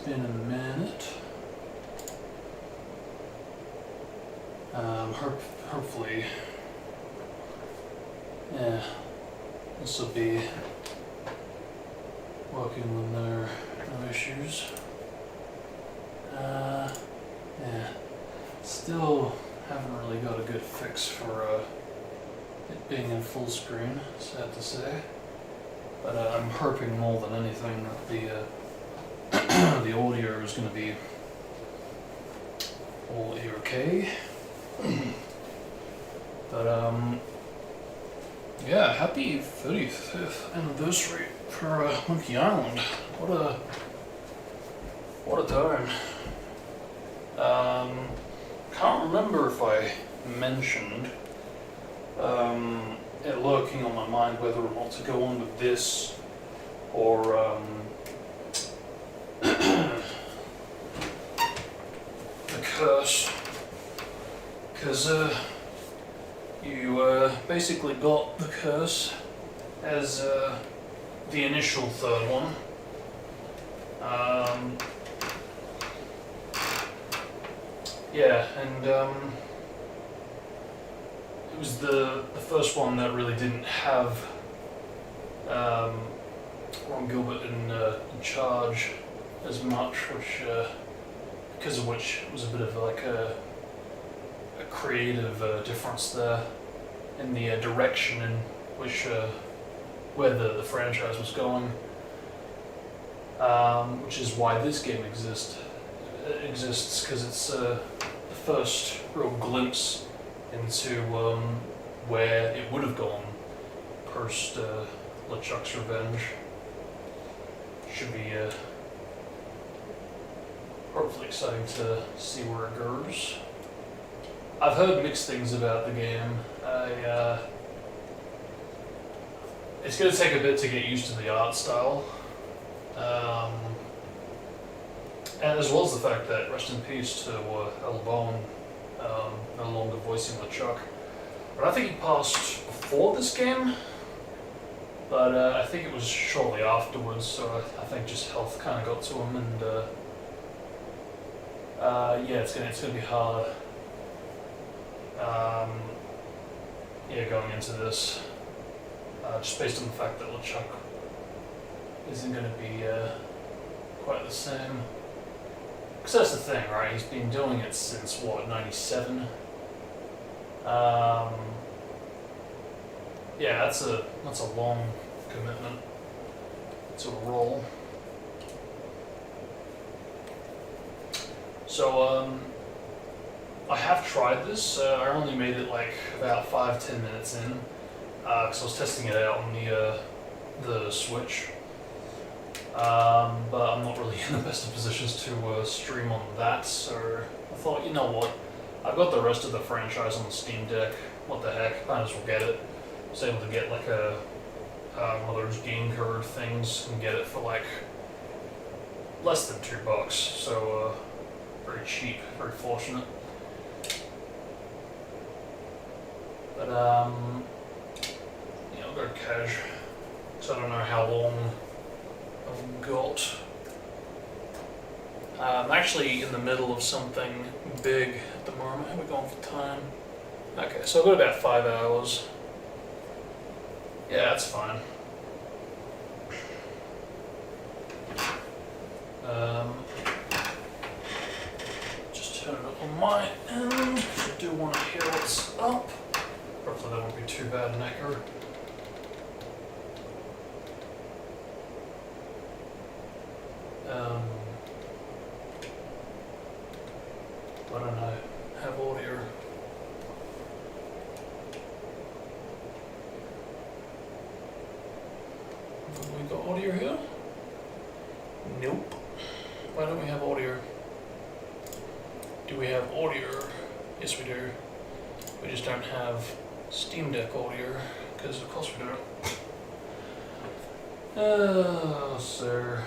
been a minute. Hopefully, yeah, this will be working with no issues. Yeah, still haven't really got a good fix for it being in full screen, sad to say. But I'm hoping more than anything that the audio is going to be all okay. But yeah, happy 35th anniversary for Monkey Island. What a time. Can't remember if I mentioned it lurking on my mind whether or not to go on with this or the curse, because you basically got the curse as the initial third one. Yeah, and it was the first one that really didn't have Ron Gilbert in charge as much, which because of which was a bit of like a creative difference there in the direction in which where the franchise was going, which is why this game exists because it's the first real glimpse into where it would have gone post LeChuck's Revenge. Should be hopefully exciting to see where it goes. I've heard mixed things about the game. It's going to take a bit to get used to the art style. And as well as the fact that, rest in peace to El Bone, no longer voicing LeChuck. But I think he passed before this game, but I think it was shortly afterwards, so I think just health kind of got to him, and yeah, it's gonna be hard. Yeah, going into this, just based on the fact that LeChuck isn't going to be quite the same. Because that's the thing, right? He's been doing it since, what, 97? Yeah, that's a long commitment to a role. So, I have tried this. I only made it like about 5-10 minutes in, because I was testing it out on the Switch. But I'm not really in the best of positions to stream on that, so I thought, you know what, I've got the rest of the franchise on the Steam Deck, what the heck, might as well get it. I was able to get like one of those game code things and get it for like less than $2, so very cheap, very fortunate. But yeah, I'll go cash, so I don't know how long I've got. I'm actually in the middle of something big at the moment. How are we going for time? Okay, so I've got about 5 hours. Yeah, that's fine. Just turn it up on my end. I do want to hear what's up. Hopefully that won't be too bad an echo. Why don't I have audio? Have we got audio here? Nope. Why don't we have audio? Do we have audio? Yes, we do. We just don't have Steam Deck audio, because of course we don't. Oh, sir.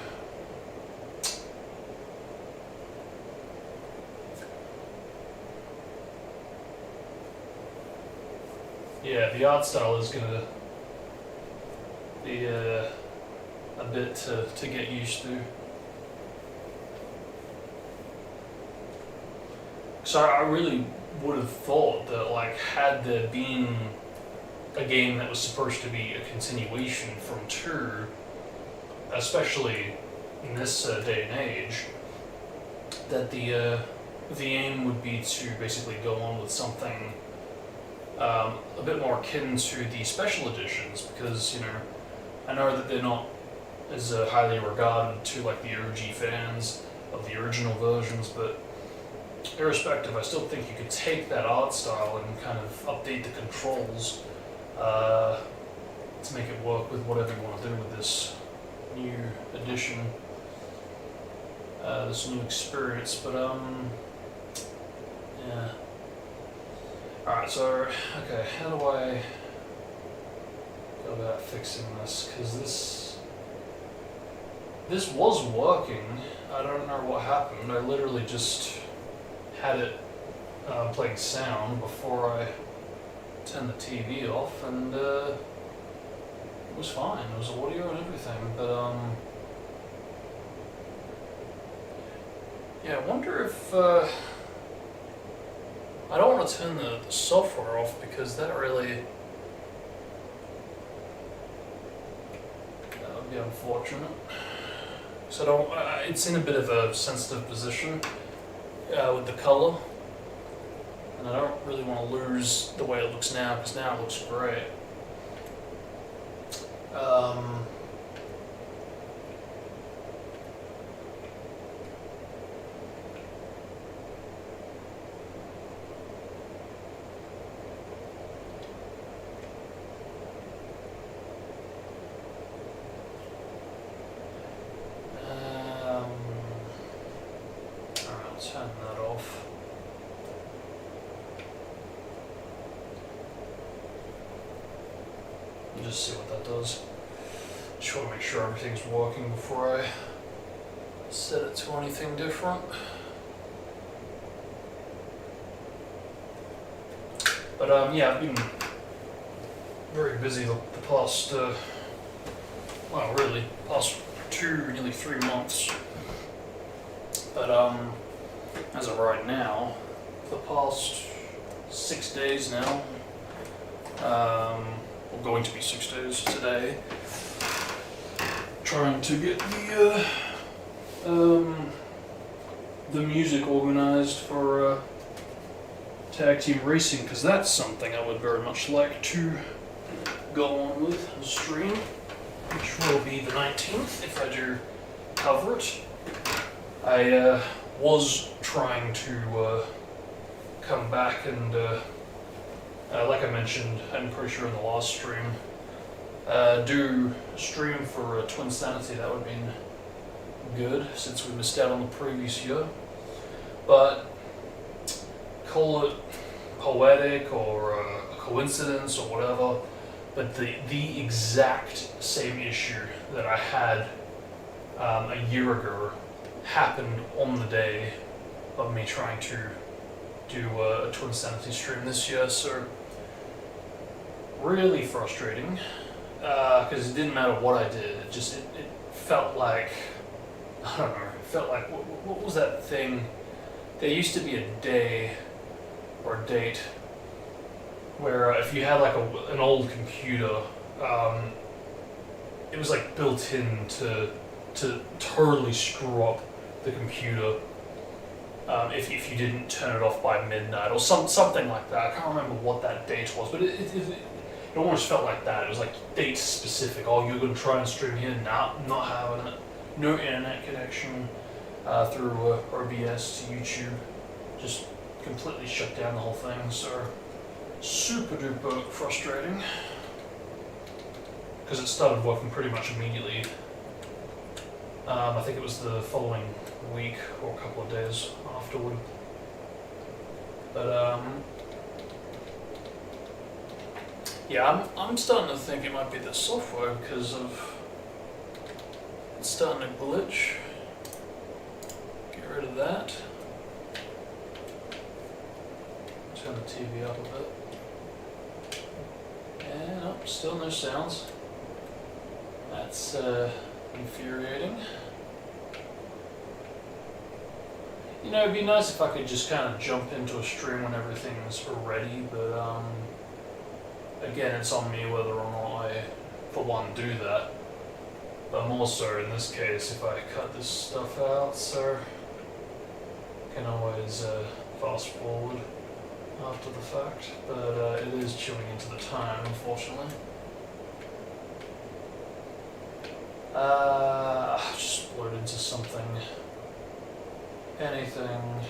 Yeah, the art style is gonna be a bit to get used to. So I really would have thought that, like, had there been a game that was supposed to be a continuation from 2, especially in this day and age, that the aim would be to basically go on with something a bit more akin to the special editions, because, you know, I know that they're not as highly regarded to, like, the OG fans of the original versions, but irrespective, I still think you could take that art style and kind of update the controls to make it work with whatever you want to do with this new edition, this new experience. But yeah. Alright, so okay, how do I go about fixing this? Because this was working. I don't know what happened. I literally just had it playing sound before I turned the TV off, and it was fine. It was audio and everything, but yeah, I wonder if I don't want to turn the software off, because that would be unfortunate. So I don't. It's in a bit of a sensitive position with the color, and I don't really want to lose the way it looks now, because now it looks great. Turn that off. And just see what that does. Just want to make sure everything's working before I set it to anything different. But yeah, I've been very busy the past, well, really, past 2, nearly 3 months. But as of right now, for the past 6 days now, well, going to be 6 days today, trying to get the music organized for tag team racing, because that's something I would very much like to go on with and stream, which will be the 19th if I do cover it. I was trying to come back and, like I mentioned, I'm pretty sure in the last stream, do a stream for Twinsanity. That would have been good, since we missed out on the previous year. But call it poetic or a coincidence or whatever, but the exact same issue that I had a year ago happened on the day of me trying to do a Twinsanity stream this year, so really frustrating, because it didn't matter what I did, it felt like, I don't know, it felt like, what was that thing? There used to be a day or a date where if you had like an old computer, it was like built in to totally screw up the computer if you didn't turn it off by midnight or something like that. I can't remember what that date was, but it almost felt like that. It was like date specific. Oh, you're going to try and stream here? Nah, not having it. No internet connection through OBS to YouTube. Just completely shut down the whole thing. So super duper frustrating, because it started working pretty much immediately. I think it was the following week or a couple of days afterward. But yeah, I'm starting to think it might be the software, because it's starting to glitch. Get rid of that. Turn the TV up a bit. And oh, still no sounds. That's infuriating. You know, it'd be nice if I could just kind of jump into a stream when everything's ready, but again, it's on me whether or not I, for one, do that. But more so in this case, if I cut this stuff out, so I can always fast forward after the fact, but it is chewing into the time, unfortunately. I'll just load into something, anything.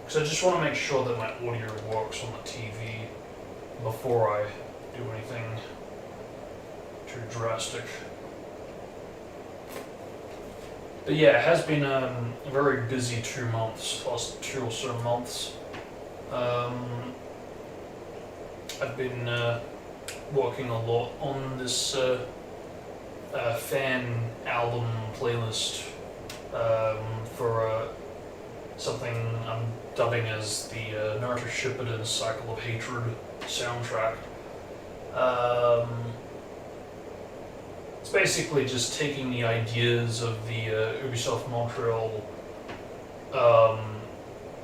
Because I just want to make sure that my audio works on the TV before I do anything too drastic. But yeah, it has been a very busy 2 months, last 2 or so months. I've been working a lot on this fan album playlist for something I'm dubbing as the Naruto Shippuden Cycle of Hatred soundtrack. It's basically just taking the ideas of the Ubisoft Montreal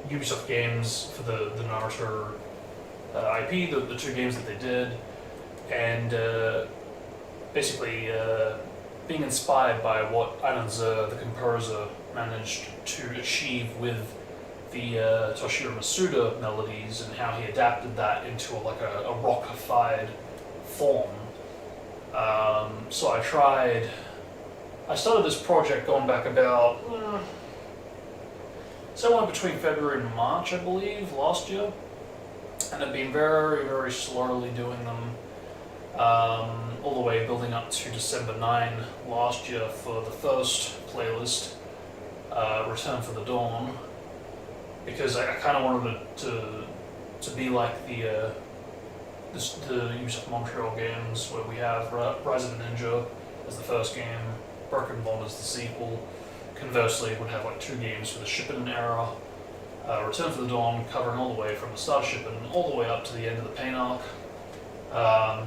Ubisoft games for the Naruto IP, the 2 games that they did, and basically being inspired by what Ananza, the composer, managed to achieve with the Toshiro Masuda melodies and how he adapted that into a rockified form. So I started this project going back about somewhere between February and March, I believe, last year, and I've been very, very slowly doing them, all the way building up to December 9 last year for the first playlist, Return for the Dawn, because I kind of wanted it to be like the Ubisoft Montreal games, where we have Rise of the Ninja as the first game, Broken Bond as the sequel. Conversely, it would have 2 games for the Shippuden era, Return for the Dawn covering all the way from the start of Shippuden all the way up to the end of the Pain arc.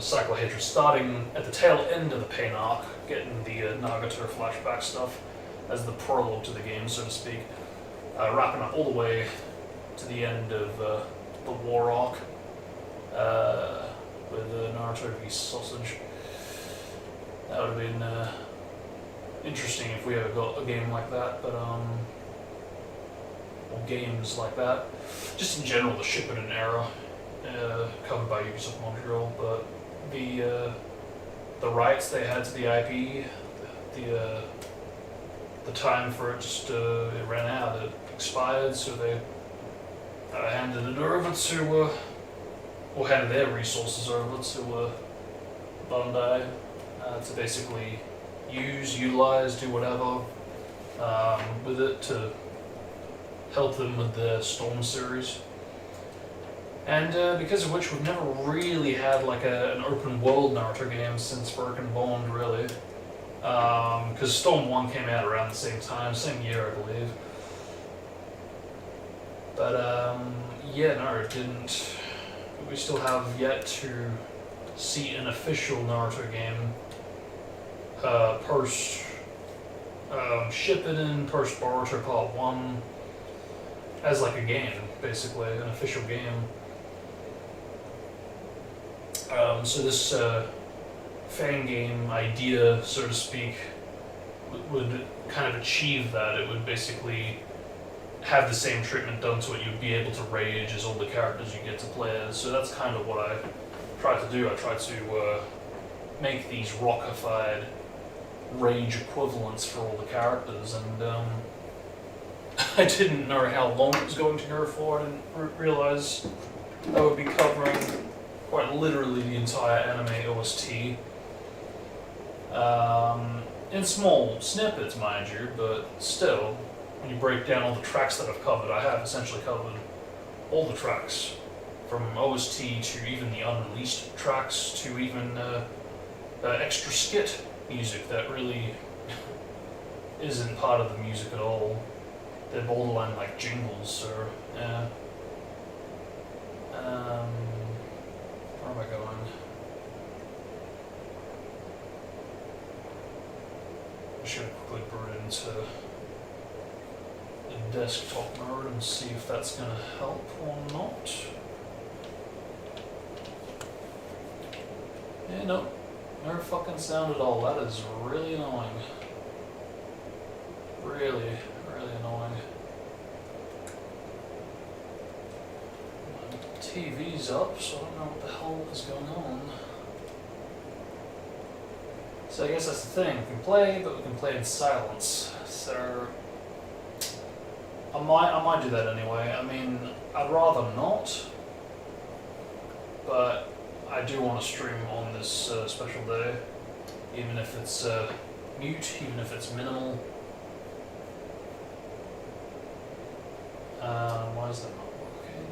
Cycle of Hatred starting at the tail end of the Pain arc, getting the Nagato flashback stuff as the prologue to the game, so to speak, wrapping up all the way to the end of the War arc with Naruto v Sausage. That would have been interesting if we ever got a game like that, but or games like that. Just in general, the Shippuden era covered by Ubisoft Montreal, but the rights they had to the IP, the time for it just it ran out. It expired, so they handed it over to or handed their resources over to Bandai to basically utilize, do whatever with it to help them with the Storm series. And because of which we've never really had an open world Naruto game since Broken Bond, really. Because Storm 1 came out around the same time, same year I believe. But yeah, no, it didn't. We still have yet to see an official Naruto game post Shippuden, post Boruto Part 1, as a game, basically, an official game. So this fan game idea, so to speak, would kind of achieve that. It would basically have the same treatment done to it. You'd be able to rage as all the characters you get to play as. So that's kind of what I tried to do. I tried to make these rockified rage equivalents for all the characters, and I didn't know how long it was going to go for. I didn't realize I would be covering quite literally the entire anime OST. In small snippets, mind you, but still, when you break down all the tracks that I've covered, I have essentially covered all the tracks, from OST to even the unreleased tracks to even extra skit music that really isn't part of the music at all. They're borderline like jingles, so yeah. Where am I going? just gonna quickly boot into the desktop mode and see if that's gonna help or not. Yeah, no fucking sound at all. That is really annoying. Really annoying. My TV's up, so I don't know what the hell is going on. So I guess that's the thing. We can play, but we can play in silence. So I might do that anyway. I mean, I'd rather not, but I do want to stream on this special day, even if it's mute, even if it's minimal. Why is that not working?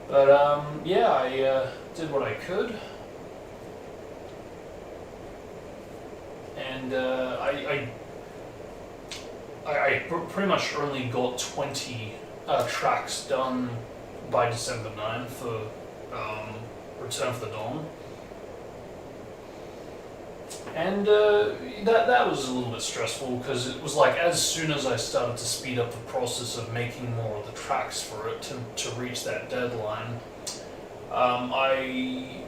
But yeah, I did what I could, and I pretty much only got 20 tracks done by December 9th for Return of the Dawn. And that was a little bit stressful because it was like as soon as I started to speed up the process of making more of the tracks for it to reach that deadline, I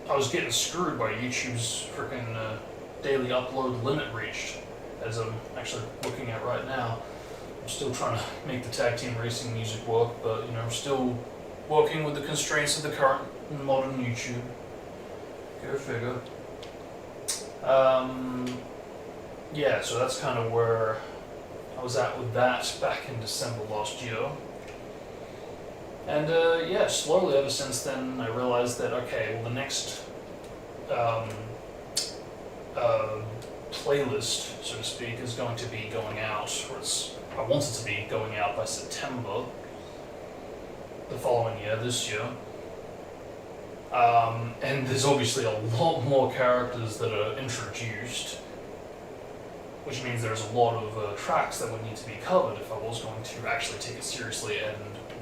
was getting screwed by YouTube's freaking daily upload limit reached, as I'm actually looking at right now. I'm still trying to make the tag team racing music work, but I'm still working with the constraints of the current modern YouTube. Go figure. Yeah, so that's kind of where I was at with that back in December last year. And yeah, slowly ever since then I realized that, okay, well the next playlist, so to speak, is going to be going out, or I want it to be going out by September the following year, this year. And there's obviously a lot more characters that are introduced, which means there's a lot of tracks that would need to be covered if I was going to actually take it seriously and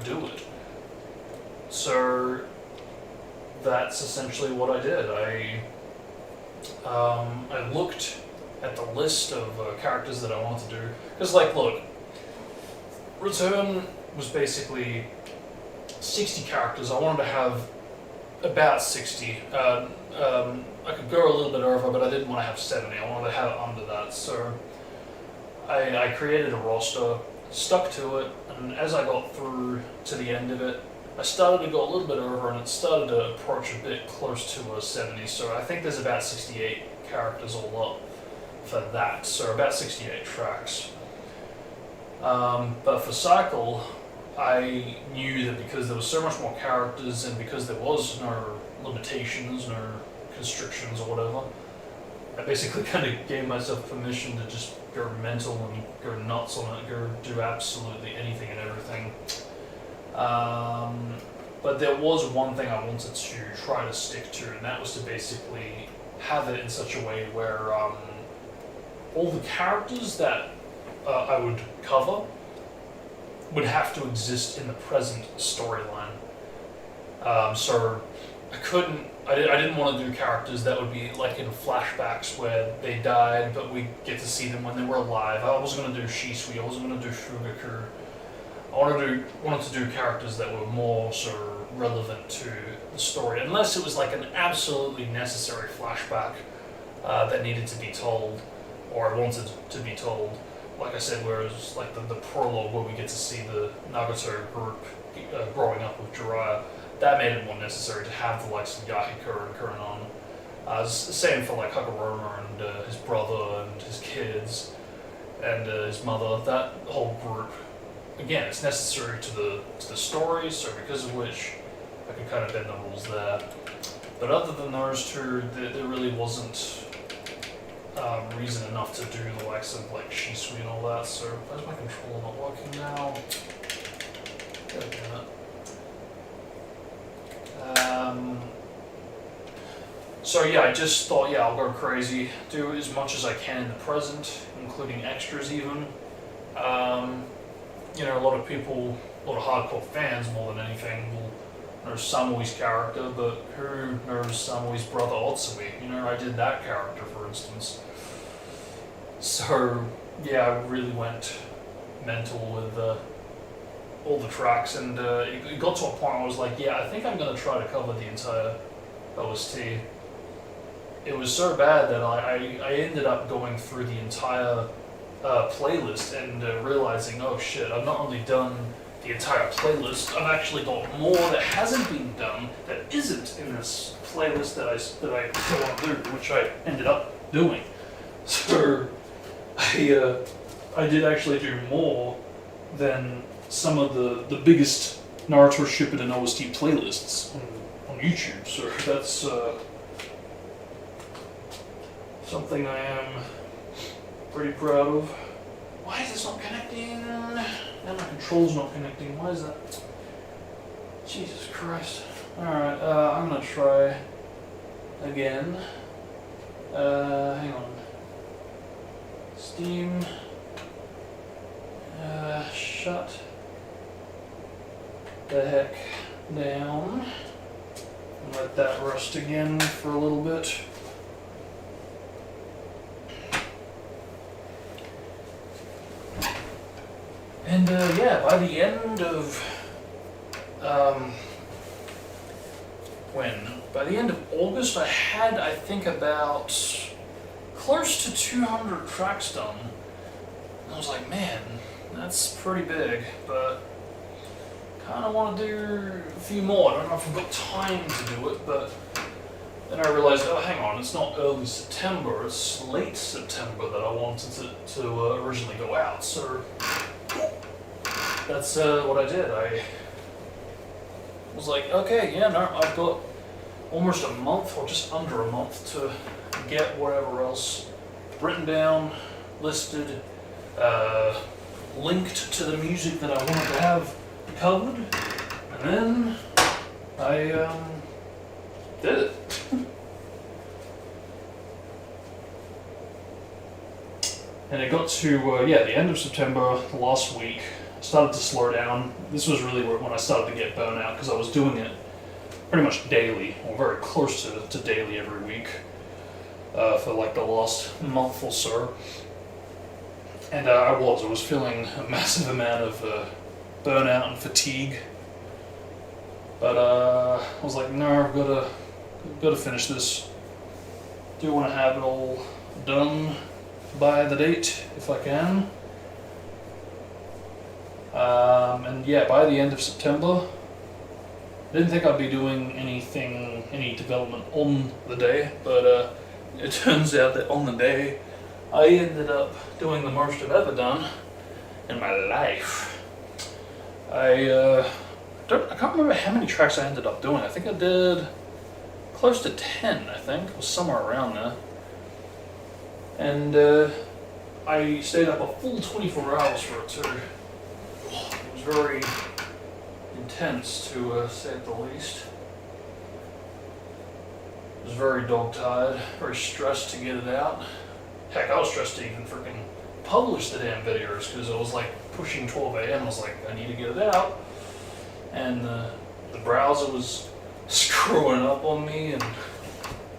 do it. So that's essentially what I did. I looked at the list of characters that I wanted to do, because look, Return was basically 60 characters. I wanted to have about 60. I could go a little bit over, but I didn't want to have 70. I wanted to have it under that. So I created a roster, stuck to it, and as I got through to the end of it, I started to go a little bit over, and it started to approach a bit close to 70. So I think there's about 68 characters all up for that. So about 68 tracks. But for Cycle, I knew that because there was so much more characters and because there was no limitations, no constrictions or whatever, I basically kind of gave myself permission to just go mental and go nuts on it, go do absolutely anything and everything. But there was one thing I wanted to try to stick to, and that was to basically have it in such a way where all the characters that I would cover would have to exist in the present storyline. So I didn't want to do characters that would be like in flashbacks where they died, but we get to see them when they were alive. I wasn't going to do Shisui, I wasn't going to do Fugaku. I wanted to do characters that were more sort of relevant to the story, unless it was like an absolutely necessary flashback that needed to be told, or I wanted to be told. Like I said, where it was like the prologue where we get to see the Nagato group growing up with Jiraiya, that made it more necessary to have the likes of Yahiko and Kurenon. Same for like Kaguruma and his brother and his kids and his mother. That whole group, again, it's necessary to the story, so because of which I could kind of bend the rules there. But other than those two, there really wasn't reason enough to do the likes of like Shisui and all that. So where's my controller not working now? God damn it. So yeah, I just thought, yeah, I'll go crazy, do as much as I can in the present, including extras even. A lot of people, a lot of hardcore fans more than anything, will knows Samui's character, but who knows Samui's brother Otsumi? You know, I did that character, for instance. So, yeah, I really went mental with all the tracks, and it got to a point where I was like, yeah, I think I'm going to try to cover the entire OST. It was so bad that I ended up going through the entire playlist and realizing, oh shit, I've not only done the entire playlist, I've actually got more that hasn't been done that isn't in this playlist that I still want to do, which I ended up doing. So I did actually do more than some of the biggest Naruto Shippuden OST playlists on YouTube. So that's something I am pretty proud of. Why is this not connecting? And my control's not connecting. Why is that? Jesus Christ. Alright, I'm gonna try again. Hang on. Steam. Shut the heck down. And let that rest again for a little bit. And yeah, by the end of by the end of August, I had, I think, about close to 200 tracks done. And I was like, man, that's pretty big, but kind of want to do a few more. I don't know if I've got time to do it, but then I realized, oh, hang on, it's not early September, it's late September that I wanted to originally go out. So that's what I did. I was like, okay, yeah, no, I've got almost a month, or just under a month, to get whatever else written down, listed, linked to the music that I wanted to have covered, and then I did it. And it got to, yeah, the end of September, last week. Started to slow down. This was really when I started to get burnt out, because I was doing it pretty much daily, or very close to daily every week, for like the last month or so. And I was feeling a massive amount of burnout and fatigue. But I was like, no, I've got to finish this. Do want to have it all done by the date, if I can. And yeah, by the end of September, I didn't think I'd be doing any development on the day, but it turns out that on the day, I ended up doing the most I've ever done in my life. I can't remember how many tracks I ended up doing. I think I did close to 10, I think, or somewhere around there. And I stayed up a full 24 hours for it too. It was very intense, to say at the least. I was very dog-tired, very stressed to get it out. Heck, I was stressed to even freaking publish the damn videos, because it was like pushing 12 a.m. I was like, I need to get it out. And the browser was screwing up on me, and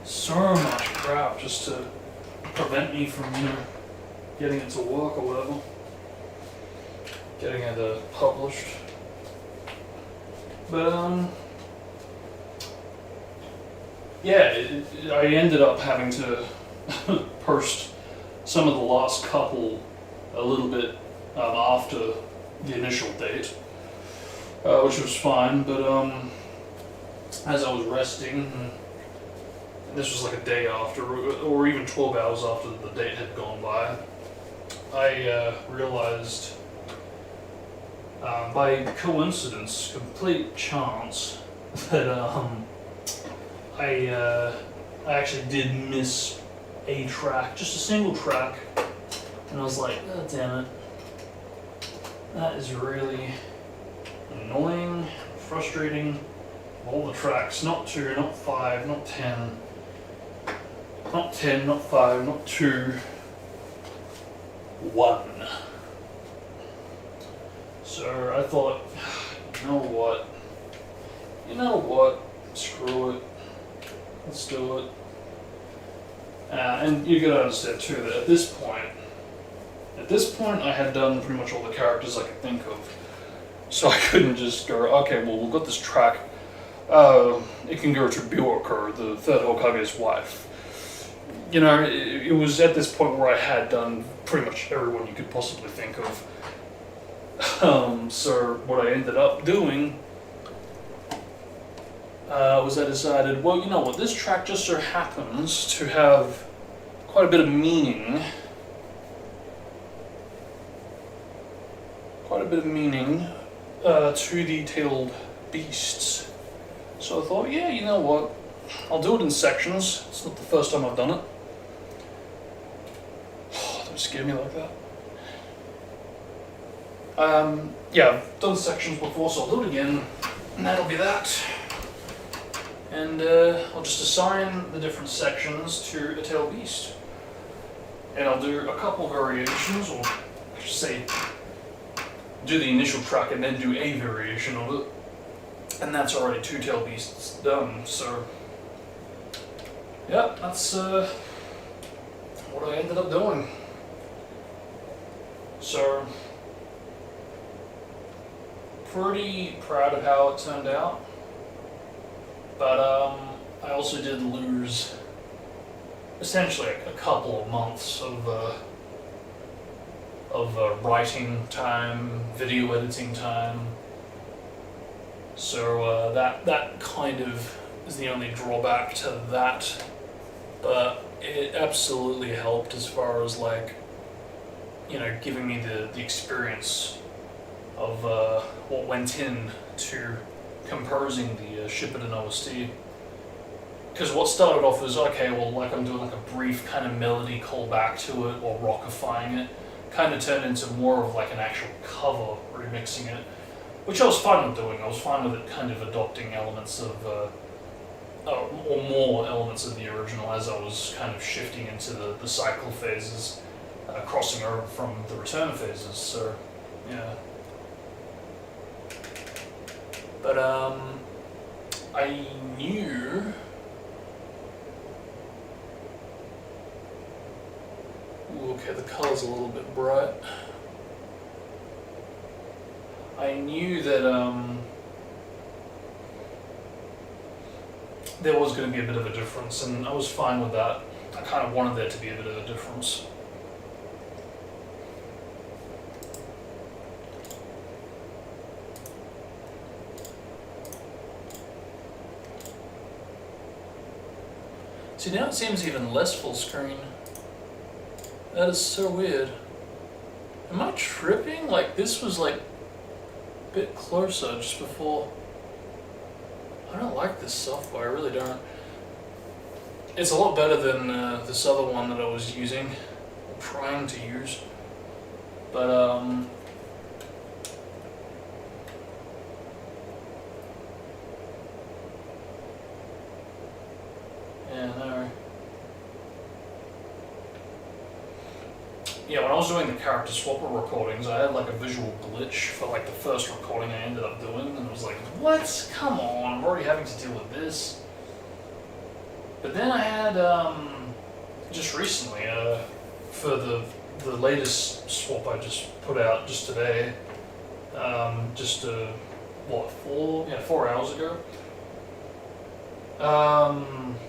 so much crap just to prevent me from, getting it to work or whatever. Getting it published. But, yeah, I ended up having to post some of the last couple a little bit after the initial date, which was fine, but as I was resting, and this was like a day after, or even 12 hours after the date had gone by, I realized, by coincidence, complete chance, that I actually did miss a track, just a single track, and I was like, oh, damn it, that is really annoying, frustrating. All the tracks, not 2, not 5, not 10, not 10, not 5, not 2, 1. So I thought, you know what, you know what, screw it, let's do it. And you gotta understand too that at this point I had done pretty much all the characters I could think of. So I couldn't just go, okay, well, we've got this track, it can go to Bjork or the third Hokage's wife. You know, it was at this point where I had done pretty much everyone you could possibly think of. So what I ended up doing was I decided, well, you know what, this track just so happens to have quite a bit of meaning. To the tailed beasts. So I thought, yeah, you know what, I'll do it in sections. It's not the first time I've done it. Don't scare me like that. Yeah, I've done sections before, so I'll do it again, and that'll be that. And I'll just assign the different sections to a tailed beast. And I'll do a couple variations, or I should say, do the initial track and then do a variation of it. And that's already 2 tailed beasts done, so yeah, that's what I ended up doing. So, pretty proud of how it turned out. But I also did lose essentially a couple of months of writing time, video editing time. So that kind of is the only drawback to that. But it absolutely helped as far as, like, you know, giving me the experience of what went in to composing the Shippuden OST. Because what started off was, okay, well, like I'm doing like a brief kind of melody callback to it or rockifying it, kind of turned into more of like an actual cover, remixing it, which I was fine with doing. I was fine with it kind of adopting elements of, or more elements of the original as I was kind of shifting into the cycle phases, crossing over from the return phases, so, yeah. But, I knew... Ooh, okay, the color's a little bit bright. I knew that, there was going to be a bit of a difference, and I was fine with that. I kind of wanted there to be a bit of a difference. See, now it seems even less full screen. That is so weird. Am I tripping? Like, this was like a bit closer just before. I don't like this software, I really don't. It's a lot better than this other one that I was using, or trying to use. But, yeah, no. Yeah, when I was doing the character swapper recordings, I had like a visual glitch for like the first recording I ended up doing, and it was like, what? Come on, I'm already having to deal with this. But then I had, just recently, for the latest swap I just put out just today, just, what, 4 hours ago?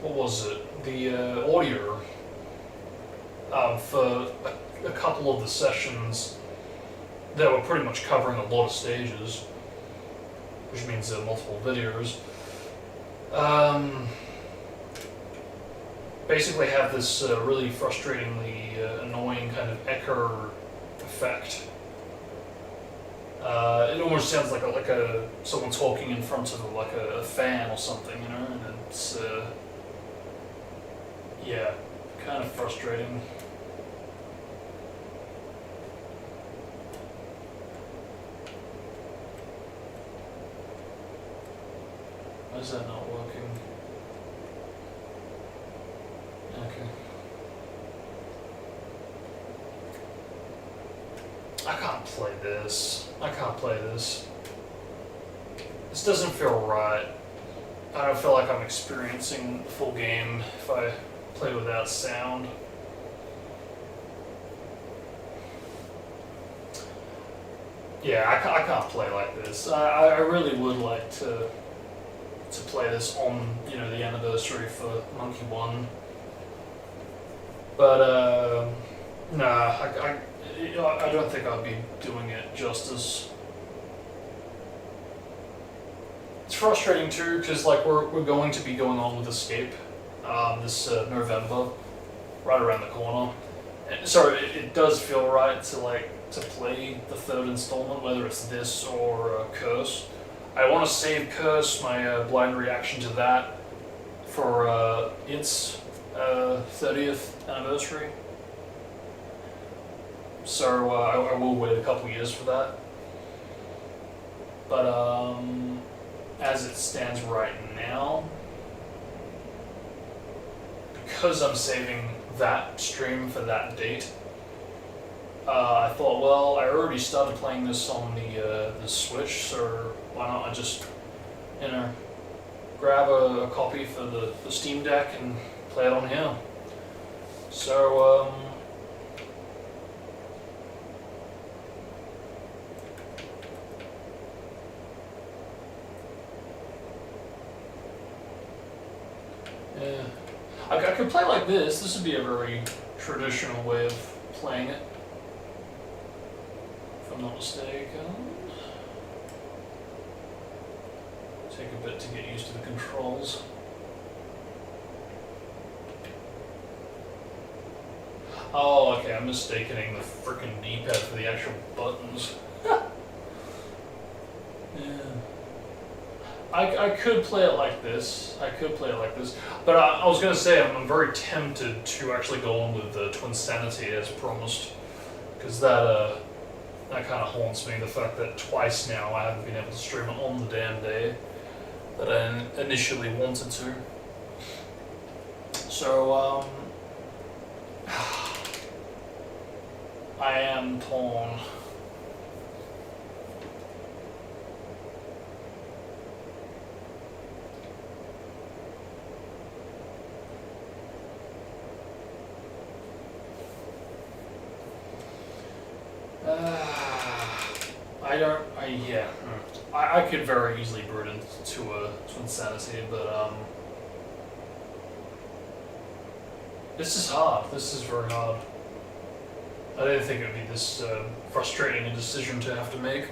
What was it? The audio, for a couple of the sessions that were pretty much covering a lot of stages, which means multiple videos, basically have this really frustratingly annoying kind of echo effect. It almost sounds like a someone talking in front of like a fan or something, you know, and it's yeah, kind of frustrating. Why is that not working? Okay. I can't play this. I can't play this. This doesn't feel right. I don't feel like I'm experiencing the full game if I play without sound. Yeah, I can't play like this. I really would like to play this on, you know, the anniversary for Monkey 1. But nah, I don't think I'd be doing it justice. It's frustrating too, because like we're going to be going on with Escape this November, right around the corner. And so it does feel right to play the third installment, whether it's this or Curse. I want to save Curse, my blind reaction to that, for its 30th anniversary. So I will wait a couple years for that. But as it stands right now, because I'm saving that stream for that date, I thought, well, I already started playing this on the Switch, so why not I just, you know, grab a copy for the Steam Deck and play it on here. So, yeah. I could play like this. This would be a very traditional way of playing it, if I'm not mistaken. Take a bit to get used to the controls. Oh, okay, I'm mistaking the frickin' D-pad for the actual buttons. Yeah. I could play it like this. But I was gonna say I'm very tempted to actually go on with the Twinsanity as promised, because that kind of haunts me. The fact that twice now I haven't been able to stream it on the damn day that I initially wanted to. So I am torn. I could very easily brood into a Twinsanity, but this is hard. This is very hard. I didn't think it would be this frustrating a decision to have to make.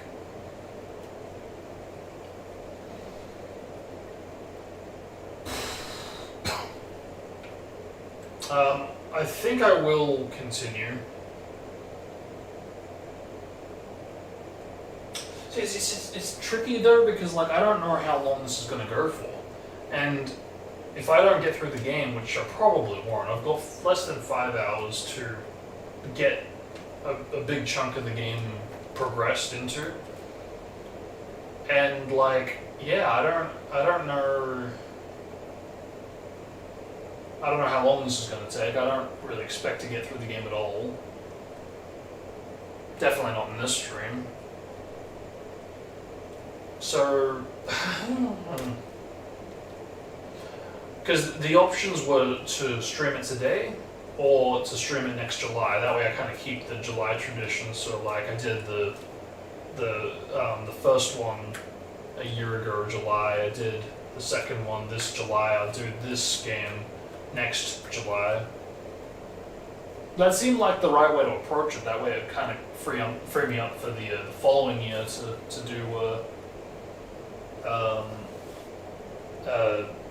I think I will continue. It's tricky though, because like I don't know how long this is going to go for, and if I don't get through the game, which I probably won't, I've got less than 5 hours to get a big chunk of the game progressed into, and like yeah, I don't know how long this is going to take. I don't really expect to get through the game at all. Definitely not in this stream. So, because the options were to stream it today or to stream it next July. That way I kind of keep the July tradition. So like I did the first one a year ago, July. I did the second one this July. I'll do this game next July. That seemed like the right way to approach it. That way it kind of free me up for the following year to do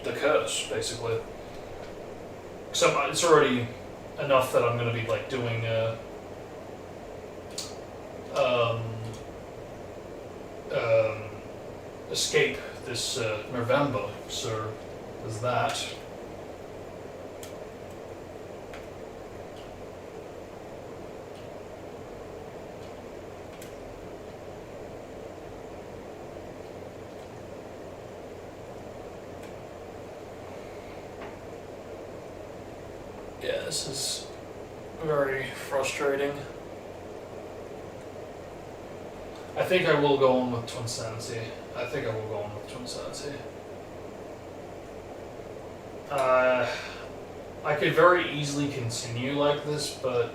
the Curse, basically. So it's already enough that I'm going to be like doing Escape this November, so there's that. Yeah, this is very frustrating. I think I will go on with Twinsanity. I could very easily continue like this, but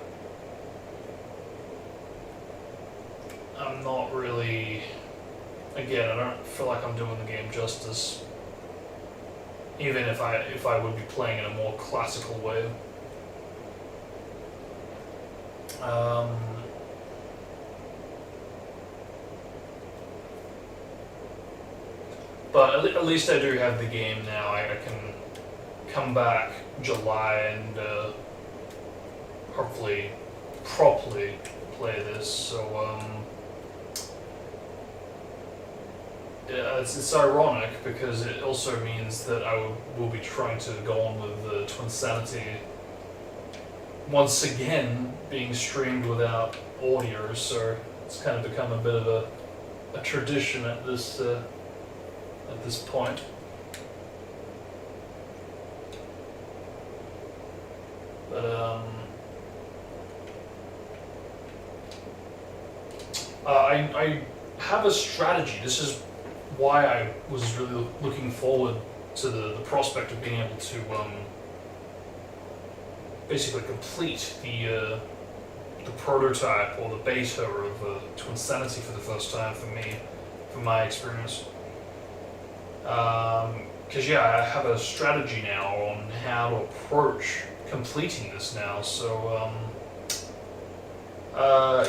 I'm not really. Again, I don't feel like I'm doing the game justice. Even if I would be playing in a more classical way. But at least I do have the game now. I can come back July and hopefully properly play this. So yeah, it's ironic because it also means that I will be trying to go on with the Twinsanity once again being streamed without audio. So it's kind of become a bit of a tradition at this point. But I have a strategy. This is why I was really looking forward to the prospect of being able to basically complete the prototype or the beta of Twinsanity for the first time for me, from my experience. Because yeah, I have a strategy now on how to approach completing this now. So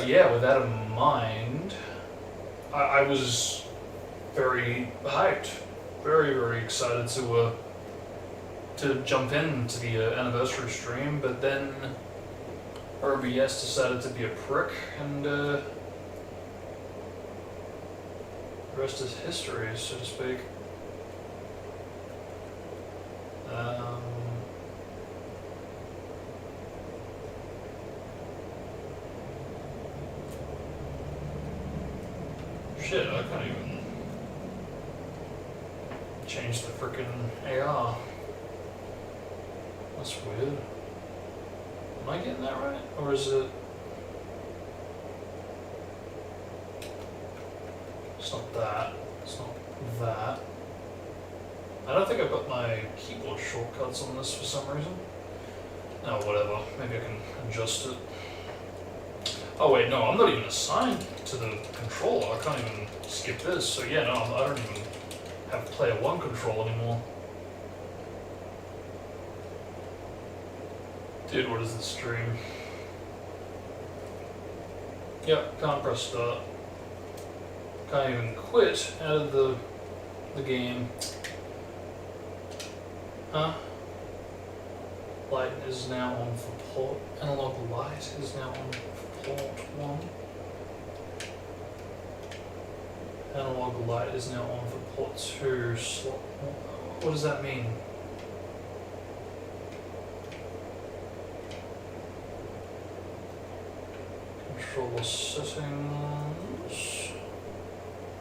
yeah, with that in mind, I was very hyped, very excited to jump into the anniversary stream, but then OBS decided to be a prick, and the rest is history, so to speak. Shit, I can't even change the frickin' AR. That's weird. Am I getting that right? Or is it... It's not that. It's not that. I don't think I've got my keyboard shortcuts on this for some reason. No, whatever. Maybe I can adjust it. Oh wait, no, I'm not even assigned to the controller. I can't even skip this. So yeah, no, I don't even have player 1 control anymore. Dude, what is this stream? Yep, can't press start. Can't even quit out of the game. Huh? Light is now on for port. Analog light is now on for port 1. Analog light is now on for port 2. Slot 1. What does that mean? Controller settings.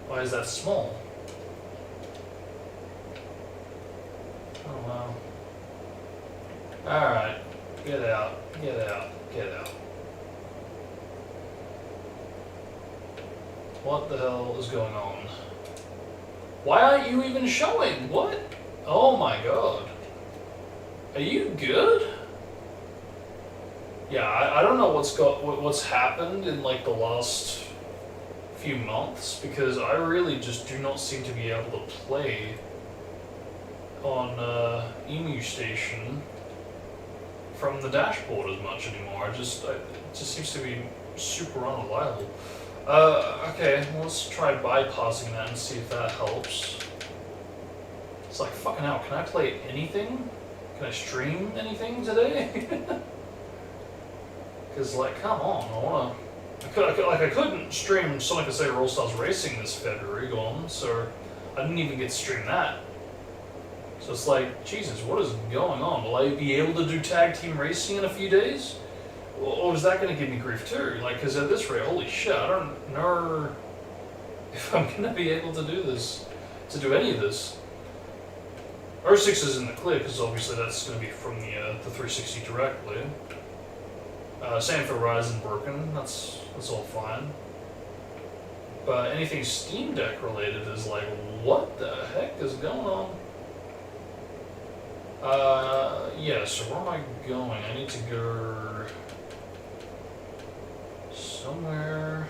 Why is that small? Oh wow. Alright. Get out. Get out. Get out. What the hell is going on? Why aren't you even showing? What? Oh my god. Are you good? Yeah, I don't know what's happened in like the last few months, because I really just do not seem to be able to play on Emu Station from the dashboard as much anymore. It just seems to be super unreliable. Okay, well, let's try bypassing that and see if that helps. It's like, fucking hell, can I play anything? Can I stream anything today? Because, like, come on, I couldn't stream Sonic and Sega All-Stars Racing this February gone, so I didn't even get to stream that. So it's like, Jesus, what is going on? Will I be able to do tag team racing in a few days? Or is that going to give me grief too? Like, because at this rate, holy shit, I don't know if I'm going to be able to do this, to do any of this. R6 is in the clear, because obviously that's going to be from the 360 directly. Same for Rise and Broken, that's all fine. But anything Steam Deck related is like, what the heck is going on? Yeah, so where am I going? I need to go somewhere.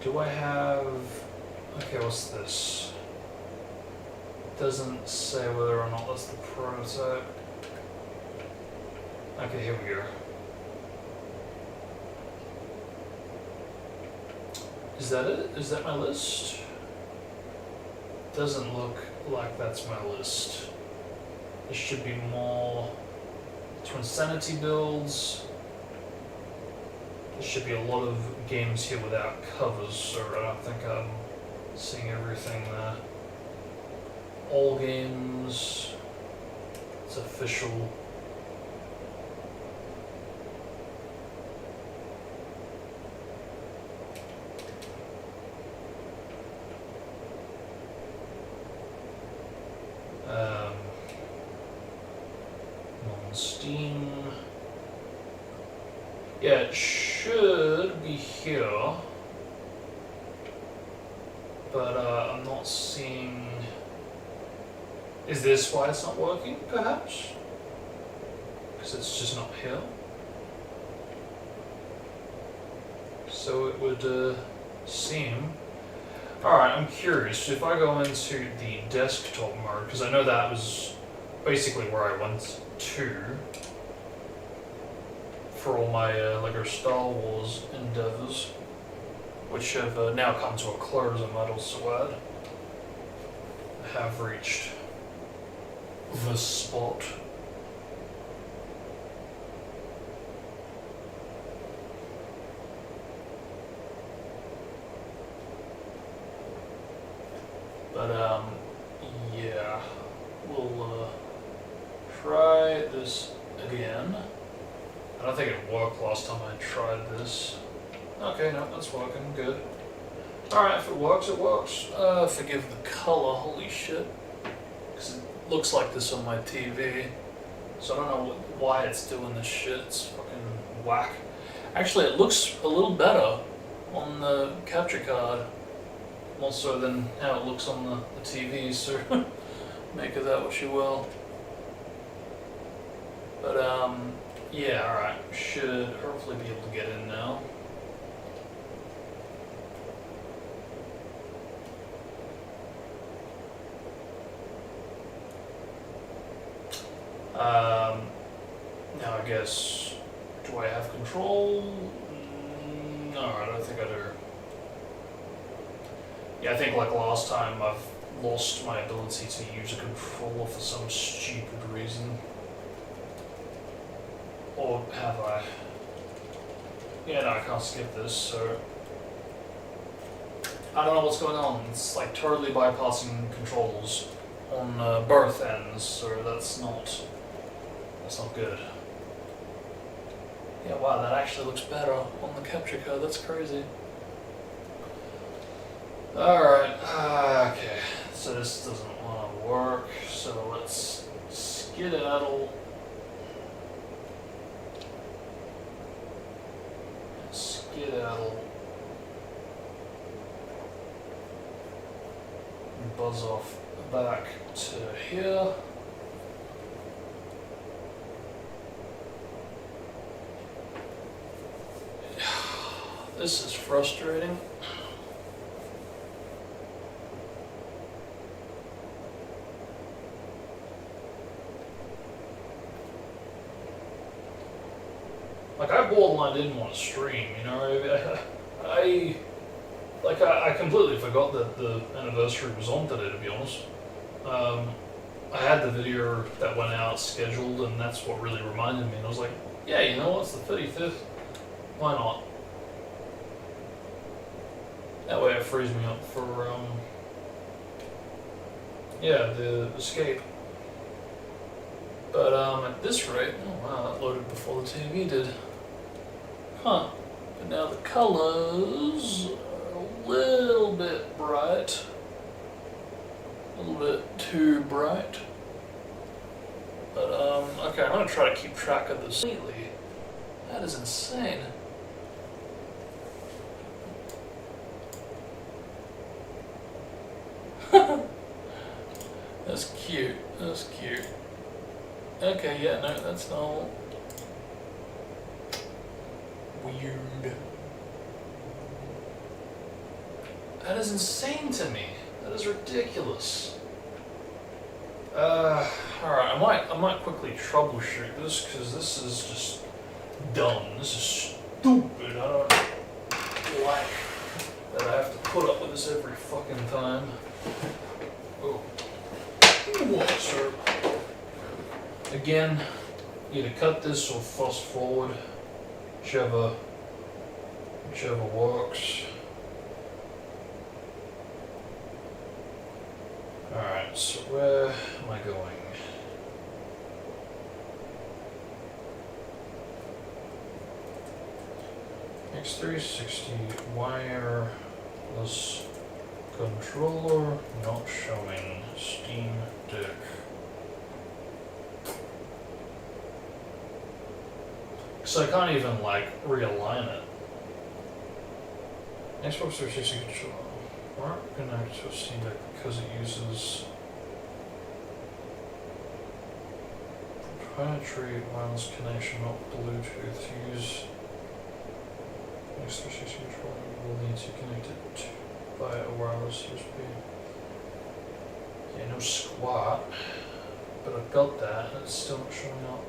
Do I have... Okay, what's this? Doesn't say whether or not that's the prototype. Okay, here we go. Is that it? Is that my list? Doesn't look like that's my list. There should be more Twinsanity builds. There should be a lot of games here without covers, so I don't think I'm seeing everything there. All games. It's official. Non-Steam. Yeah, it should be here, but I'm not seeing. Is this why it's not working, perhaps? Because it's just not here. So it would seem. Alright, I'm curious. If I go into the desktop mode, because I know that was basically where I went to for all my LEGO Star Wars endeavors, which have now come to a close, I might also add. I have reached this spot. But yeah, we'll try this again. I don't think it worked last time I tried this. Okay, no, that's working, good. Alright, if it works, it works. Forgive the color, holy shit. Because it looks like this on my TV. So I don't know why it's doing this shit, it's fucking whack. Actually, it looks a little better on the capture card. More so than how it looks on the TV, so make of that what you will. But yeah, alright, should hopefully be able to get in now. Now I guess, do I have control? No, I don't think I do. Yeah, I think like last time I've lost my ability to use a controller for some stupid reason. Or have I? Yeah, no, I can't skip this, so... I don't know what's going on. It's like totally bypassing controls on both ends, so that's not good. Yeah, wow, that actually looks better on the capture card, that's crazy. Alright, okay, so this doesn't want to work, so let's skedaddle. Skedaddle. Buzz off back to here. This is frustrating. Like, I borderline didn't want to stream, you know? I completely forgot that the anniversary was on today, to be honest. I had the video that went out scheduled, and that's what really reminded me. And I was like, yeah, you know what, it's the 35th. Why not? That way it frees me up for, yeah, the escape. But at this rate, oh wow, that loaded before the TV did. Huh. But now the colors are a little bit bright. A little bit too bright. But okay, I'm gonna try to keep track of this lately. That is insane. That's cute. That's cute. Okay, yeah, no, that's not weird. That is insane to me. That is ridiculous. Alright, I might quickly troubleshoot this, because this is just dumb. This is stupid. I don't like that I have to put up with this every fucking time. Oh. So, again, either cut this or fast forward, whichever works. Alright, so where am I going? X360 wireless controller not showing Steam Deck. So I can't even like realign it. Xbox 360 controller. Aren't connected to a Steam Deck because it uses proprietary wireless connection, not Bluetooth. To use X360 controller, you will need to connect it via a wireless USB. Yeah, no squat, but I've got that, and it's still not showing up.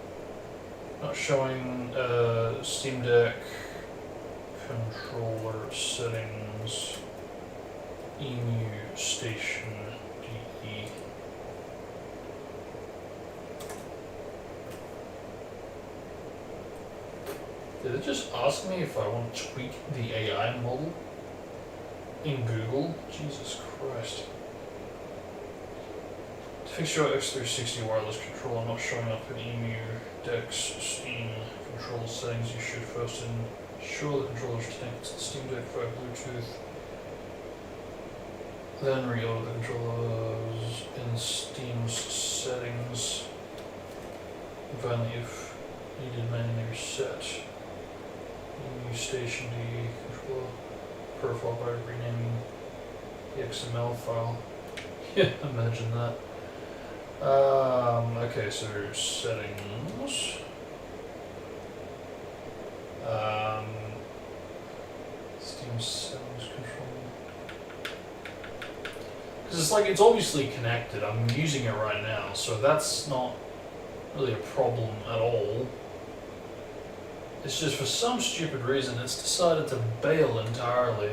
Not showing Steam Deck controller settings. Emu Station DE. Did it just ask me if I want to tweak the AI model in Google? Jesus Christ. To fix your X360 wireless controller not showing up in Emu Deck's Steam controller settings, you should first ensure the controller is connected to the Steam Deck via Bluetooth. Then reload the controllers in Steam's settings. And finally, if needed, manually reset Emu Station D controller profile by renaming the XML file. Yeah, imagine that. Okay, so settings. Steam settings control. Because it's like, it's obviously connected. I'm using it right now, so that's not really a problem at all. It's just for some stupid reason it's decided to bail entirely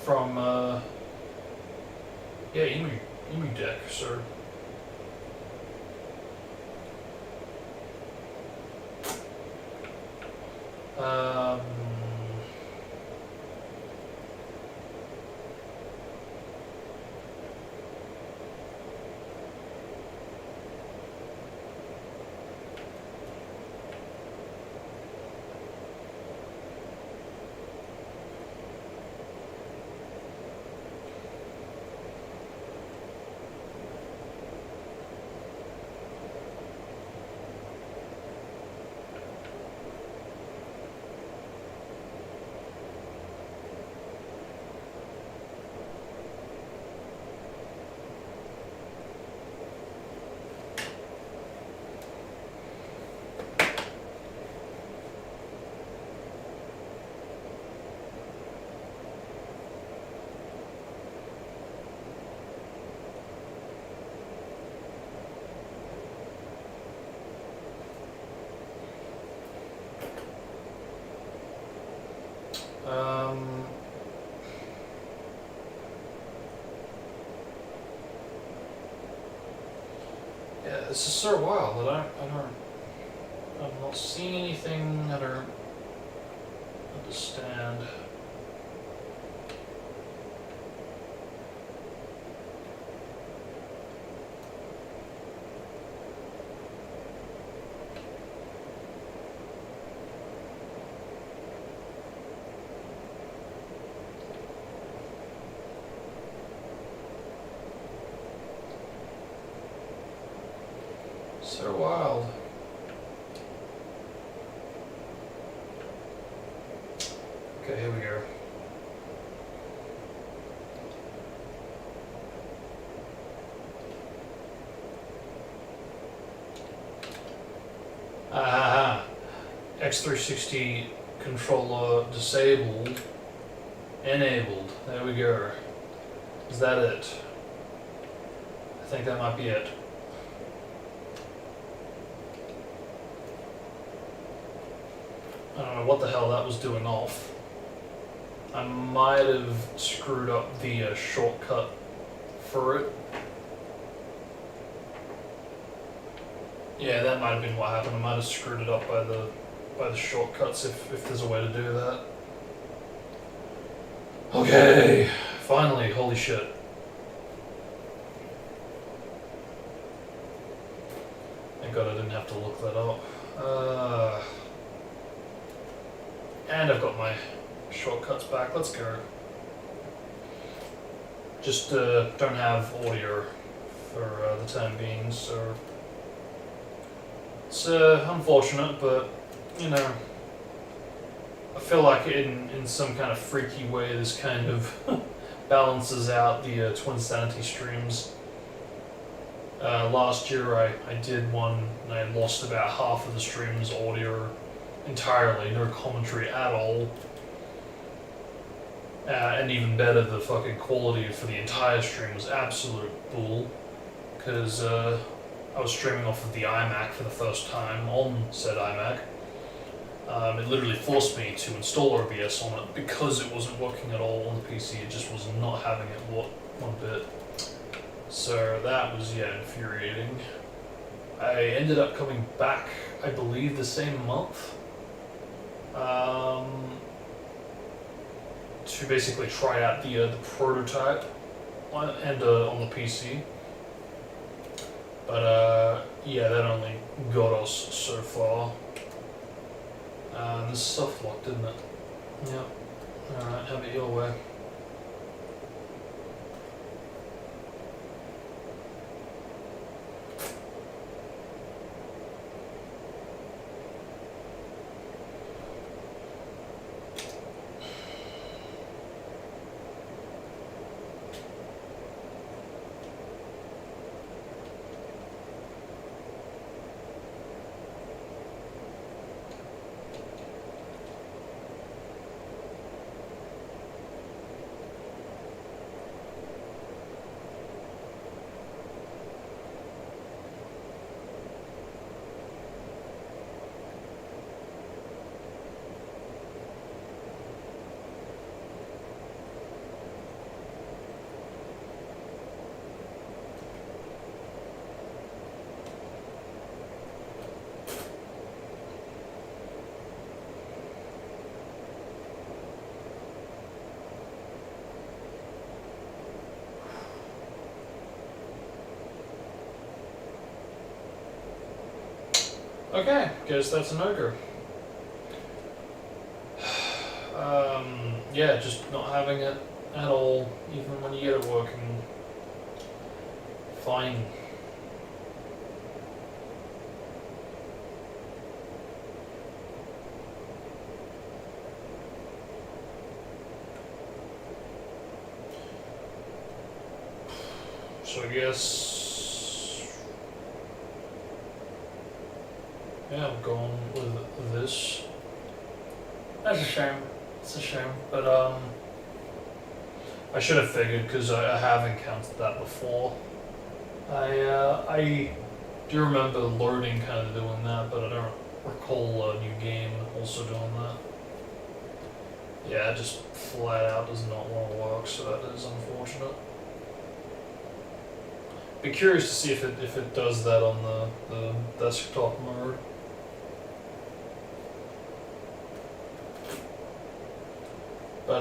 from Emu Deck, so yeah, this is so wild that I'm not seeing anything. I don't understand. So wild. Okay, here we go. X360 controller disabled, enabled. There we go. Is that it? I think that might be it. I don't know what the hell that was doing off. I might have screwed up the shortcut for it. Yeah, that might have been what happened. I might have screwed it up by the shortcuts if there's a way to do that. Okay, finally, holy shit. Thank God I didn't have to look that up. And I've got my shortcuts back. Let's go. Just don't have audio for the time being, so it's unfortunate, but you know, I feel like in some kind of freaky way this kind of balances out the Twinsanity streams. Last year I did one and I lost about half of the stream's audio entirely, no commentary at all. And even better, the fucking quality for the entire stream was absolute bull, because I was streaming off of the iMac for the first time on said iMac. It literally forced me to install OBS on it because it wasn't working at all on the PC. It just was not having it one bit. So that was, yeah, infuriating. I ended up coming back, I believe, the same month to basically try out the prototype on the PC. But yeah, that only got us so far. This is soft-locked, isn't it? Yep. Alright, have it your way. Okay, guess that's a no-go. Yeah, just not having it at all, even when you get it working fine. So I guess, yeah, I'm going with this. That's a shame. It's a shame, but I should have figured, because I have encountered that before. I do remember loading kind of doing that, but I don't recall a new game also doing that. Yeah, it just flat out does not want to work, so that is unfortunate. Be curious to see if it does that on the desktop mode. But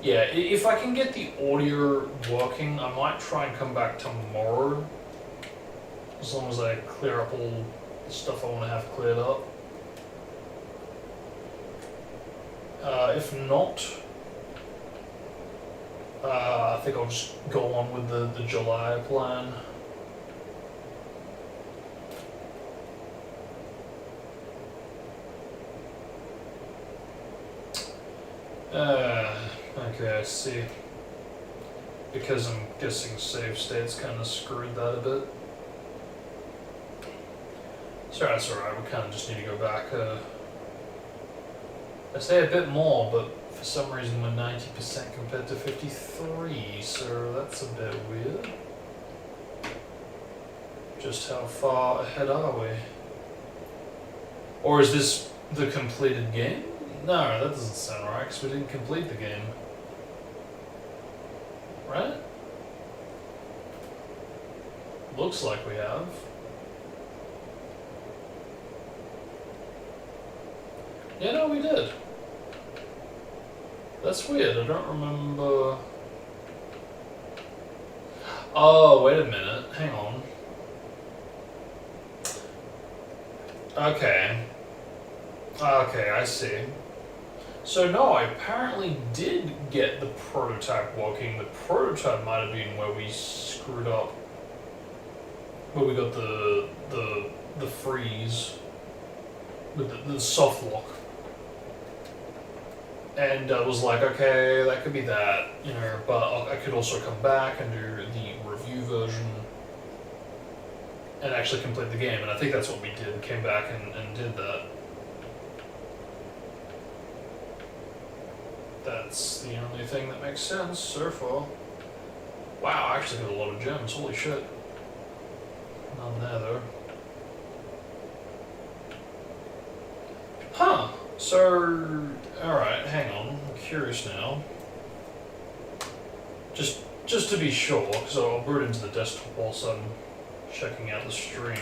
yeah, if I can get the audio working, I might try and come back tomorrow, as long as I clear up all the stuff I want to have cleared up. If not, I think I'll just go on with the July plan. Okay, I see. Because I'm guessing save states kind of screwed that a bit. So that's alright, we kind of just need to go back. I say a bit more, but for some reason we're 90% compared to 53, so that's a bit weird. Just how far ahead are we? Or is this the completed game? No, that doesn't sound right, because we didn't complete the game. Right? Looks like we have. Yeah, no, we did. That's weird, I don't remember... Oh, wait a minute, hang on. Okay. Okay, I see. So no, I apparently did get the prototype working. The prototype might have been where we screwed up. Where we got the freeze with the soft lock. And I was like, okay, that could be that, you know, but I could also come back and do the review version and actually complete the game, and I think that's what we did, came back and did that. That's the only thing that makes sense so far. Wow, I actually got a lot of gems, holy shit. None there though. Huh, so, alright, hang on, I'm curious now. Just to be sure, because I'll boot into the desktop whilst I'm checking out the stream.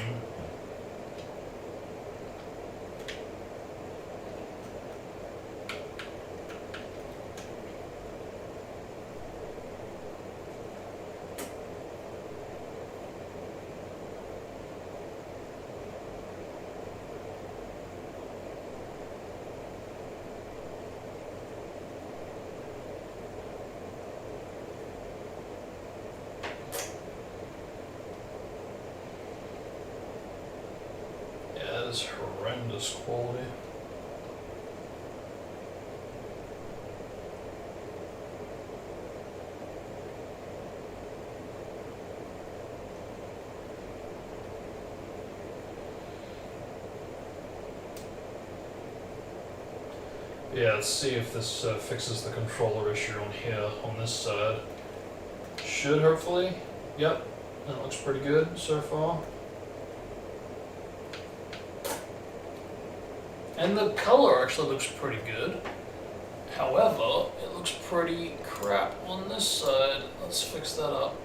Is horrendous quality. Yeah, let's see if this fixes the controller issue on here, on this side. Should, hopefully. Yep, that looks pretty good so far. And the color actually looks pretty good. However, it looks pretty crap on this side. Let's fix that up.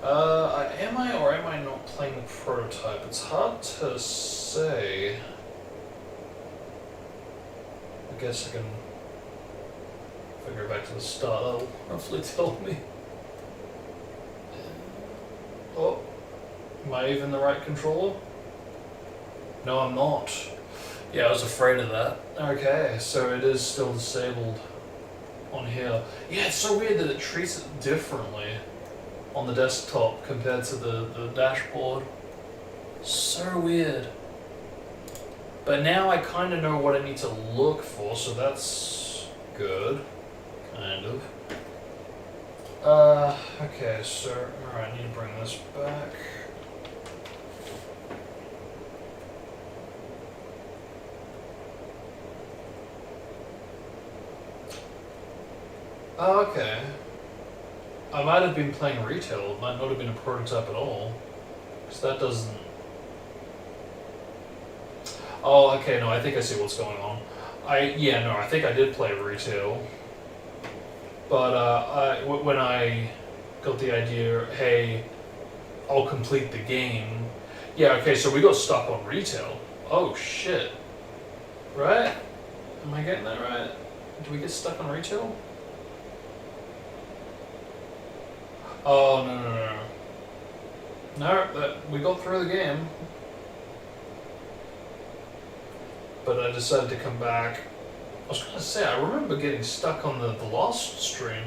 Am I or am I not playing the prototype? It's hard to say. I guess I can figure back to the start. That'll hopefully tell me. Oh. Am I even the right controller? No, I'm not. Yeah, I was afraid of that. Okay, so it is still disabled on here. Yeah, it's so weird that it treats it differently on the desktop compared to the dashboard. So weird. But now I kind of know what I need to look for, so that's good. Kind of. Okay, so, alright, I need to bring this back. Oh, okay. I might have been playing retail. It might not have been a prototype at all. Because that doesn't... Oh, okay, no, I think I see what's going on. Yeah, no, I think I did play retail. But when I got the idea, hey, I'll complete the game. Yeah, okay, so we got stuck on retail. Oh, shit. Right? Am I getting that right? Do we get stuck on retail? Oh, no. No, we got through the game. But I decided to come back. I was going to say, I remember getting stuck on the last stream.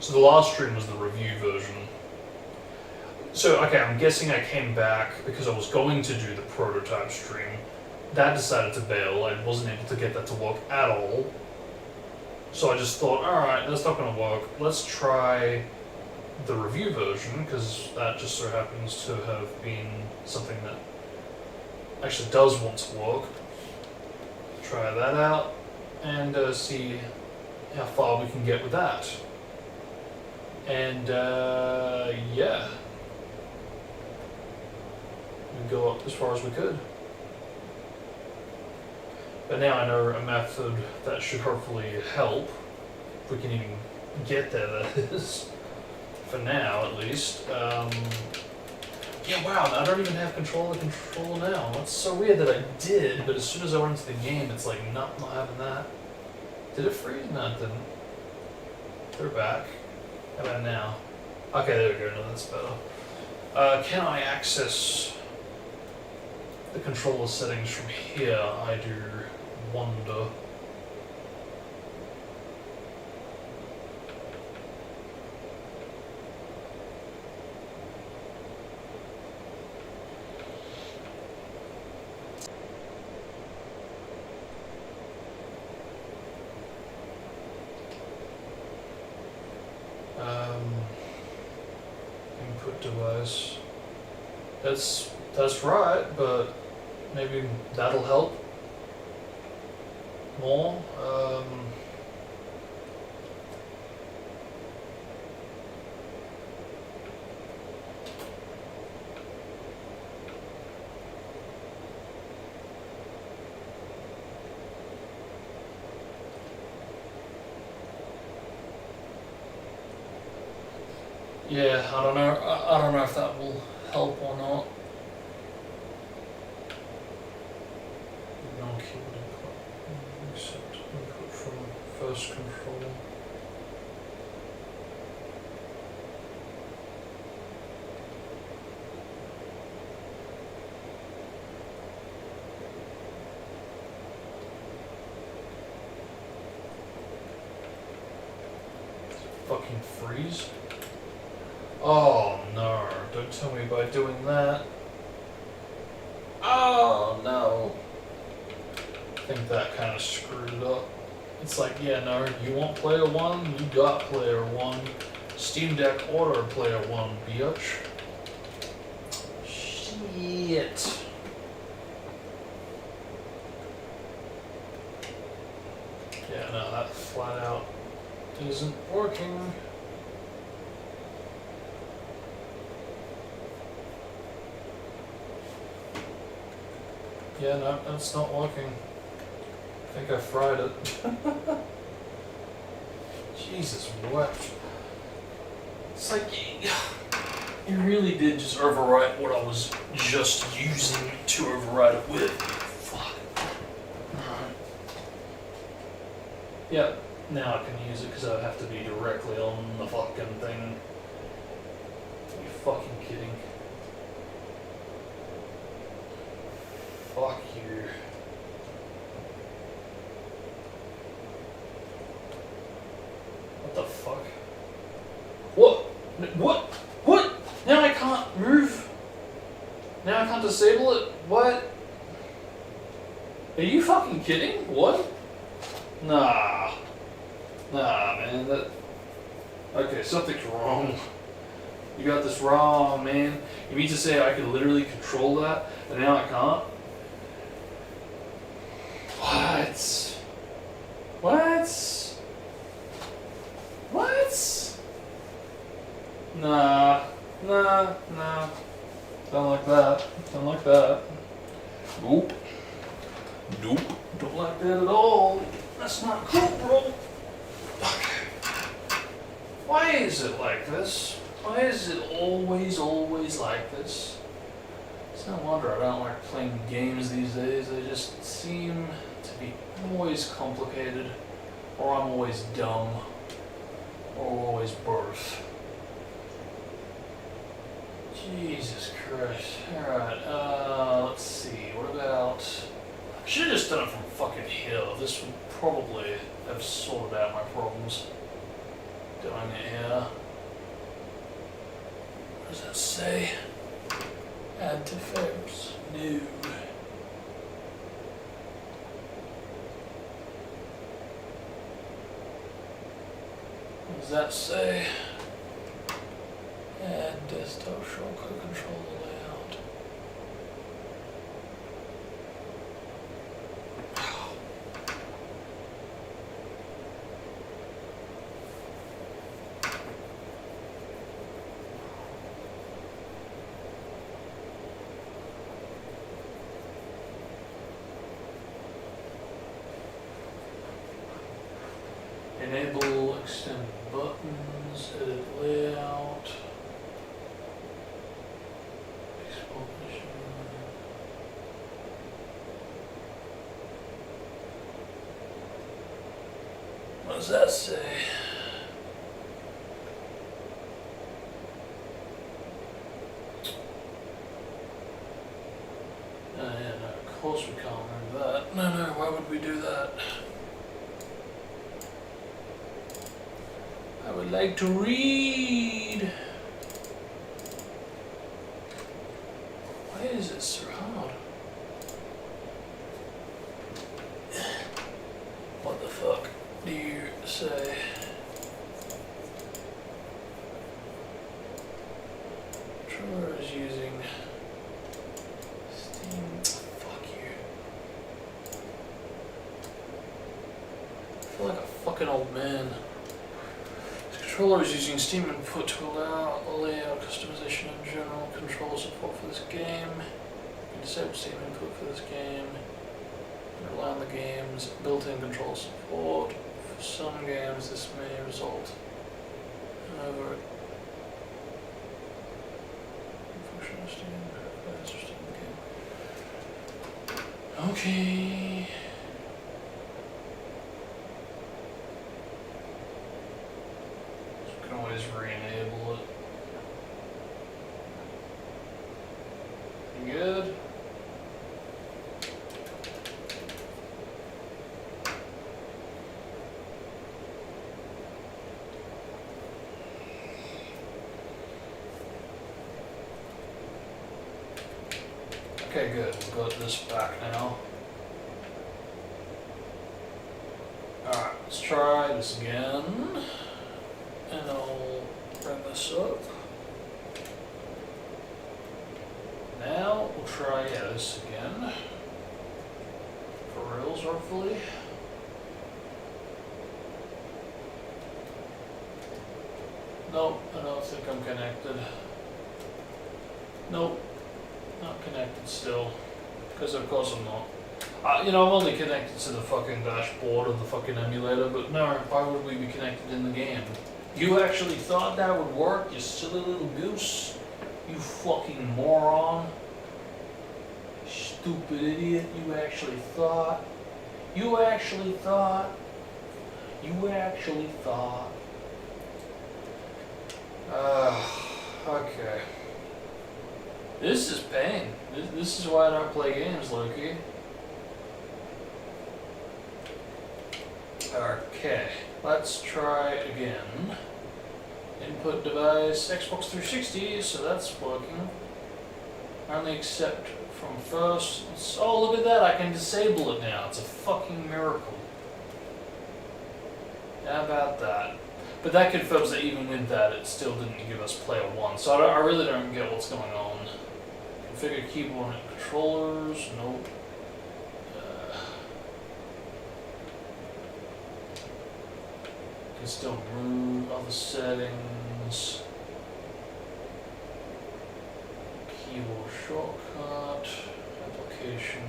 So the last stream was the review version. So, okay, I'm guessing I came back because I was going to do the prototype stream. That decided to bail. I wasn't able to get that to work at all. So I just thought, alright, that's not going to work. Let's try the review version, because that just so happens to have been something that actually does want to work. Try that out and see how far we can get with that. And yeah, we go up as far as we could. But now I know a method that should hopefully help, if we can even get there, that is. For now, at least. Yeah, wow, I don't even have control of the controller now. It's so weird that I did, but as soon as I went into the game, it's like, nope, not having that. Did it freeze? No, it didn't. They're back. How about now? Okay, there we go, no, that's better. Can I access the controller settings from here? I do wonder. Input device. That's right, but maybe that'll help more. Yeah, I don't know. I don't know if that will help or not. Non-keyboard input. Accept input from first control. Fucking freeze. Oh no, don't tell me by doing that. Oh no. I think that kind of screwed it up. It's like, yeah, no, you want player one? You got player one. Steam Deck order player one, bitch. Shit. Yeah, no, that flat out isn't working. Yeah, no, that's not working. I think I fried it. Jesus wept. It's like, you really did just overwrite what I was just using to override it with. Fuck. Alright. Yeah, now I can use it because I would have to be directly on the fucking thing. Are you fucking kidding? Fuck you. What the fuck? What? What? What? Now I can't move? Now I can't disable it? What? Are you fucking kidding? What? Nah. Nah, man, that... Okay, something's wrong. You got this wrong, man. You mean to say I could literally control that, and now I can't? What? What? What? Nah. Nah. Nah. Don't like that. Don't like that. Nope. Nope. Don't like that at all. That's not cool, bro. Okay. Why is it like this? Why is it always like this? It's no wonder I don't like playing games these days. They just seem to be always complicated, or I'm always dumb, or always birth. Jesus Christ. Alright, let's see. What about... I should have just done it from fucking here. This would probably have sorted out my problems. Doing it here. What does that say? Add to favorites. No. What does that say? Add desktop shortcut control layout. Enable extend buttons, edit layout. Export machine. What does that say? Oh yeah, no, of course we can't remember that. No, why would we do that? I would like to read. Why is it so hard? What the fuck do you say? Controller is using Steam. Fuck you. I feel like a fucking old man. The controller is using Steam input to allow layout customization and general control support for this game. You can disable Steam input for this game and rely on the game's built-in control support. For some games, this may result over functional Steam game. Okay. Always re-enable it. You good? Okay, good. We've got this back now. Alright, let's try this again. And I'll bring this up. Now we'll try this again. For reals, hopefully. Nope, I don't think I'm connected. Nope, not connected still. Because of course I'm not. I'm only connected to the fucking dashboard of the fucking emulator, but no, why would we be connected in the game? You actually thought that would work, you silly little goose? You fucking moron. Stupid idiot, you actually thought. You actually thought. You actually thought. Okay. This is pain. This is why I don't play games, Loki. Okay, let's try again. Input device, Xbox 360, so that's working. Only accept from first. Oh, look at that, I can disable it now. It's a fucking miracle. How about that? But that confirms that even with that, it still didn't give us player one. So I really don't get what's going on. Configure keyboard and controllers, nope. Can still move other settings. Keyboard shortcut, application.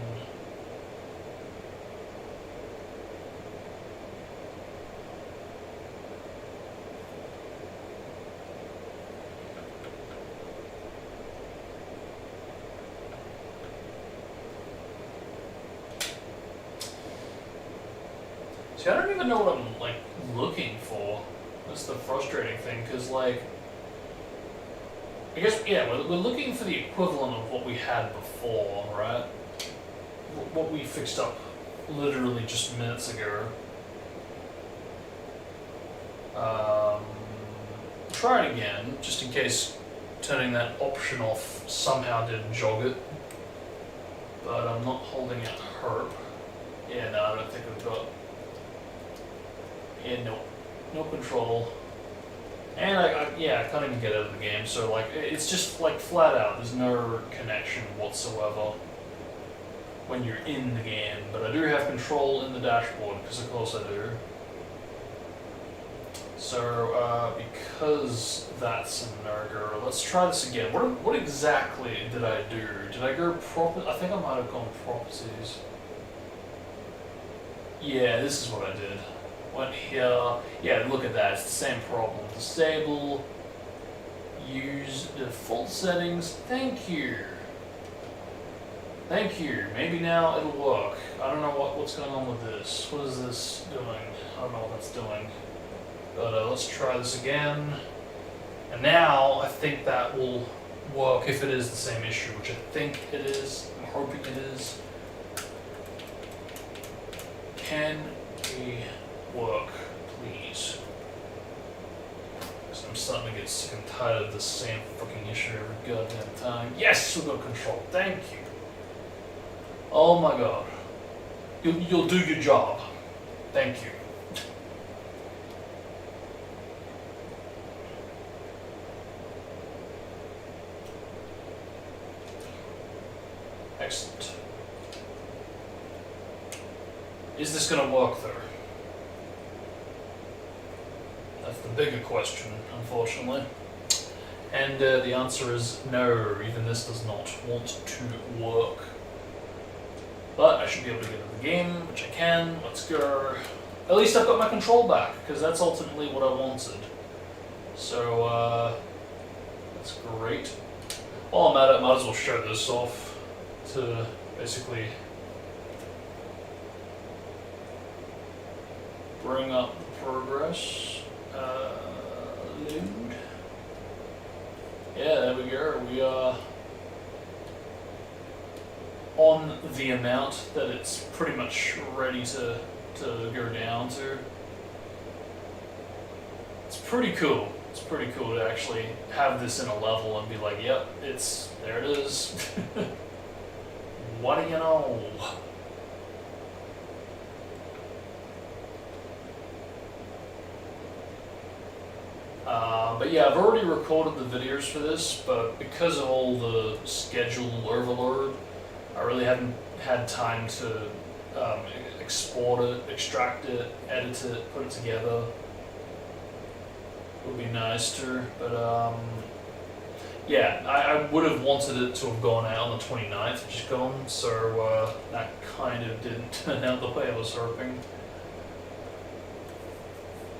See, I don't even know what I'm looking for. That's the frustrating thing, because I guess, yeah, we're looking for the equivalent of what we had before, right? What we fixed up literally just minutes ago. Try it again, just in case turning that option off somehow didn't jog it. But I'm not holding out herp. Yeah, no, I don't think we've got... Yeah, no control. And I can't even get out of the game, so like, it's just like flat out, there's no connection whatsoever when you're in the game. But I do have control in the dashboard, because of course I do. So, because that's a no-go, let's try this again. What exactly did I do? Did I go I think I might have gone properties. Yeah, this is what I did. Went here. Yeah, look at that. It's the same problem. Disable. Use default settings. Thank you. Thank you. Maybe now it'll work. I don't know what's going on with this. What is this doing? I don't know what that's doing. But let's try this again. And now I think that will work if it is the same issue, which I think it is. I'm hoping it is. Can we work, please? Because I'm starting to get sick and tired of the same fucking issue every goddamn time. Yes, we got control. Thank you. Oh my god. You'll do your job. Thank you. Excellent. Is this going to work though? That's the bigger question, unfortunately. And the answer is no, even this does not want to work. But I should be able to get into the game, which I can. Let's go. At least I've got my control back, because that's ultimately what I wanted. So, that's great. While I'm at it, I might as well show this off to basically bring up the progress. Load. Yeah, there we go. We are on the amount that it's pretty much ready to go down to. It's pretty cool. It's pretty cool to actually have this in a level and be like, yep, there it is. What do you know? But yeah, I've already recorded the videos for this, but because of all the schedule overload, I really haven't had time to export it, extract it, edit it, put it together. It would be nice to, but yeah, I would have wanted it to have gone out on the 29th, which is gone, so that kind of didn't turn out the way I was hoping.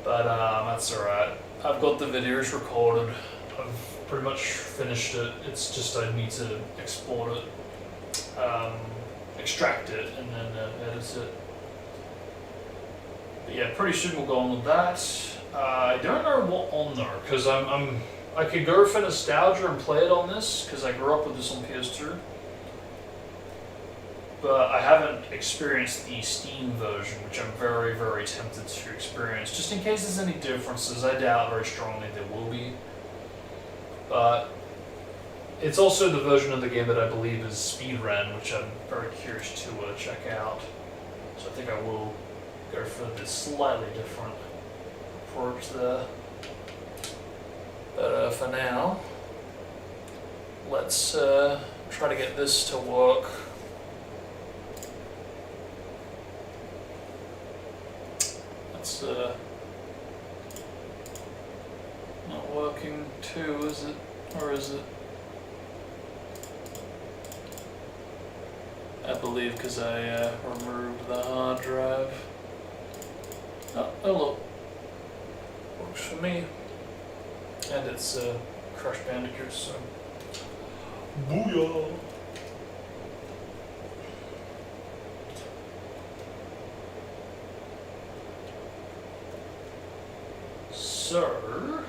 But that's alright. I've got the videos recorded. I've pretty much finished it. It's just I need to export it, extract it, and then edit it. But yeah, pretty soon we'll go on with that. I don't know what on there, because I could go for nostalgia and play it on this, because I grew up with this on PS2. But I haven't experienced the Steam version, which I'm very, very tempted to experience. Just in case there's any differences, I doubt very strongly there will be. But it's also the version of the game that I believe is speedrun, which I'm very curious to check out. So I think I will go for this slightly different approach there. But for now, let's try to get this to work. That's not working too, is it? Or is it? I believe because I removed the hard drive. Oh, hello. Works for me. And it's Crash Bandicoot, so booyah! So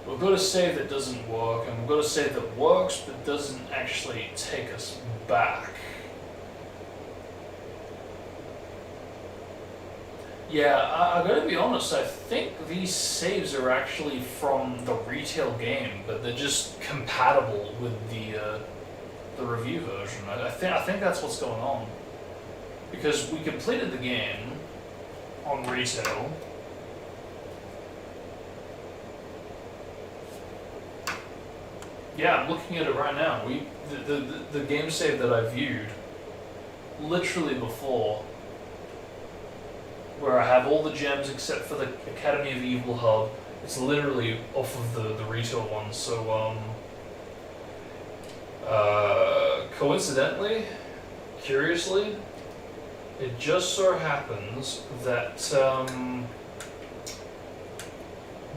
we've got a save that doesn't work, and we've got a save that works but doesn't actually take us back. Yeah, I gotta be honest, I think these saves are actually from the retail game, but they're just compatible with the review version. I think that's what's going on. Because we completed the game on retail, Yeah, I'm looking at it right now. The game save that I viewed, literally before, where I have all the gems except for the Academy of Evil hub. It's literally off of the retail one. So coincidentally, curiously, it just so happens that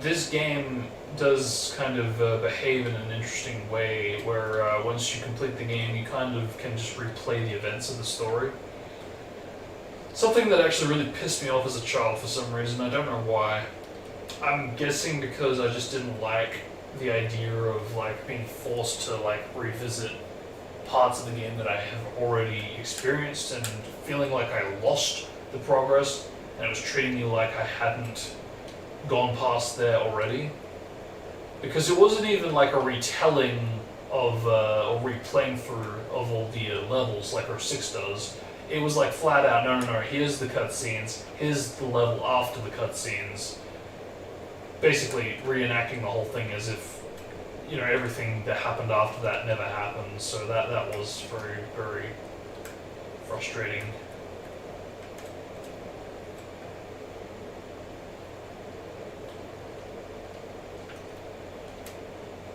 this game does kind of behave in an interesting way where once you complete the game, you kind of can just replay the events of the story. Something that actually really pissed me off as a child for some reason, I don't know why. I'm guessing because I just didn't like the idea of like being forced to like revisit parts of the game that I have already experienced and feeling like I lost the progress and it was treating me like I hadn't gone past there already. Because it wasn't even like a retelling of or replaying through of all the levels like R6 does. It was like flat out, no, here's the cutscenes, here's the level after the cutscenes. Basically reenacting the whole thing as if, you know, everything that happened after that never happened. So that was very, very frustrating.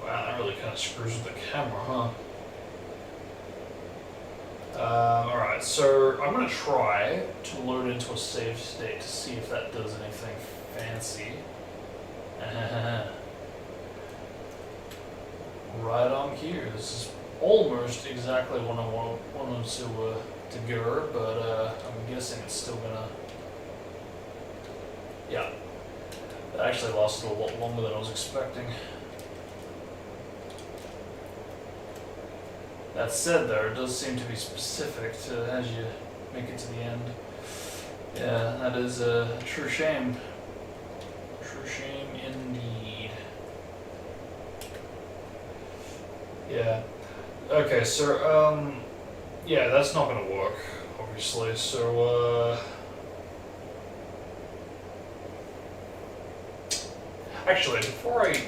Wow, that really kind of screws with the camera, huh? Alright, so I'm going to try to load into a save state to see if that does anything fancy. Right on here. This is almost exactly what I wanted to go, but I'm guessing it's still going to... Yeah. That actually lasted a lot longer than I was expecting. That said, though, it does seem to be specific to as you make it to the end. Yeah, that is a true shame. True shame indeed. Yeah. Okay, so, yeah, that's not gonna work, obviously, so, actually, before I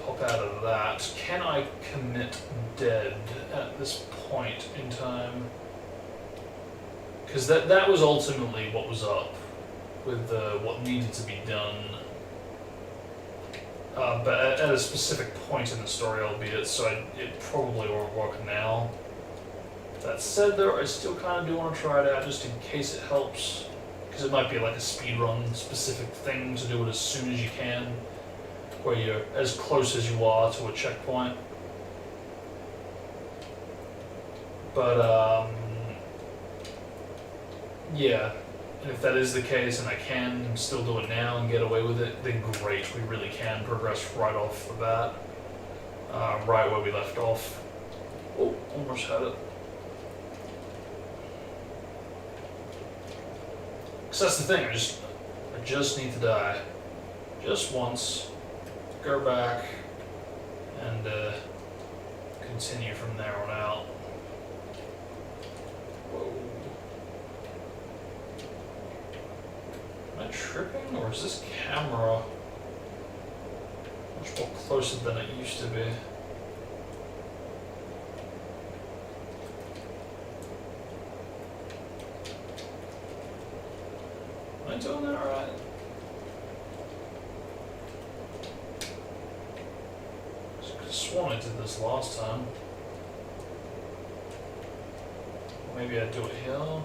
pop out of that, can I commit dead at this point in time? Because that was ultimately what was up with what needed to be done. But at a specific point in the story, albeit, so it probably won't work now. That said, though, I still kind of do want to try it out just in case it helps. Because it might be like a speedrun specific thing to do it as soon as you can, where you're as close as you are to a checkpoint. But, yeah, and if that is the case and I can still do it now and get away with it, then great, we really can progress right off the bat, right where we left off. Oh, almost had it. Because that's the thing, I just need to die. Just once. Go back and continue from there on out. Whoa. Am I tripping, or is this camera much more closer than it used to be? Am I doing that alright? I sworn I did this last time. Maybe I'd do it here.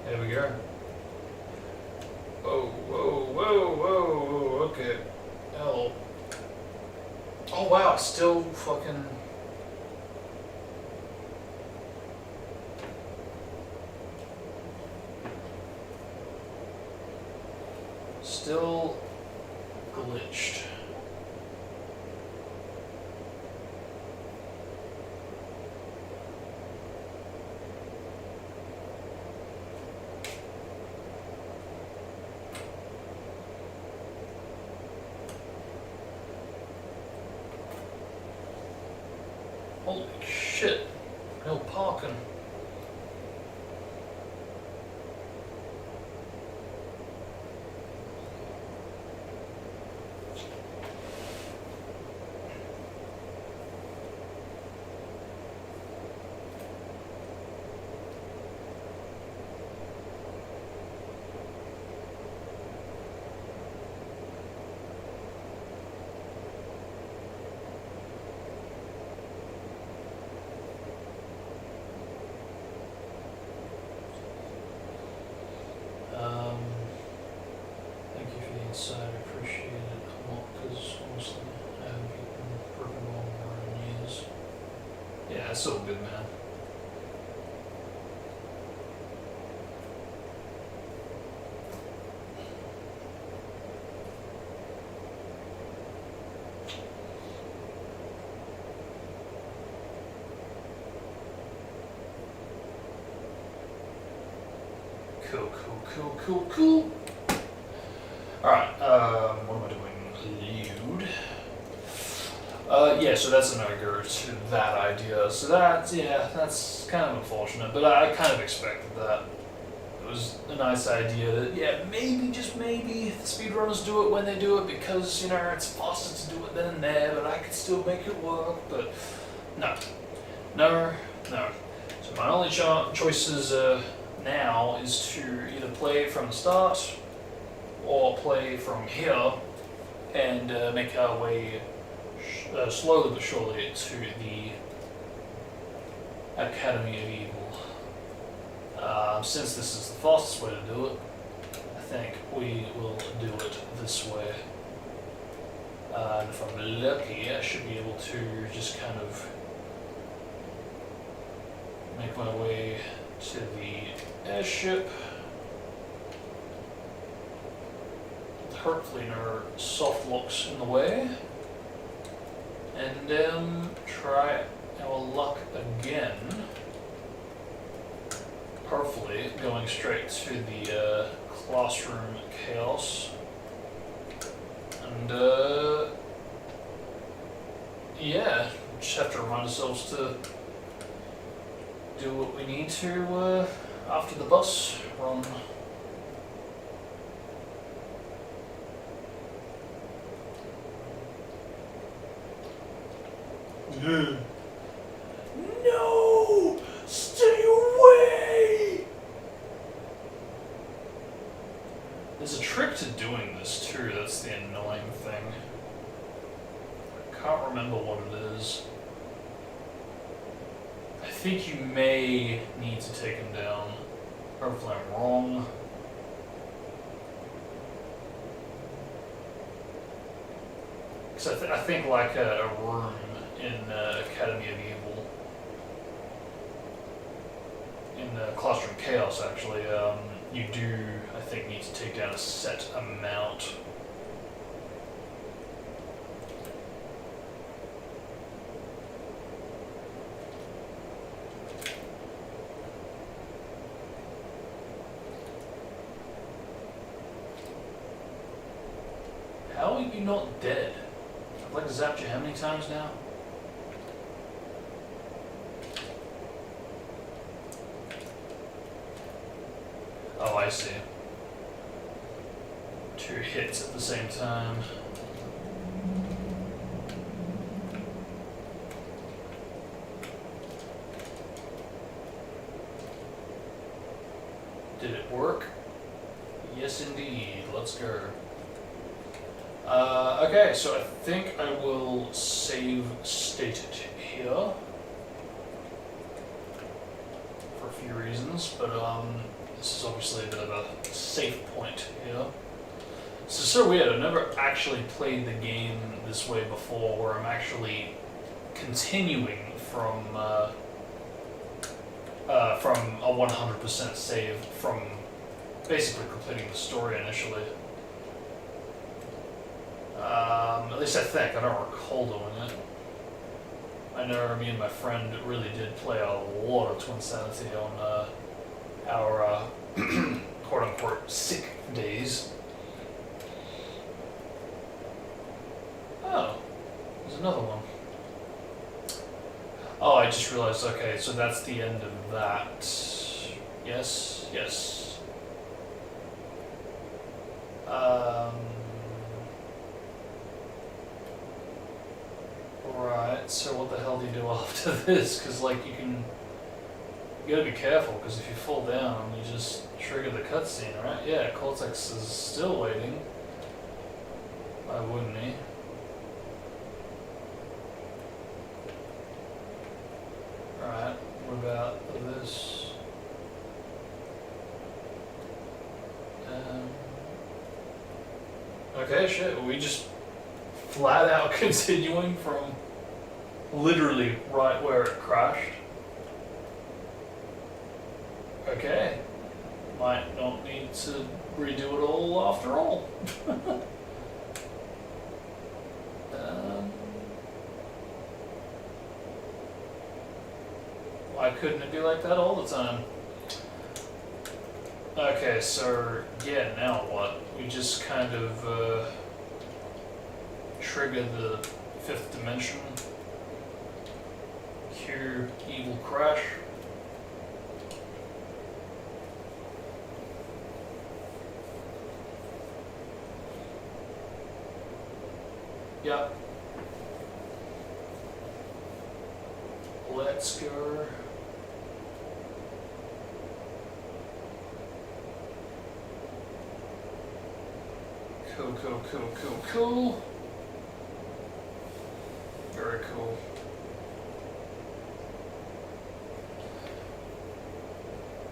There we go. Whoa, whoa, whoa, whoa, okay. Hell. Oh wow, it's still fucking... Still glitched. Holy shit, no parking. it's so good, man. Cool. Alright, what am I doing? Load. Yeah, so that's another go to that idea. So that's kind of unfortunate, but I kind of expected that. It was a nice idea that, yeah, maybe, just maybe, the speedrunners do it when they do it because, you know, it's faster to do it then and there, but I could still make it work, but no. So my only choices now is to either play from the start or play from here and make our way slowly but surely to the Academy of Evil. Since this is the fastest way to do it, I think we will do it this way. And if I'm lucky, I should be able to just kind of make my way to the airship. Hopefully no soft locks in the way. And try our luck again. Hopefully going straight to the classroom chaos. And yeah, just have to remind ourselves to do what we need to after the bus run. No! Stay away! There's a trick to doing this too, that's the annoying thing. I can't remember what it is. I think you may need to take him down. Hopefully I'm wrong. Because I think like a room in Academy of Evil, in Classroom Chaos actually, you do, I think, need to take down a set amount. How are you not dead? I've like zapped you how many times now? Oh, I see. 2 hits at the same time. Did it work? Yes, indeed. Let's go. Okay, so I think I will save state it here for a few reasons, but this is obviously a bit of a safe point here. This is so weird. I've never actually played the game this way before, where I'm actually continuing from a 100% save from basically completing the story initially. At least I think. I don't recall doing it. I know me and my friend really did play a lot of Twinsanity on our quote-unquote sick days. Oh, there's another one. Oh, I just realized, okay, so that's the end of that. Yes. Right, so what the hell do you do after this? Because, like, you gotta be careful, because if you fall down, you just trigger the cutscene, right? Yeah, Cortex is still waiting. Why wouldn't he? Alright, what about this? Okay, shit, we just flat out continuing from literally right where it crashed. Okay. Might not need to redo it all after all. Why couldn't it be like that all the time? Okay, so yeah, now what? We just kind of trigger the 5th dimension. Cue evil crash. Yep. Let's go. Cool. Very cool.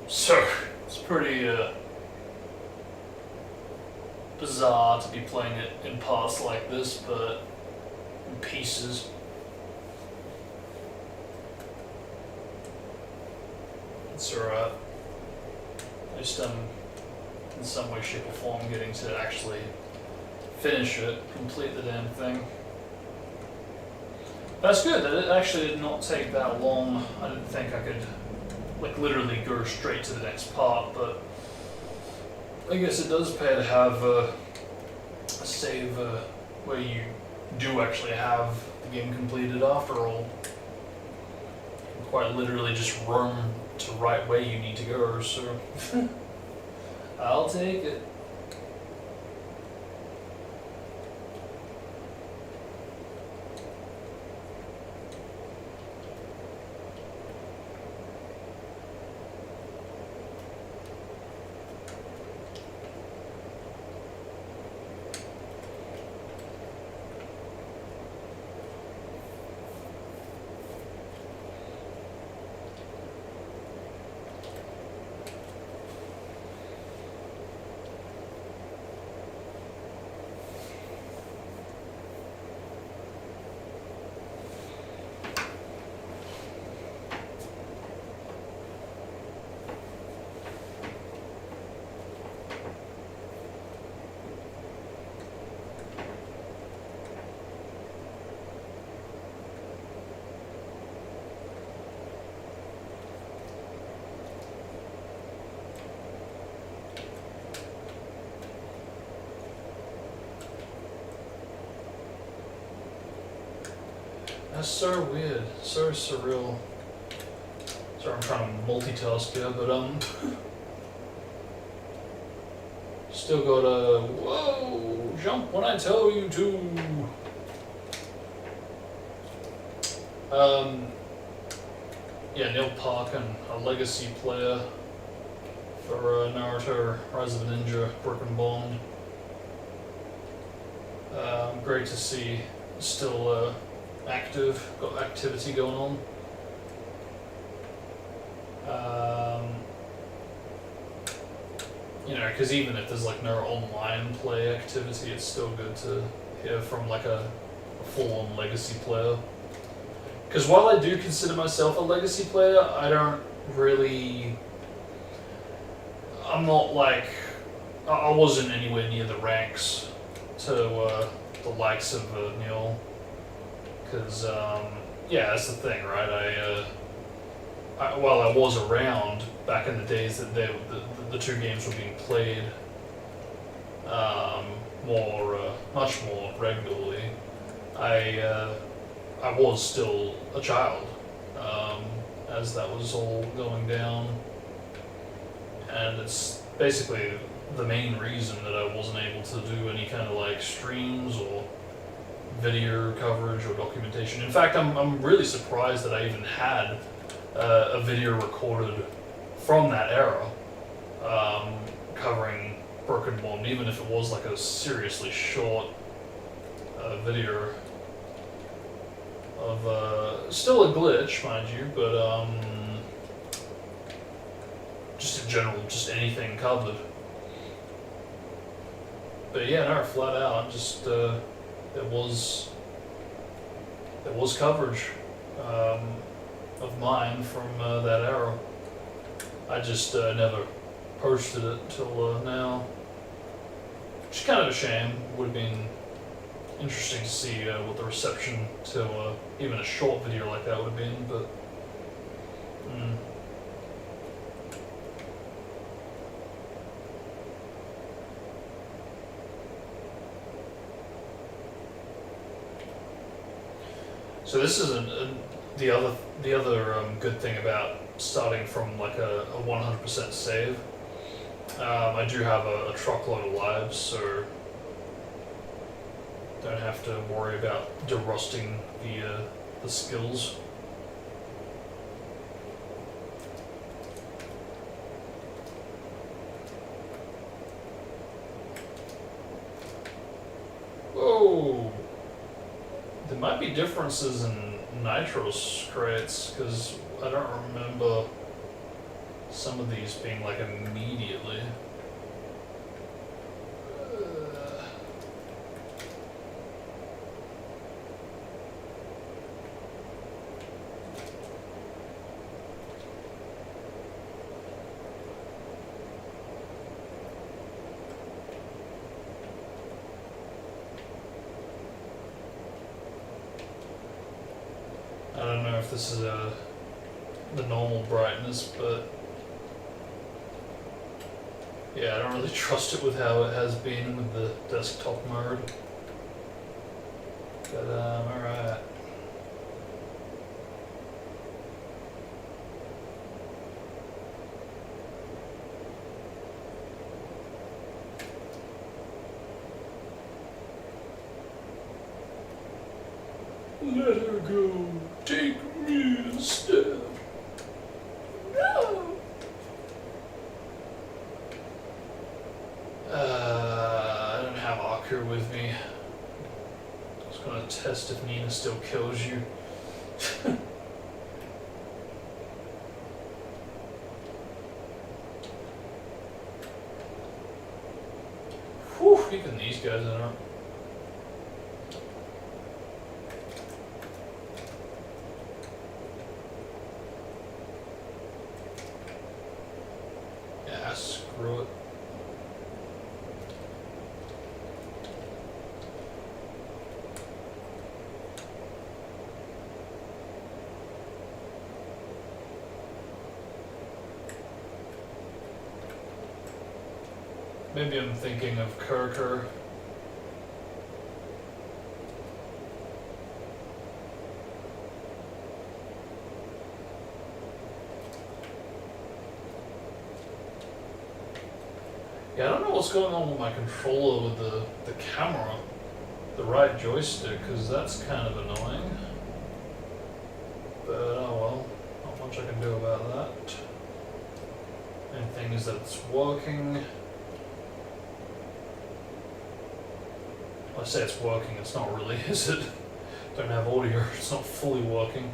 So, it's pretty bizarre to be playing it in parts like this, but in pieces. It's alright. At least I'm, in some way, shape or form, getting to actually finish it, complete the damn thing. That's good, that it actually did not take that long. I didn't think I could, like, literally go straight to the next part, but I guess it does pay to have a save where you do actually have the game completed after all. You quite literally just roam to right where you need to go, so I'll take it. That's so weird, so surreal. Sorry, I'm trying to multitask here, but still got a whoa, jump when I tell you to. Yeah, Neil Parkin, a legacy player for Naruto, Rise of a Ninja, Broken Bond. Great to see, still active, got activity going on. You know, because even if there's like no online play activity, it's still good to hear from like a full-on legacy player. Because while I do consider myself a legacy player, I don't really... I'm not like... I wasn't anywhere near the ranks to the likes of Neil. Because, yeah, that's the thing, right? While I was around back in the days that the two games were being played much more regularly, I was still a child as that was all going down, and it's basically the main reason that I wasn't able to do any kind of like streams or video coverage or documentation. In fact, I'm really surprised that I even had a video recorded from that era covering Broken Bond, even if it was like a seriously short video of still a glitch, mind you, but just in general, just anything covered. But yeah, no, flat out, just there was coverage of mine from that era. I just never posted it till now, which is kind of a shame. Would have been interesting to see what the reception to even a short video like that would have been, but So this is the other good thing about starting from like a 100% save. I do have a truckload of lives, so don't have to worry about derusting the skills. Whoa! There might be differences in nitros crates, because I don't remember some of these being like immediately. I don't know if this is the normal brightness, but yeah, I don't really trust it with how it has been with the desktop mode. But alright. Let her go. Take me instead. No. I don't have Aku with me. I was gonna test if Nina still kills you. Whew, even these guys aren't. Screw it. Maybe I'm thinking of Kirker. Yeah, I don't know what's going on with my controller with the camera, the right joystick, because that's kind of annoying. But oh well, not much I can do about that. Main thing is that it's working. I say it's working, it's not really, is it? Don't have audio, it's not fully working.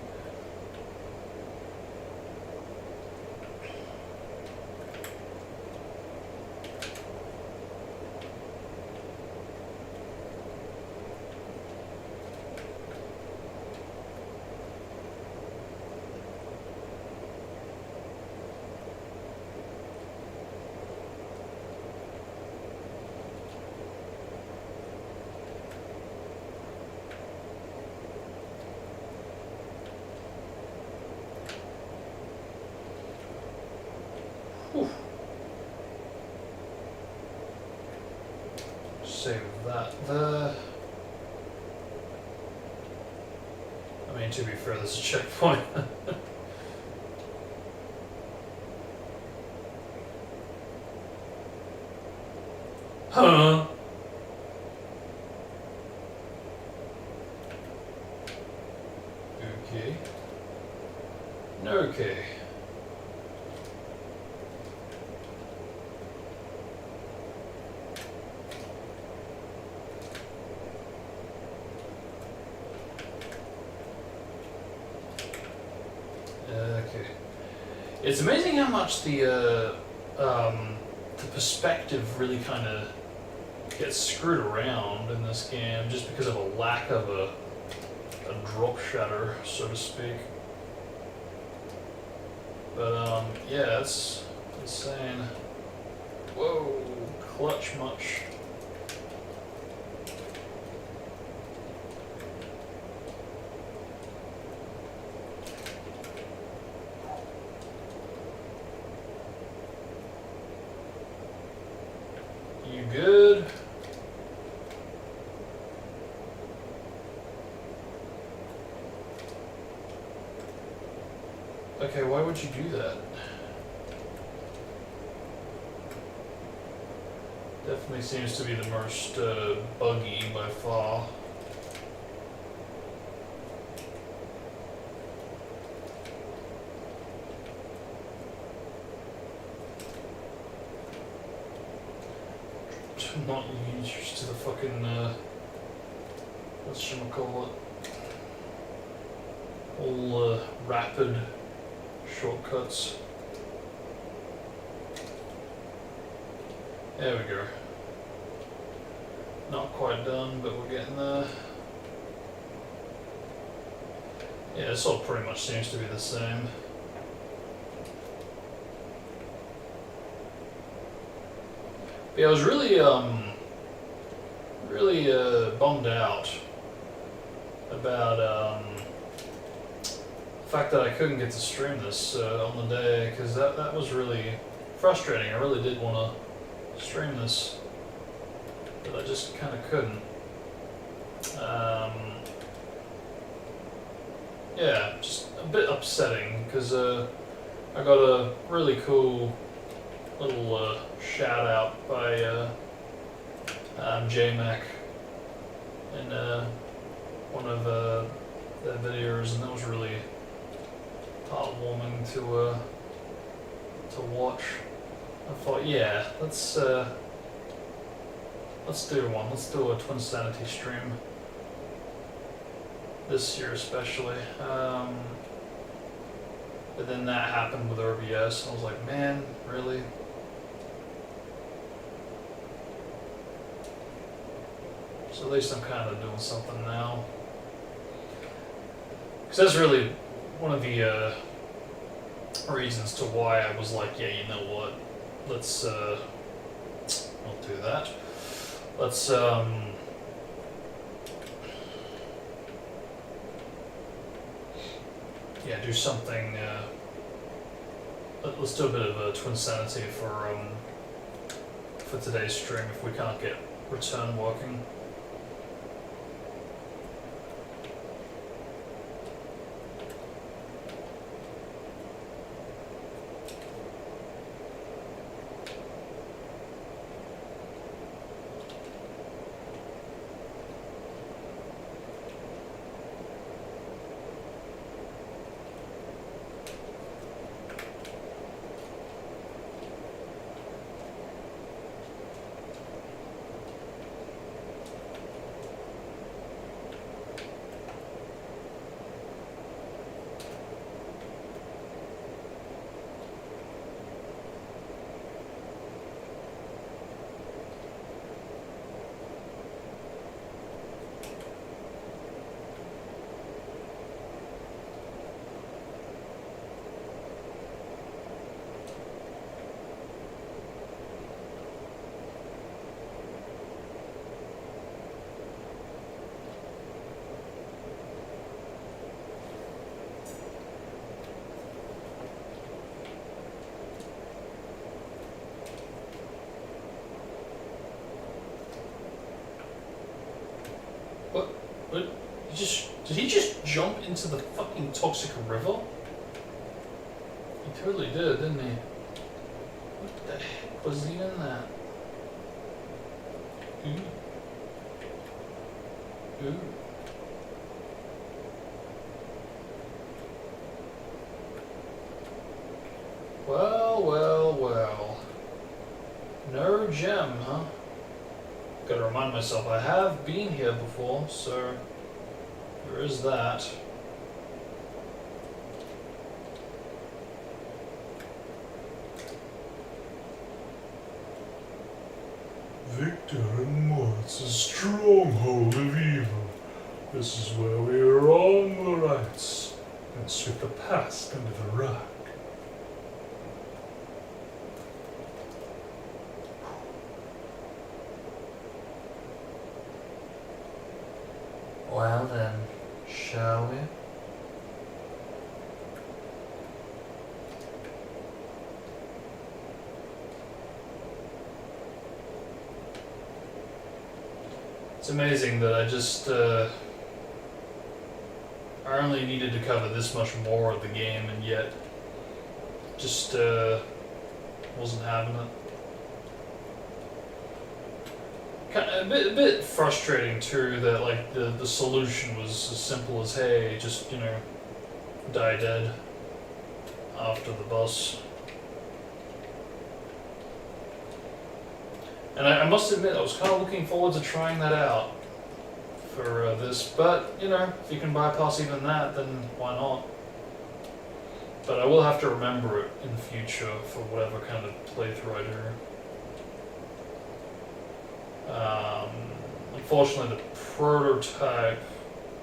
Whew. Save that there. I mean, to be fair, there's a checkpoint. Huh? Okay. Okay. Okay. It's amazing how much the perspective really kind of gets screwed around in this game, just because of a lack of a drop shatter, so to speak. But yeah, it's insane. Whoa, clutch much. You good? Okay, why would you do that? Definitely seems to be the most buggy by far. Not used to the fucking whatchamacallit, all rapid shortcuts. There we go. Not quite done, but we're getting there. Yeah, this all pretty much seems to be the same. Yeah, I was really bummed out about the fact that I couldn't get to stream this on the day, because that was really frustrating. I really did want to stream this, but I just kind of couldn't. Yeah, just a bit upsetting, because I got a really cool little shout out by JMac in one of their videos, and that was really heartwarming to watch. I thought, yeah, let's do one. Let's do a Twinsanity stream this year, especially. But then that happened with RBS, and I was like, man, really? So at least I'm kind of doing something now. Because that's really one of the reasons to why I was like, yeah, you know what? Let's, I'll do that. Let's, yeah, do something, let's do a bit of a Twinsanity for today's stream if we can't get return working. But did he just jump into the fucking toxic river? He totally did, didn't he? What the heck was he in that? Ooh. Well. No gem, huh? Gotta remind myself, I have been here before, so there is that. Victor and Mort's a stronghold of evil. This is where we are all and sweep the past under the rug. Well then, shall we? It's amazing that I only needed to cover this much more of the game, and yet just wasn't having it. A bit frustrating too that like the solution was as simple as, hey, just die dead after the boss. And I must admit, I was kind of looking forward to trying that out for this, but if you can bypass even that, then why not? But I will have to remember it in the future for whatever kind of playthrough I do. Unfortunately, the prototype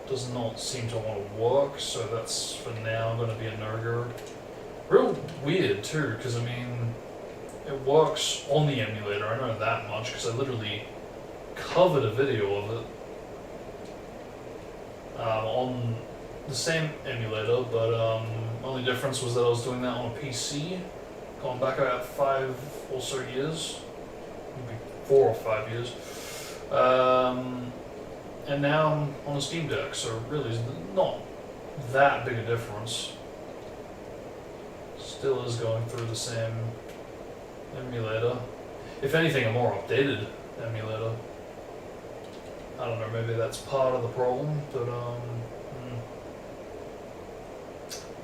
does not seem to want to work, so that's for now going to be a no-go. Real weird too, because I mean, it works on the emulator, I know that much, because I literally covered a video of it on the same emulator, but only difference was that I was doing that on a PC, going back about 5 or so years, maybe 4 or 5 years, and now I'm on a Steam Deck, so really it's not that big a difference. Still is going through the same emulator. If anything, a more updated emulator. I don't know, maybe that's part of the problem, but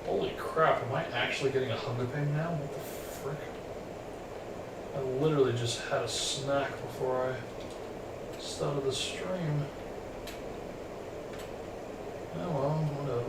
holy crap, am I actually getting a hunger pain now? What the frick? I literally just had a snack before I started the stream. Oh well, whatever.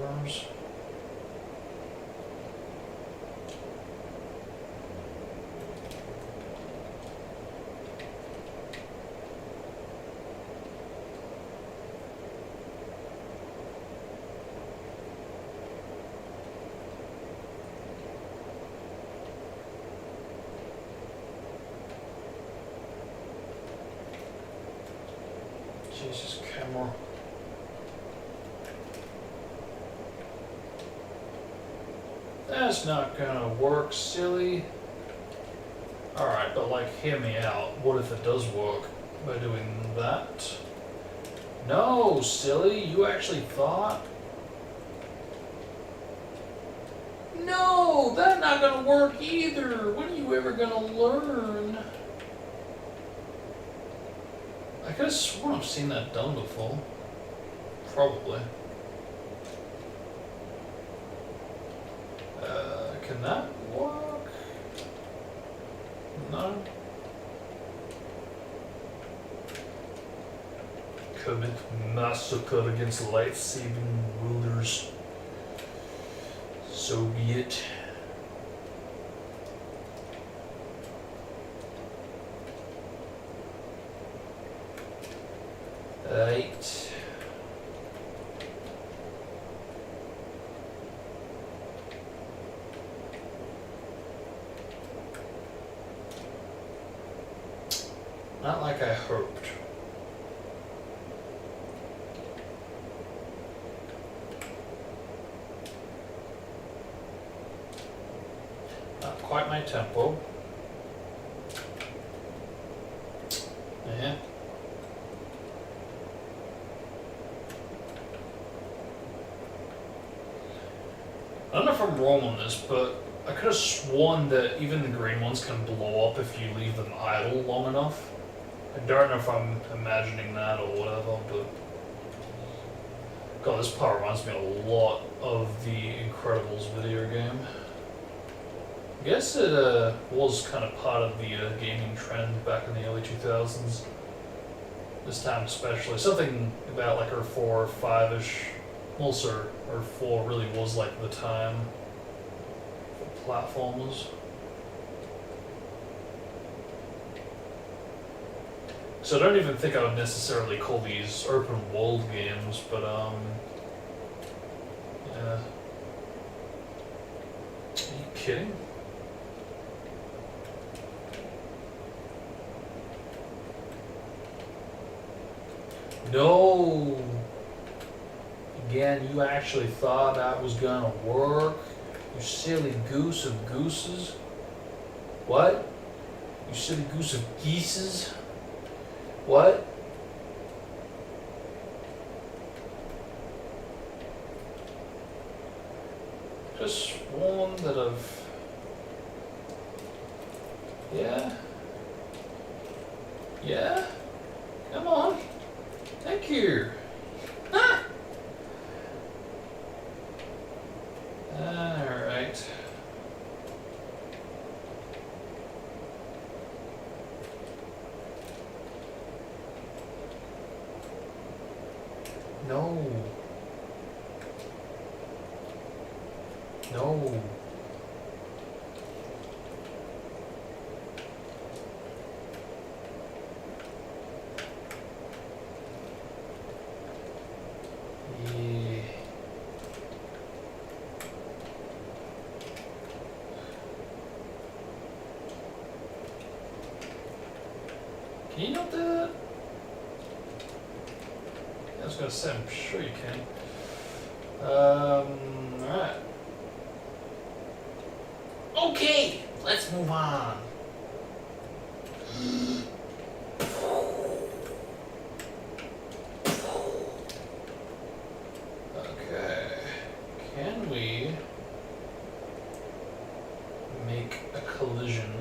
Jesus, camera. That's not gonna work, silly. Alright, but like, hear me out. What if it does work by doing that? No, silly, you actually thought? No, that's not gonna work either. When are you ever gonna learn? I could have sworn I've seen that done before. Probably. Can that work? No. Commit massacre against life-saving rulers. So be it. Right. Not like I hoped. Not quite my tempo. Yeah. I don't know if I'm wrong on this, but I could have sworn that even the green ones can blow up if you leave them idle long enough. I don't know if I'm imagining that or whatever, but God, this part reminds me a lot of the Incredibles video game. I guess it was kind of part of the gaming trend back in the early 2000s. This time especially. Something about like R4 or 5-ish. Also, R4 really was like the time for platformers. So I don't even think I would necessarily call these open world games, but yeah. kidding? No! Again, you actually thought that was gonna work? You silly goose of gooses? What? You silly goose of geeses? What? Just one that I've... Yeah? Yeah? Come on. Thank you. Ah! Alright. No. No. Yeah. Can you not do that? I was gonna say, I'm sure you can. Alright. Okay, let's move on. Okay, can we make a collision?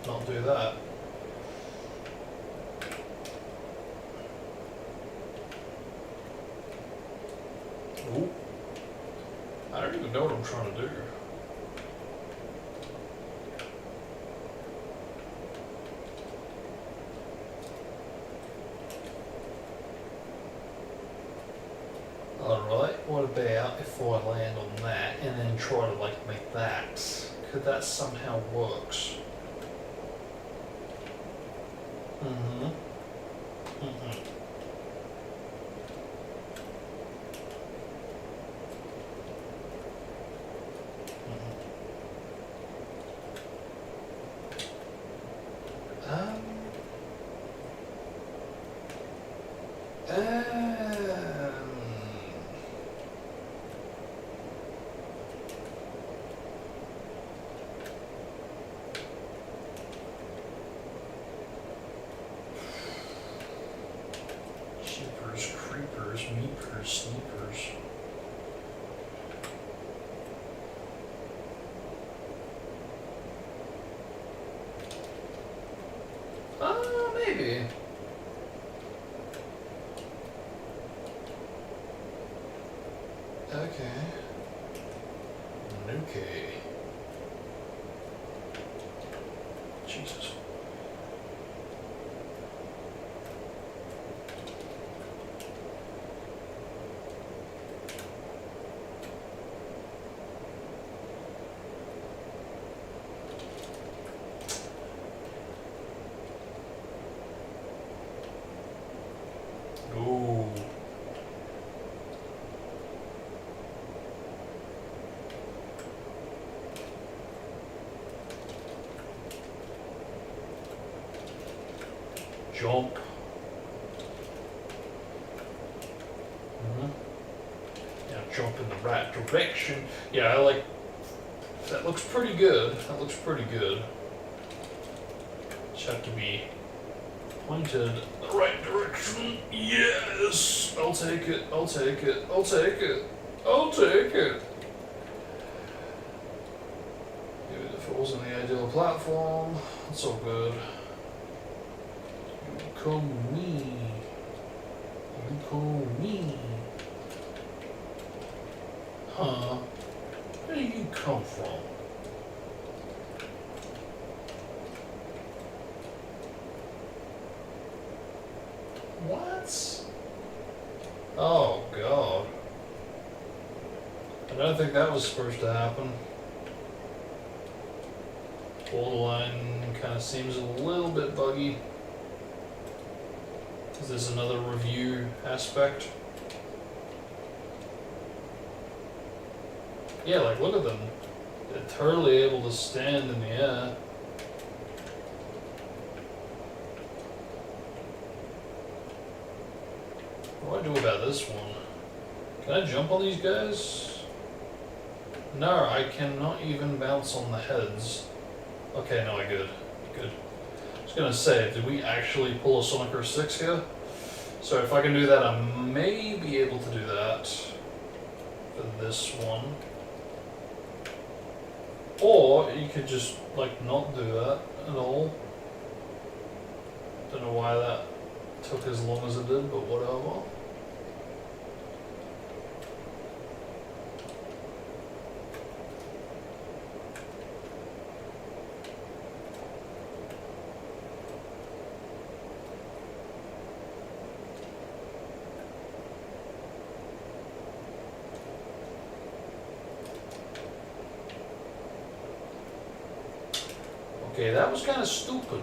Not do that. Ooh. I don't even know what I'm trying to do. Alright, what about if I land on that and then try to like make that? Could that somehow works? Mm-hmm. Mm-hmm. Um, Sheepers, creepers, meepers, sneakers. Maybe. Okay. Okay. Jesus. Ooh. Jump. Yeah, jump in the right direction. Yeah, I like. That looks pretty good. That looks pretty good. Just have to be pointed the right direction. Yes! I'll take it. I'll take it. I'll take it. I'll take it. Even if it wasn't the ideal platform, it's all good. You call me. You call me. Huh? Where do you come from? What? Oh, God. I don't think that was supposed to happen. Borderline kind of seems a little bit buggy. Is this another review aspect? Yeah, like, look at them. They're totally able to stand in the air. What do I do about this one? Can I jump on these guys? No, I cannot even bounce on the heads. Okay, no, I good. Good. I was gonna say, did we actually pull a Sonic 6 here? So if I can do that, I may be able to do that for this one. Or you could just, like, not do that at all. Don't know why that took as long as it did, but whatever. Okay, that was kind of stupid.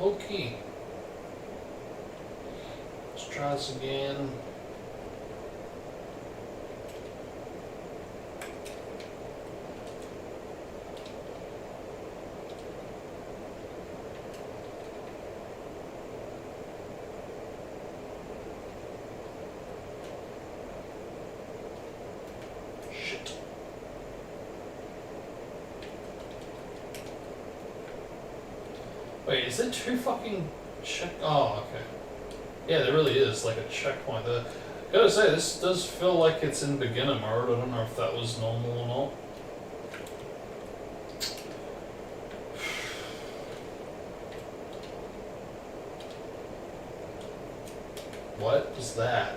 Low key. Let's try this again. Shit. Wait, is there two fucking check? Oh, okay. Yeah, there really is, like a checkpoint there. Gotta say, this does feel like it's in beginner mode. I don't know if that was normal or not. What is that?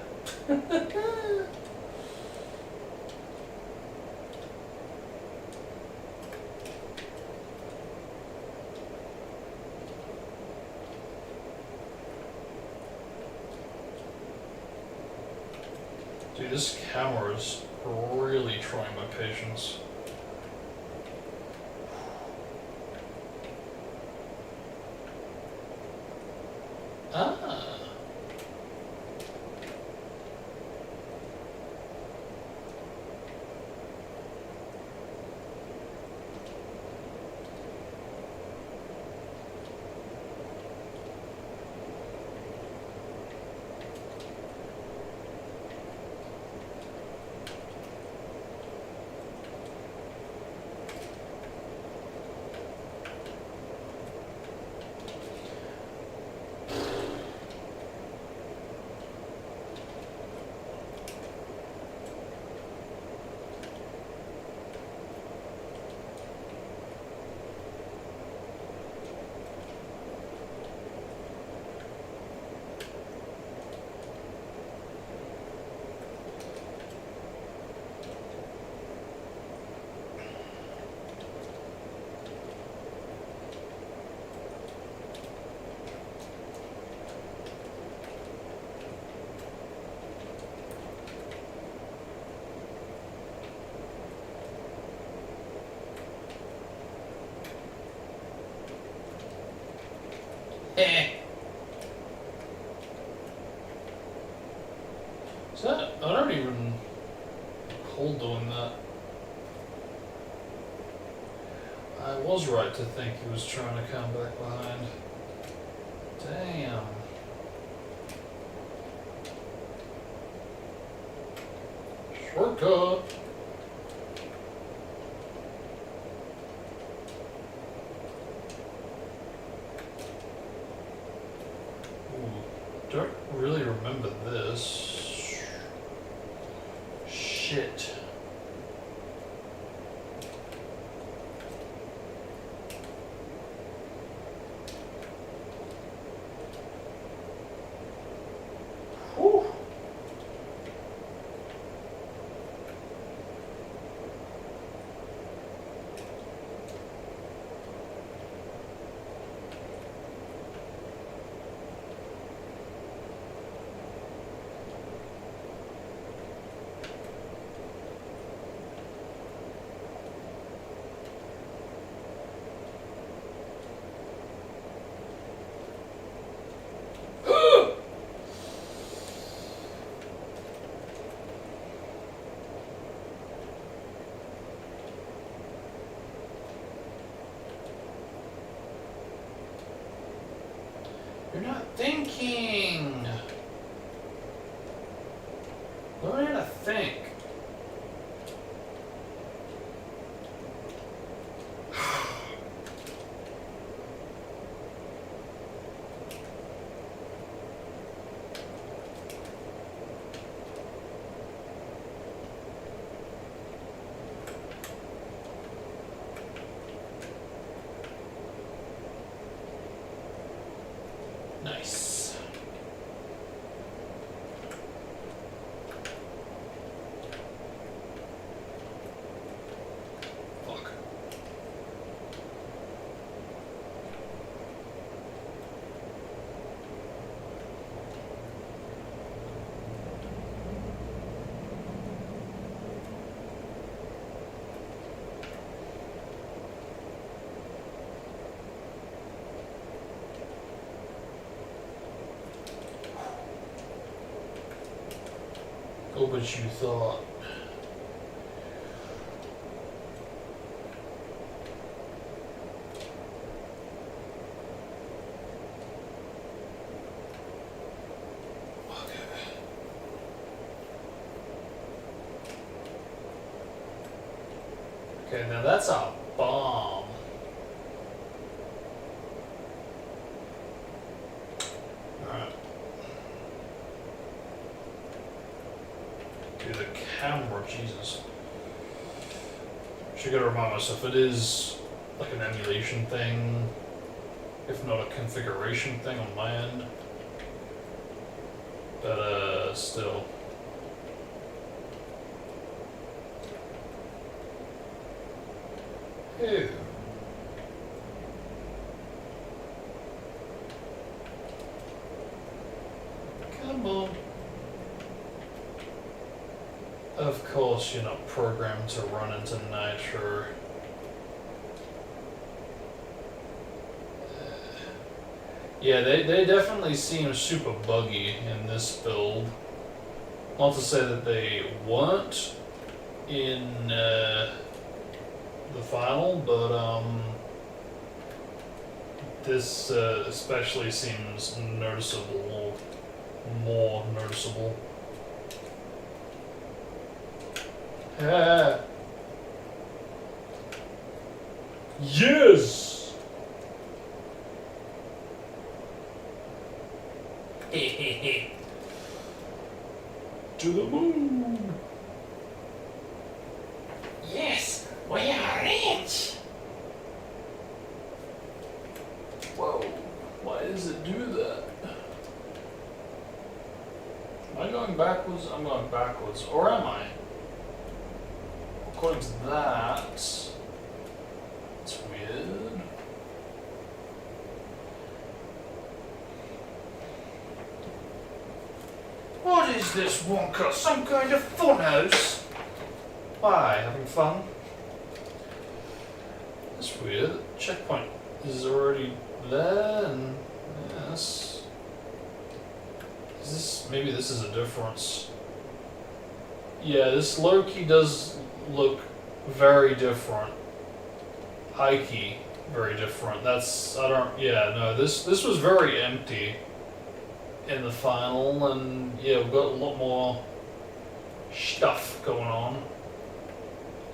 Dude, this camera is really trying my patience. Ah. Is that? I don't even recall doing that. I was right to think he was trying to come back behind. Damn. Shortcut. Don't really remember this. Shit. Whew. You're not thinking. Learn how to think. Nice. Fuck. Oh, but you thought. Okay, now that's a bomb. Alright. Dude, the camera, Jesus. Should gotta remind myself, it is like an emulation thing, if not a configuration thing on my end. But, still. Ew. Come on. Of course you're not programmed to run into nitro. Yeah, they definitely seem super buggy in this build. Not to say that they weren't in the final, but this especially seems noticeable, more noticeable. Yes! To the moon! Yes, we are rich. Whoa, why does it do that? Am I going backwards? I'm going backwards. Or am I? According to that, it's weird. What is this, Wonka? Some kind of funhouse? Why, having fun? That's weird. Checkpoint is already there, and yes. Is this, maybe this is a difference. Yeah, this low-key does look very different. High-key, very different. That's, I don't, yeah, no, this was very empty in the final, and yeah, we've got a lot more stuff going on.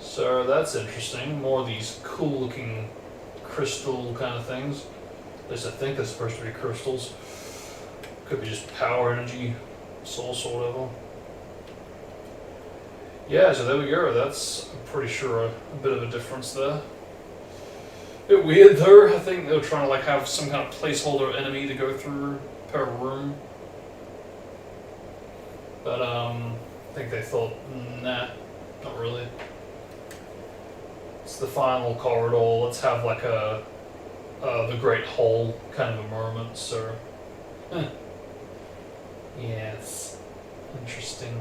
So that's interesting. More of these cool looking crystal kind of things. At least I think they're supposed to be crystals. Could be just power energy source or whatever. Yeah, so there we go. That's, I'm pretty sure, a bit of a difference there. Bit weird though. I think they were trying to like have some kind of placeholder enemy to go through per room. But I think they thought, nah, not really. It's the final corridor. Let's have like a the Great Hall kind of a moment. So, yeah, it's interesting.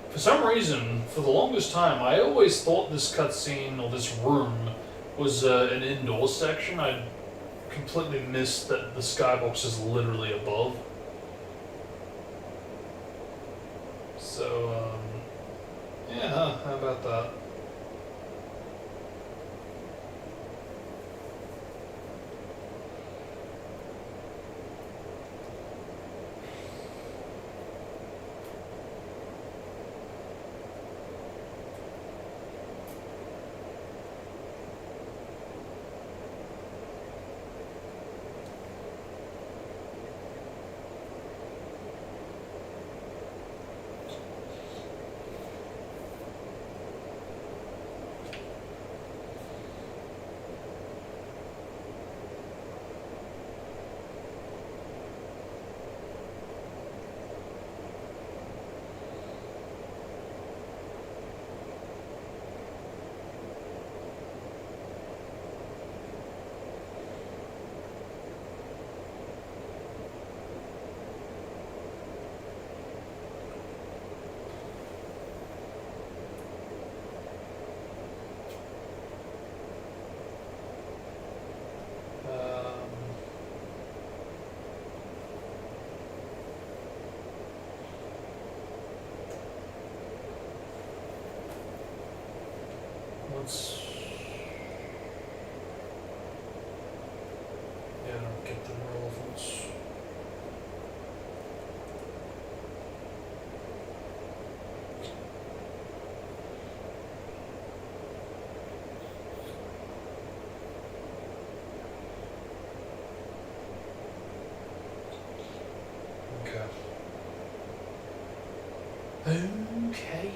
For some reason, for the longest time, I always thought this cutscene or this room was an indoor section. I completely missed that the skybox is literally above. So, yeah, how about that? let's. Yeah, I don't get the relevance. Okay. Okay.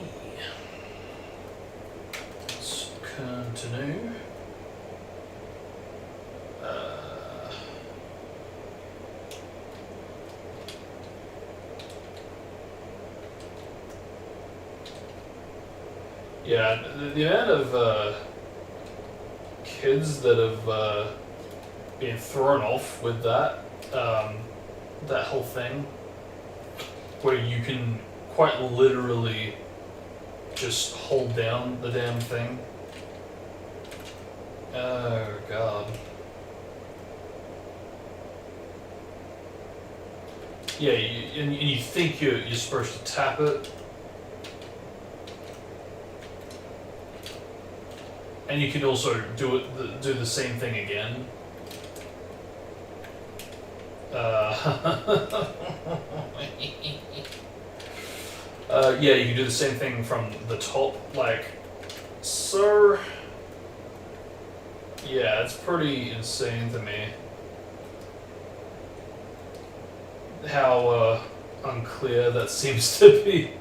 Let's continue. Yeah, the amount of kids that have been thrown off with that whole thing, where you can quite literally just hold down the damn thing. Oh god. Yeah, and you think you're supposed to tap it. And you can also do the same thing again. Yeah, you can do the same thing from the top, like so. Yeah, it's pretty insane to me how unclear that seems to be.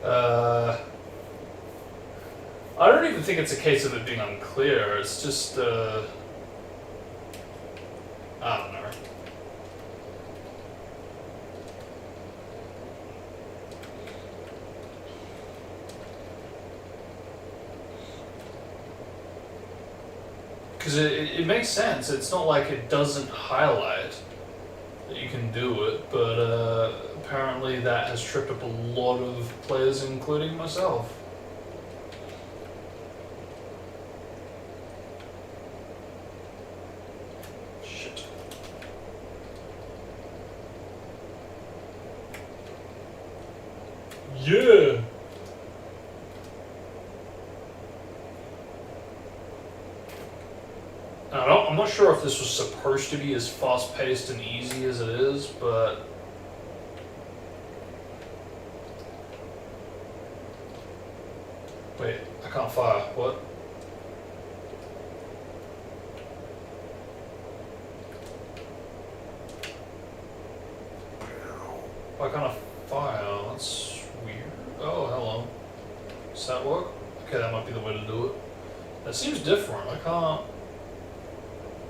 I don't even think it's a case of it being unclear. It's just I don't know. Because it makes sense. It's not like it doesn't highlight that you can do it, but apparently that has tripped up a lot of players, including myself. Shit. Yeah! I'm not sure if this was supposed to be as fast-paced and easy as it is, but wait, I can't fire. What? Why can't I fire? That's weird. Oh, hello. Does that work? Okay, that might be the way to do it. That seems different. I can't.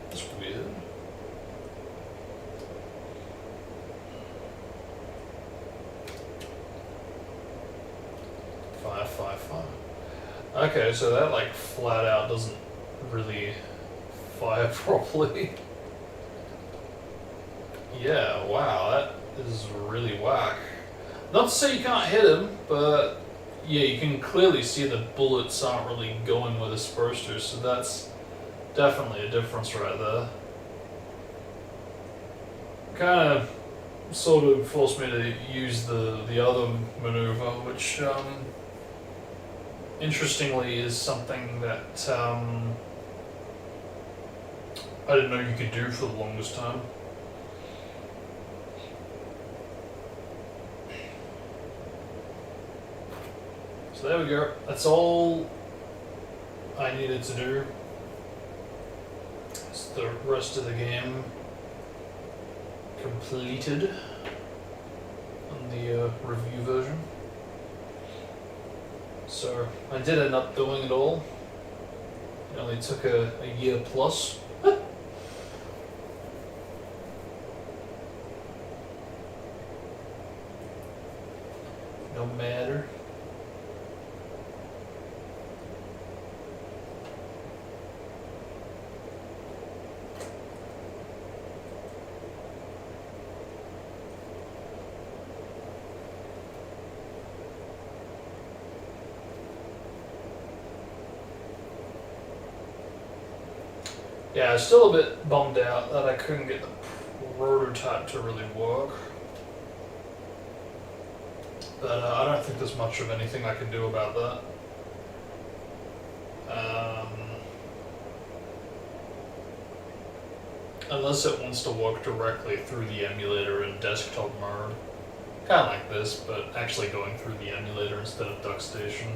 That's weird. Fire. Okay, so that like flat out doesn't really fire properly. Yeah, wow, that is really whack. Not to say you can't hit him, but yeah, you can clearly see the bullets aren't really going where they're supposed to, so that's definitely a difference right there. Kind of sort of forced me to use the other maneuver, which interestingly is something that I didn't know you could do for the longest time. So there we go. That's all I needed to do. It's the rest of the game completed on the review version. So I did end up doing it all. It only took a year plus. No matter. Yeah, I was still a bit bummed out that I couldn't get the prototype to really work. But I don't think there's much of anything I can do about that. unless it wants to work directly through the emulator in desktop mode. Kind of like this, but actually going through the emulator instead of DuckStation.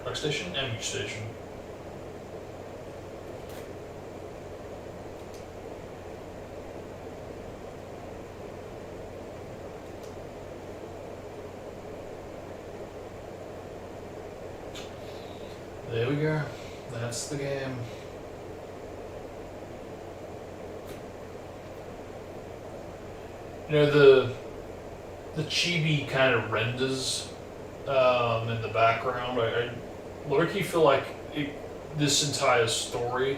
DuckStation? EmuStation. There we go. That's the game. You know, the chibi kind of renders in the background. I low-key feel like this entire story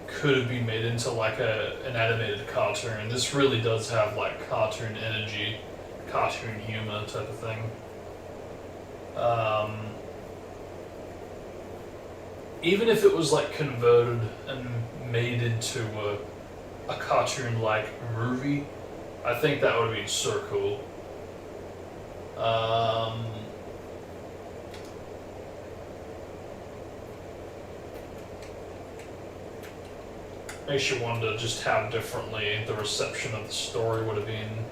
could have been made into like an animated cartoon. This really does have like cartoon energy, cartoon humor type of thing. Even if it was like converted and made into a cartoon-like movie, I think that would have been so cool. Makes you wonder just how differently the reception of the story would have been,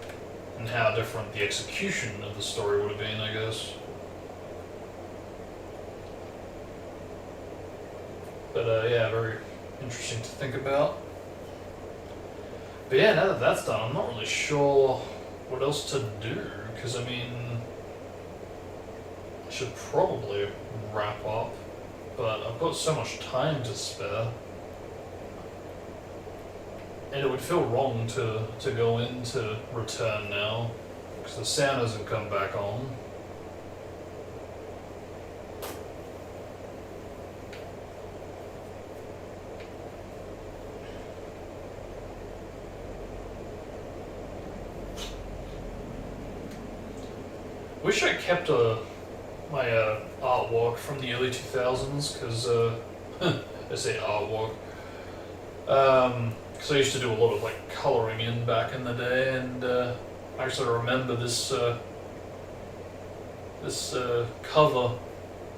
and how different the execution of the story would have been, I guess. But yeah, very interesting to think about. But yeah, now that that's done, I'm not really sure what else to do, because I mean, I should probably wrap up, but I've got so much time to spare. And it would feel wrong to go into return now, because the sound hasn't come back on. Wish I kept my artwork from the early 2000s, because I say artwork. Because I used to do a lot of like coloring in back in the day, and I actually remember this cover.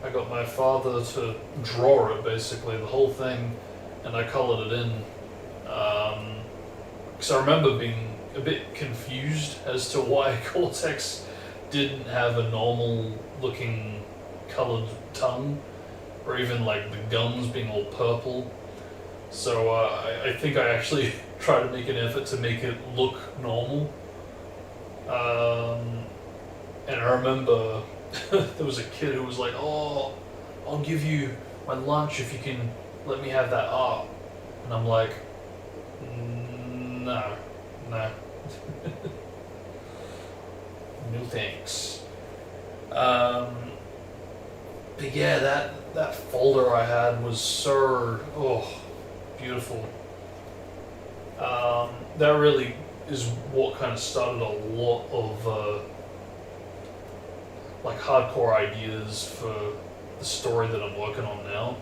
I got my father to draw it, basically the whole thing, and I colored it in. Because I remember being a bit confused as to why Cortex didn't have a normal looking colored tongue, or even like the gums being all purple. So I think I actually tried to make an effort to make it look normal. And I remember there was a kid who was like, "Oh, I'll give you my lunch if you can let me have that art." And I'm like, no. No thanks. But yeah, that folder I had was so beautiful. That really is what kind of started a lot of like hardcore ideas for the story that I'm working on now.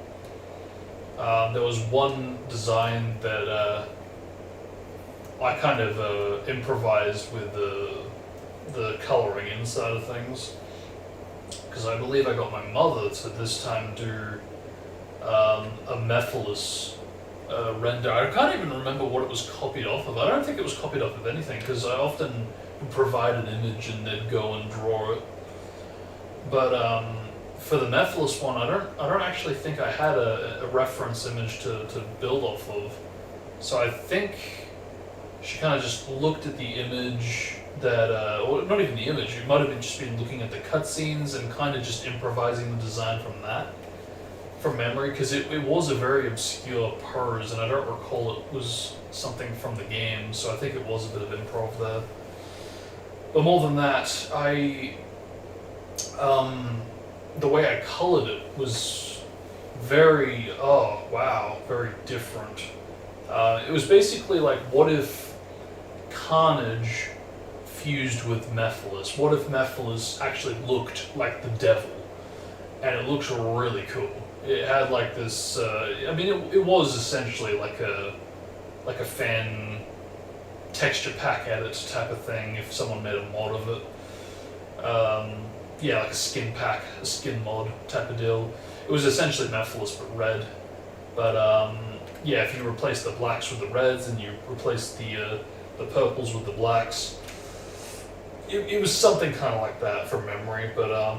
There was one design that I kind of improvised with the coloring inside of things, because I believe I got my mother to this time do a Mephiles render. I can't even remember what it was copied off of. I don't think it was copied off of anything, because I often provide an image and they'd go and draw it. But for the Mephiles one, I don't actually think I had a reference image to build off of. So I think she kind of just looked at the image that, or not even the image, it might have just been looking at the cutscenes and kind of just improvising the design from that, from memory, because it was a very obscure pose, and I don't recall it was something from the game, so I think it was a bit of improv there. But more than that, the way I colored it was very, very different. It was basically like, what if Carnage fused with Mephiles? What if Mephiles actually looked like the devil? And it looks really cool. It had like this, it was essentially like a fan texture pack edit type of thing if someone made a mod of it. Like a skin pack, a skin mod type of deal. It was essentially Mephiles but red. But yeah, if you replace the blacks with the reds and you replace the purples with the blacks, it was something kind of like that from memory. But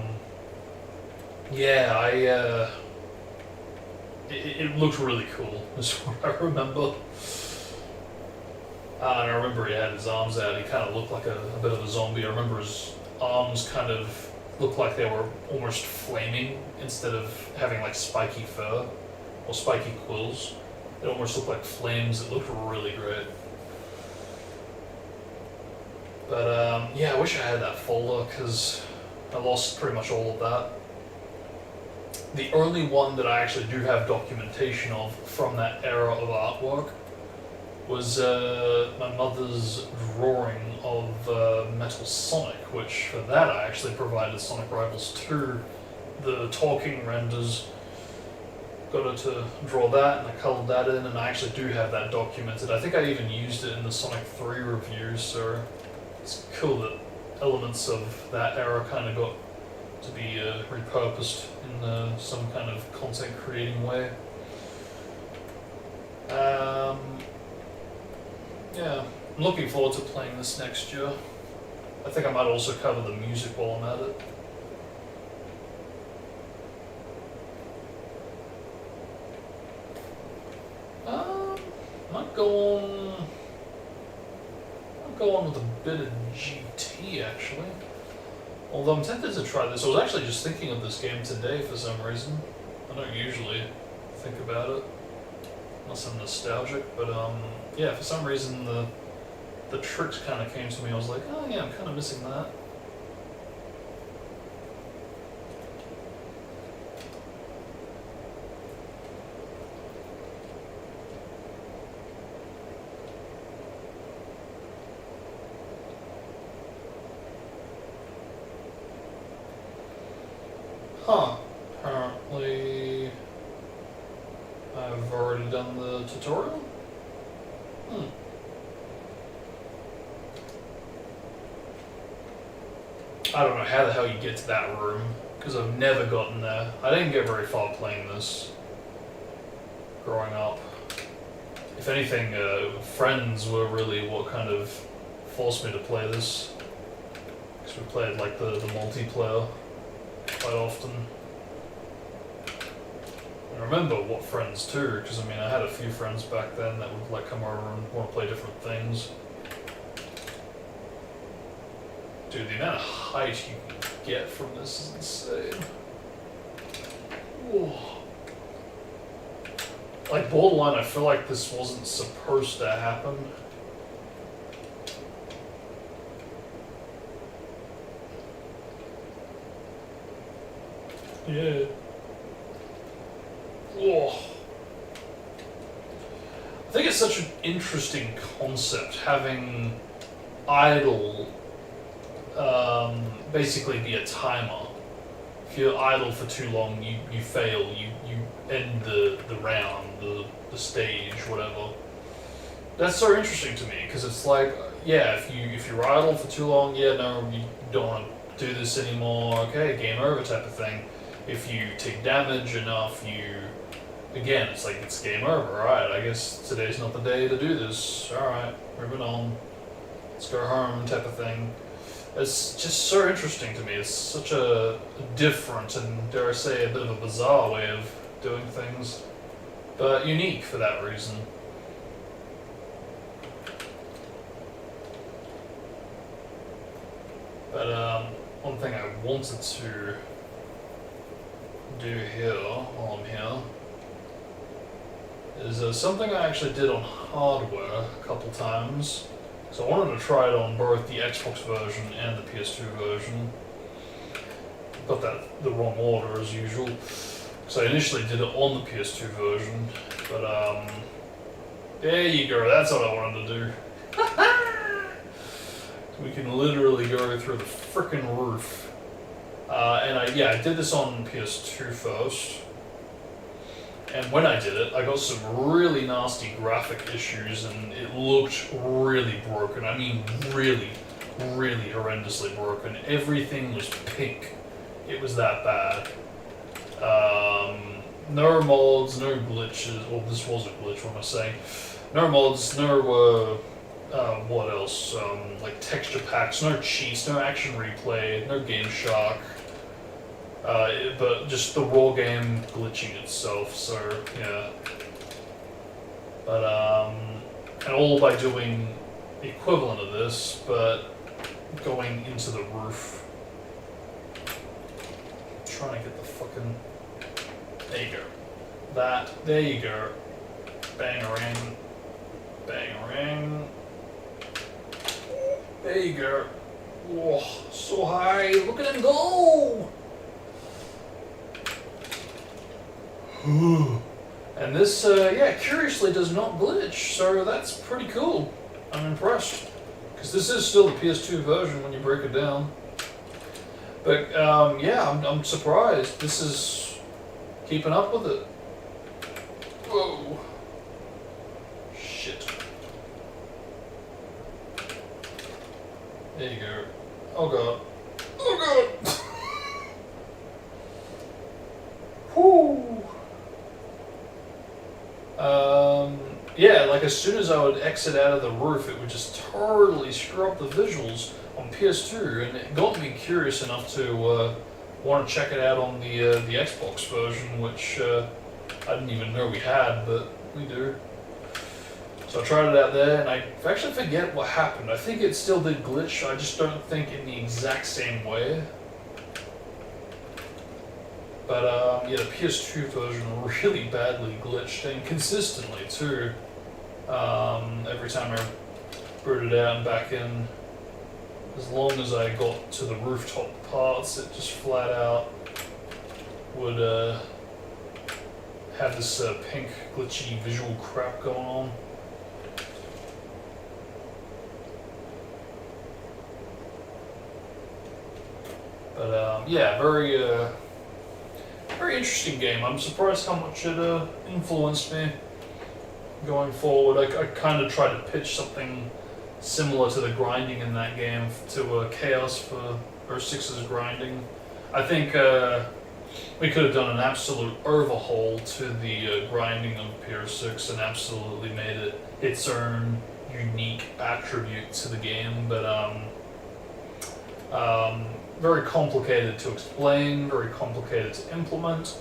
yeah, it looked really cool. Is what I remember. And I remember he had his arms out. He kind of looked like a bit of a zombie. I remember his arms kind of looked like they were almost flaming instead of having like spiky fur or spiky quills. It almost looked like flames. It looked really great. But yeah, I wish I had that folder because I lost pretty much all of that. The only one that I actually do have documentation of from that era of artwork was my mother's drawing of Metal Sonic, which for that I actually provided Sonic Rivals 2, the talking renders. Got her to draw that, and I colored that in, and I actually do have that documented. I think I even used it in the Sonic 3 reviews, so it's cool that elements of that era kind of got to be repurposed in some kind of content creating way. Yeah, I'm looking forward to playing this next year. I think I might also cover the music while I'm at it. Might go on with a bit of GT actually. Although I'm tempted to try this. I was actually just thinking of this game today for some reason. I don't usually think about it unless I'm nostalgic, but yeah, for some reason the tricks kind of came to me. I was like, oh yeah, I'm kind of missing that. Huh. Apparently I've already done the tutorial? I don't know how the hell you get to that room, because I've never gotten there. I didn't get very far playing this growing up. If anything, friends were really what kind of forced me to play this. Because we played like the multiplayer quite often. I remember what friends too, because I mean I had a few friends back then that would like come over and want to play different things. Dude, the amount of height you can get from this is insane. Whoa. Like borderline, I feel like this wasn't supposed to happen. Yeah. Whoa. I think it's such an interesting concept, having idle basically be a timer. If you're idle for too long, you fail, you end the round, the stage, whatever. That's so interesting to me, because it's like, yeah, if you're idle for too long, yeah, no, you don't want to do this anymore, okay, game over type of thing. If you take damage enough, again, it's like, it's game over, alright, I guess today's not the day to do this, alright, moving on, let's go home type of thing. It's just so interesting to me. It's such a different and, dare I say, a bit of a bizarre way of doing things, but unique for that reason. But one thing I wanted to do here while I'm here is something I actually did on hardware a couple times. So I wanted to try it on both the Xbox version and the PS2 version. Got that the wrong order as usual. So I initially did it on the PS2 version, but there you go, that's what I wanted to do. We can literally go through the frickin' roof. And I did this on PS2 first. And when I did it, I got some really nasty graphic issues, and it looked really broken. I mean, really, really horrendously broken. Everything was pink. It was that bad. no mods, no glitches. Well, this was a glitch. What am I saying? No mods, no what else? Like texture packs, no cheats, no action replay, no game shark. But just the raw game glitching itself. So yeah. But and all by doing the equivalent of this, but going into the roof. Trying to get the fucking. There you go. There you go. Bang-a-ring. Bang-a-ring. There you go. Whoa, so high. Look at him go! And this, yeah, curiously does not glitch, so that's pretty cool. I'm impressed. Because this is still the PS2 version when you break it down. But, yeah, I'm surprised. This is keeping up with it. Whoa. Shit. There you go. Oh god. Oh god! Whoo! Yeah, like as soon as I would exit out of the roof, it would just totally screw up the visuals on PS2, and it got me curious enough to want to check it out on the Xbox version, which I didn't even know we had, but we do. So I tried it out there, and I actually forget what happened. I think it still did glitch, I just don't think in the exact same way. But yeah, the PS2 version really badly glitched, and consistently too. Every time I booted out and back in, as long as I got to the rooftop parts, it just flat out would have this pink glitchy visual crap going on. But yeah, very interesting game. I'm surprised how much it influenced me going forward. I kind of tried to pitch something similar to the grinding in that game to Chaos for 06's grinding. I think we could have done an absolute overhaul to the grinding of PS6 and absolutely made it its own unique attribute to the game, but very complicated to explain, very complicated to implement,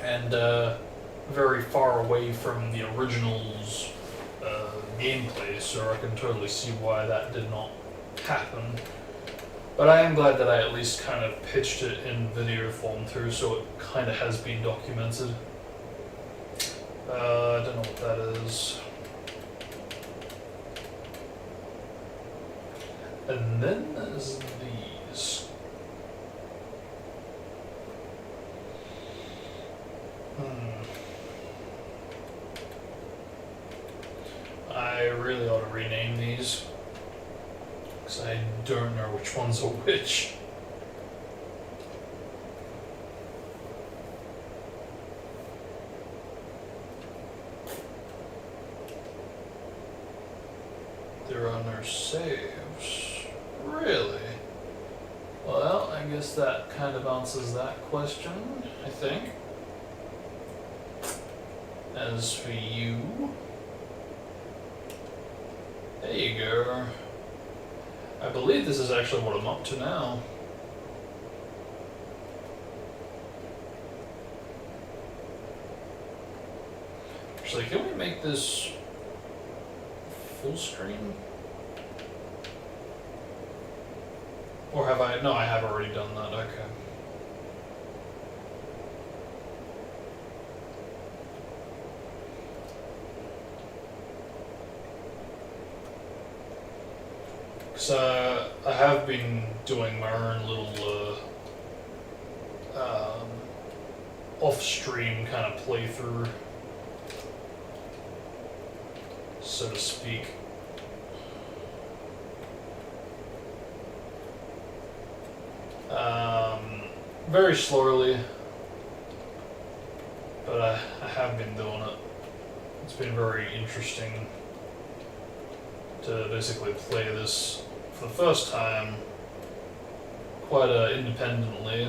and very far away from the original's gameplay, so I can totally see why that did not happen. But I am glad that I at least kind of pitched it in video form too, so it kind of has been documented. I don't know what that is. And then there's these. I really ought to rename these, because I don't know which ones are which. There are no saves. Really? Well, I guess that kind of answers that question, I think. As for you, there you go. I believe this is actually what I'm up to now. Actually, can we make this full screen? Or have I? No, I have already done that, okay. Because I have been doing my own little off-stream kind of playthrough, so to speak. Very slowly, but I have been doing it. It's been very interesting to basically play this for the first time quite independently.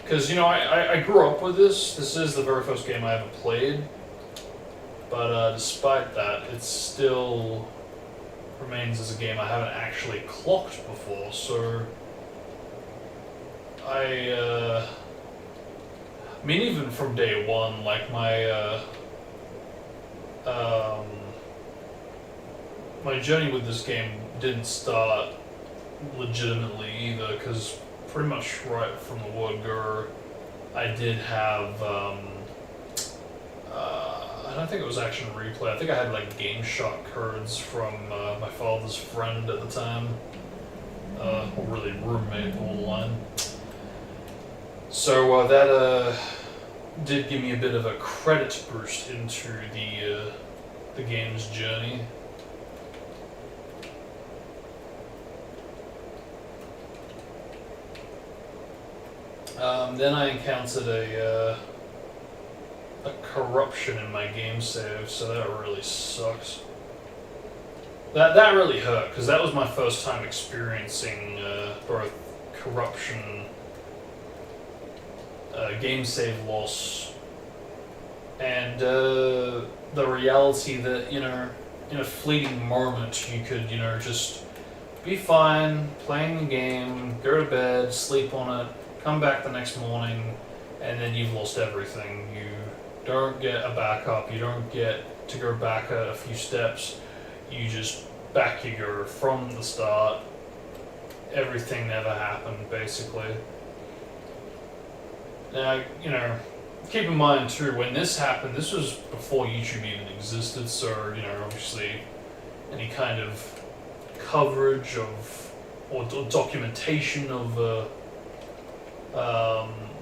Because, you know, I grew up with this. This is the very first game I ever played. But despite that, it still remains as a game I haven't actually clocked before. So, I mean, even from day one, like my journey with this game didn't start legitimately either, because pretty much right from the word go, I did have, I don't think it was Action Replay, I think I had like Game Shot cards from my father's friend at the time, or really roommate all the line. So that did give me a bit of a credit boost into the game's journey. Then I encountered a corruption in my game save, so that really sucks. That really hurt, because that was my first time experiencing both corruption, game save loss, and the reality that, you know, in a fleeting moment you could, you know, just be fine, playing the game, go to bed, sleep on it, come back the next morning, and then you've lost everything. You don't get a backup, you don't get to go back a few steps, you just back you go from the start. Everything never happened, basically. Now, you know, keep in mind too, when this happened, this was before YouTube even existed, so, you know, obviously any kind of coverage of, or documentation of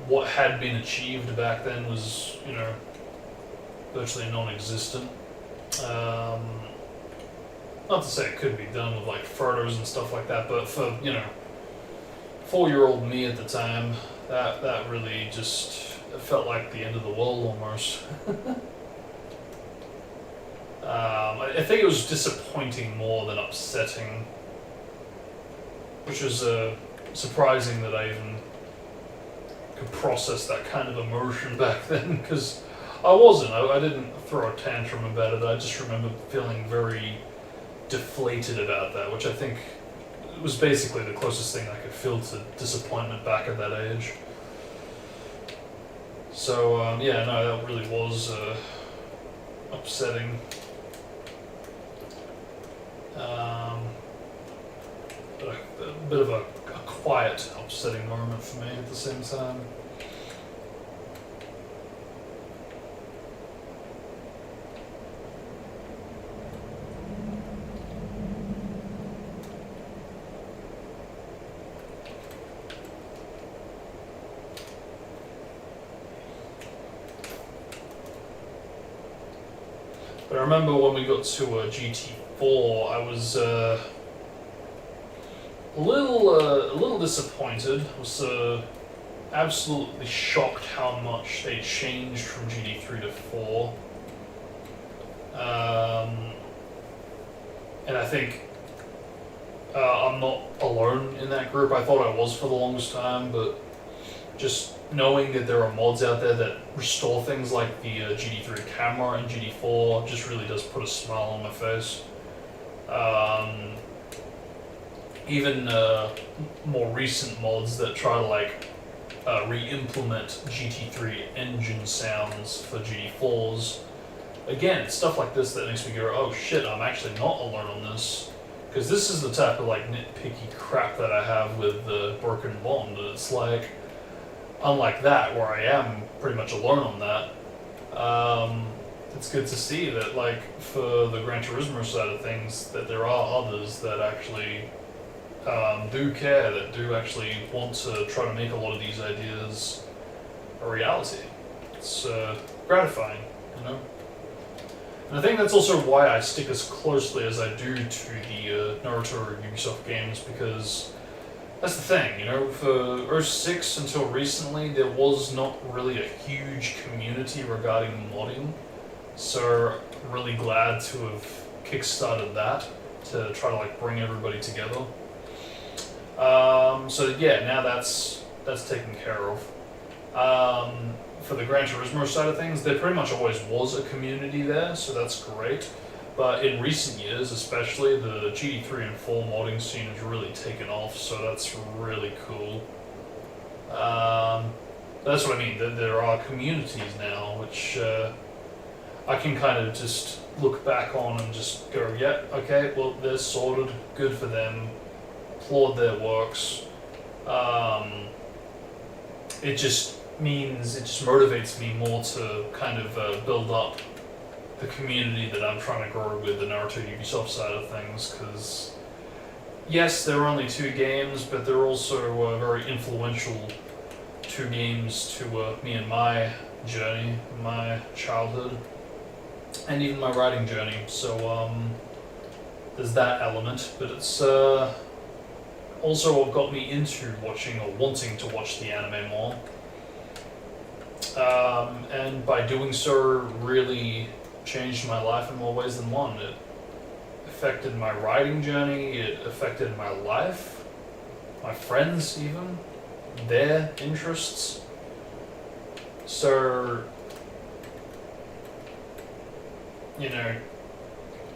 what had been achieved back then was, you know, virtually non-existent. Not to say it could be done with like photos and stuff like that, but for, you know, 4-year-old me at the time, that really just felt like the end of the world almost. I think it was disappointing more than upsetting, which was surprising that I even could process that kind of emotion back then, because I didn't throw a tantrum about it. I just remember feeling very deflated about that, which I think was basically the closest thing I could feel to disappointment back at that age. So yeah, no, that really was upsetting. But a bit of a quiet, upsetting moment for me at the same time. But I remember when we got to GT4, I was a little disappointed. I was absolutely shocked how much they changed from GT3 to 4. And I think I'm not alone in that group. I thought I was for the longest time, but just knowing that there are mods out there that restore things like the GT3 camera and GT4 just really does put a smile on my face. Even more recent mods that try to like re-implement GT3 engine sounds for GT4s. Again, it's stuff like this that makes me go, oh shit, I'm actually not alone on this. Because this is the type of like nitpicky crap that I have with the Broken Bond. It's like, unlike that, where I am pretty much alone on that, it's good to see that, like, for the Gran Turismo side of things, that there are others that actually do care, that do actually want to try to make a lot of these ideas a reality. It's gratifying, you know? And I think that's also why I stick as closely as I do to the Naruto or Ubisoft games, because that's the thing, you know, for 06 until recently, there was not really a huge community regarding modding, so I'm really glad to have kickstarted that, to try to like bring everybody together. So yeah, now that's taken care of. For the Gran Turismo side of things, there pretty much always was a community there, so that's great. But in recent years, especially, the GT3 and 4 modding scene has really taken off, so that's really cool. That's what I mean, there are communities now, which I can kind of just look back on and just go, yeah, okay, well, they're sorted, good for them, applaud their works. It just motivates me more to kind of build up the community that I'm trying to grow with the Naruto Ubisoft side of things, because yes, there are only 2 games, but they're also very influential 2 games to me and my journey, my childhood, and even my writing journey. So there's that element, but it's also what got me into watching or wanting to watch the anime more. And by doing so, really changed my life in more ways than one. It affected my writing journey, it affected my life, my friends even, their interests. So, to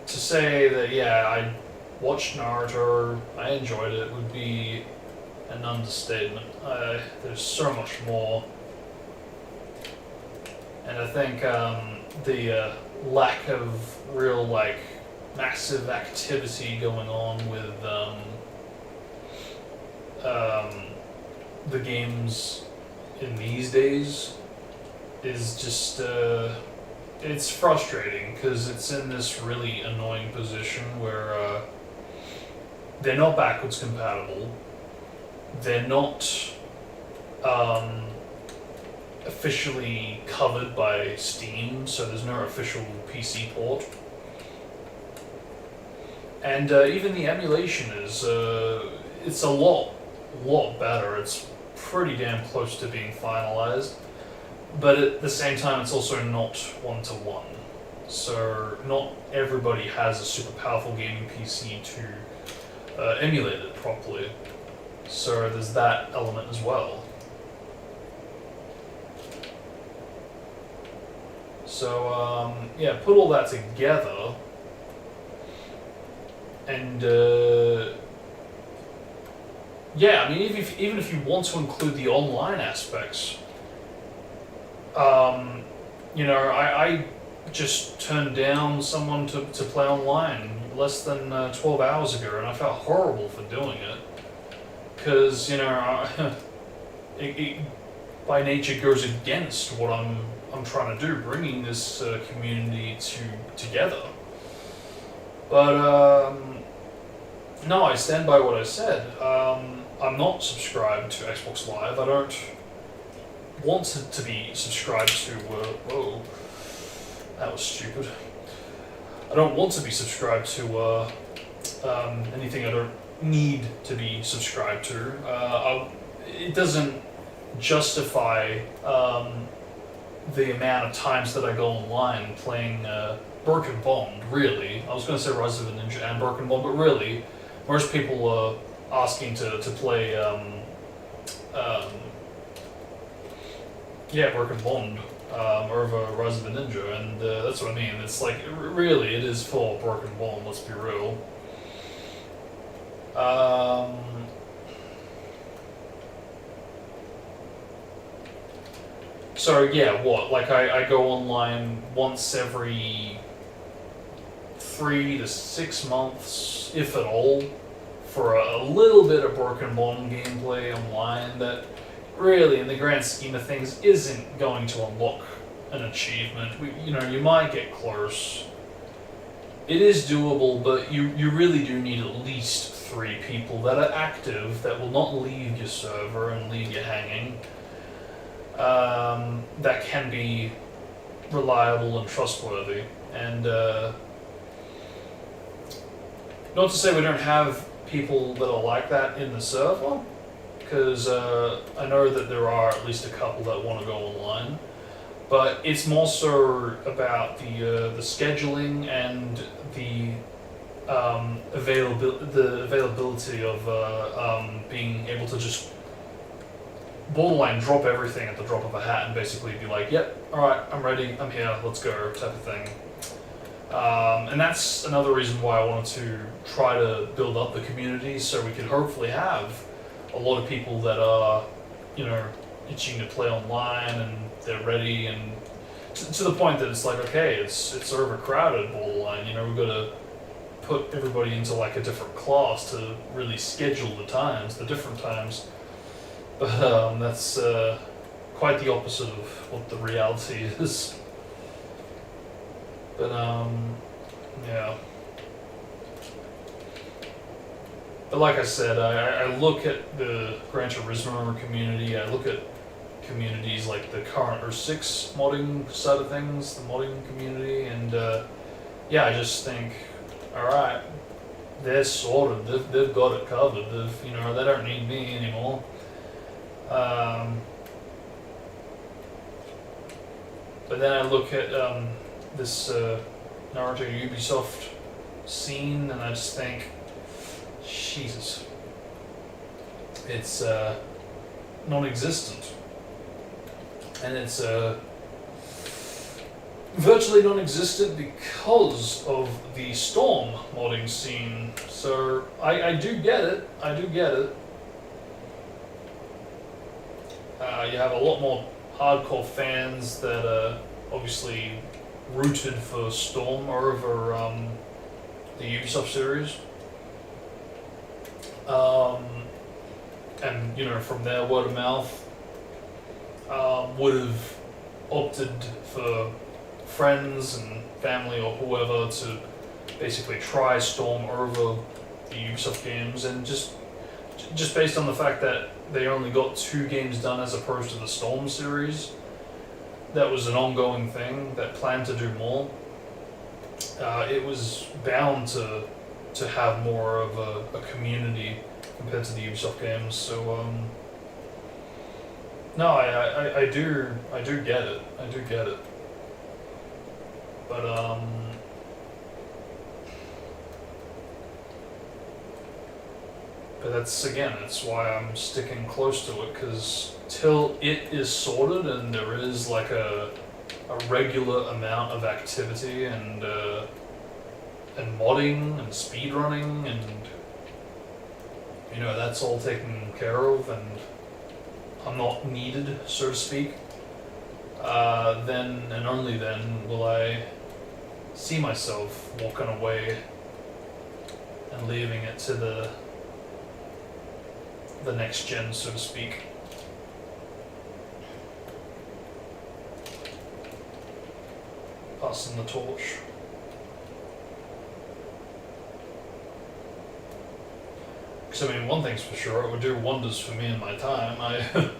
say that, yeah, I watched Naruto, I enjoyed it, would be an understatement. There's so much more. And I think the lack of real, massive activity going on with the games in these days is just, it's frustrating, because it's in this really annoying position where they're not backwards compatible, they're not officially covered by Steam, so there's no official PC port. And even the emulation is, it's a lot better. It's pretty damn close to being finalized. But at the same time, it's also not one-to-one. So not everybody has a super powerful gaming PC to emulate it properly. So there's that element as well. So, yeah, put all that together, and, yeah, I mean, even if you want to include the online aspects, I just turned down someone to play online less than 12 hours ago, and I felt horrible for doing it, because, it by nature goes against what I'm trying to do, bringing this community together. But no, I stand by what I said. I'm not subscribed to Xbox Live. I don't want to be subscribed to. Whoa, that was stupid. I don't want to be subscribed to anything I don't need to be subscribed to. It doesn't justify the amount of times that I go online playing Broken Bond, really. I was going to say Rise of a Ninja and Broken Bond, but really, most people are asking to play, Broken Bond over Rise of a Ninja, and that's what I mean. It's like, really, it is for Broken Bond, let's be real. So yeah, I go online once every 3 to 6 months, if at all, for a little bit of Broken Bond gameplay online that really, in the grand scheme of things, isn't going to unlock an achievement. You might get close. It is doable, but you really do need at least 3 people that are active, that will not leave your server and leave you hanging. That can be reliable and trustworthy. And not to say we don't have people that are like that in the server, because I know that there are at least a couple that want to go online, but it's more so about the scheduling and the the availability of being able to just borderline drop everything at the drop of a hat and basically be like, yep, alright, I'm ready, I'm here, let's go, type of thing. And that's another reason why I wanted to try to build up the community, so we could hopefully have a lot of people that are, you know, itching to play online and they're ready, and to the point that it's like, okay, it's overcrowded borderline, you know, we've got to put everybody into like a different class to really schedule the different times. But that's quite the opposite of what the reality is. But yeah. But like I said, I look at the Gran Turismo community, I look at communities like the current or 6 modding side of things, the modding community, and yeah, I just think, alright, they're sorted, they've got it covered, you know, they don't need me anymore. But then I look at this Naruto Ubisoft scene, and I just think, Jesus, it's non-existent, and it's virtually non-existent because of the Storm modding scene. So I do get it. You have a lot more hardcore fans that are obviously rooted for Storm over the Ubisoft series. And you know, from their word of mouth, would have opted for friends and family or whoever to basically try Storm over the Ubisoft games, and just based on the fact that they only got 2 games done as opposed to the Storm series, that was an ongoing thing that planned to do more. It was bound to have more of a community compared to the Ubisoft games. So no, I do get it. But that's why I'm sticking close to it, because till it is sorted and there is like a regular amount of activity and modding and speedrunning, and you know, that's all taken care of and I'm not needed, so to speak, then and only then will I see myself walking away and leaving it to the next gen, so to speak. Passing the torch. Because I mean, one thing's for sure, it would do wonders for me in my time. I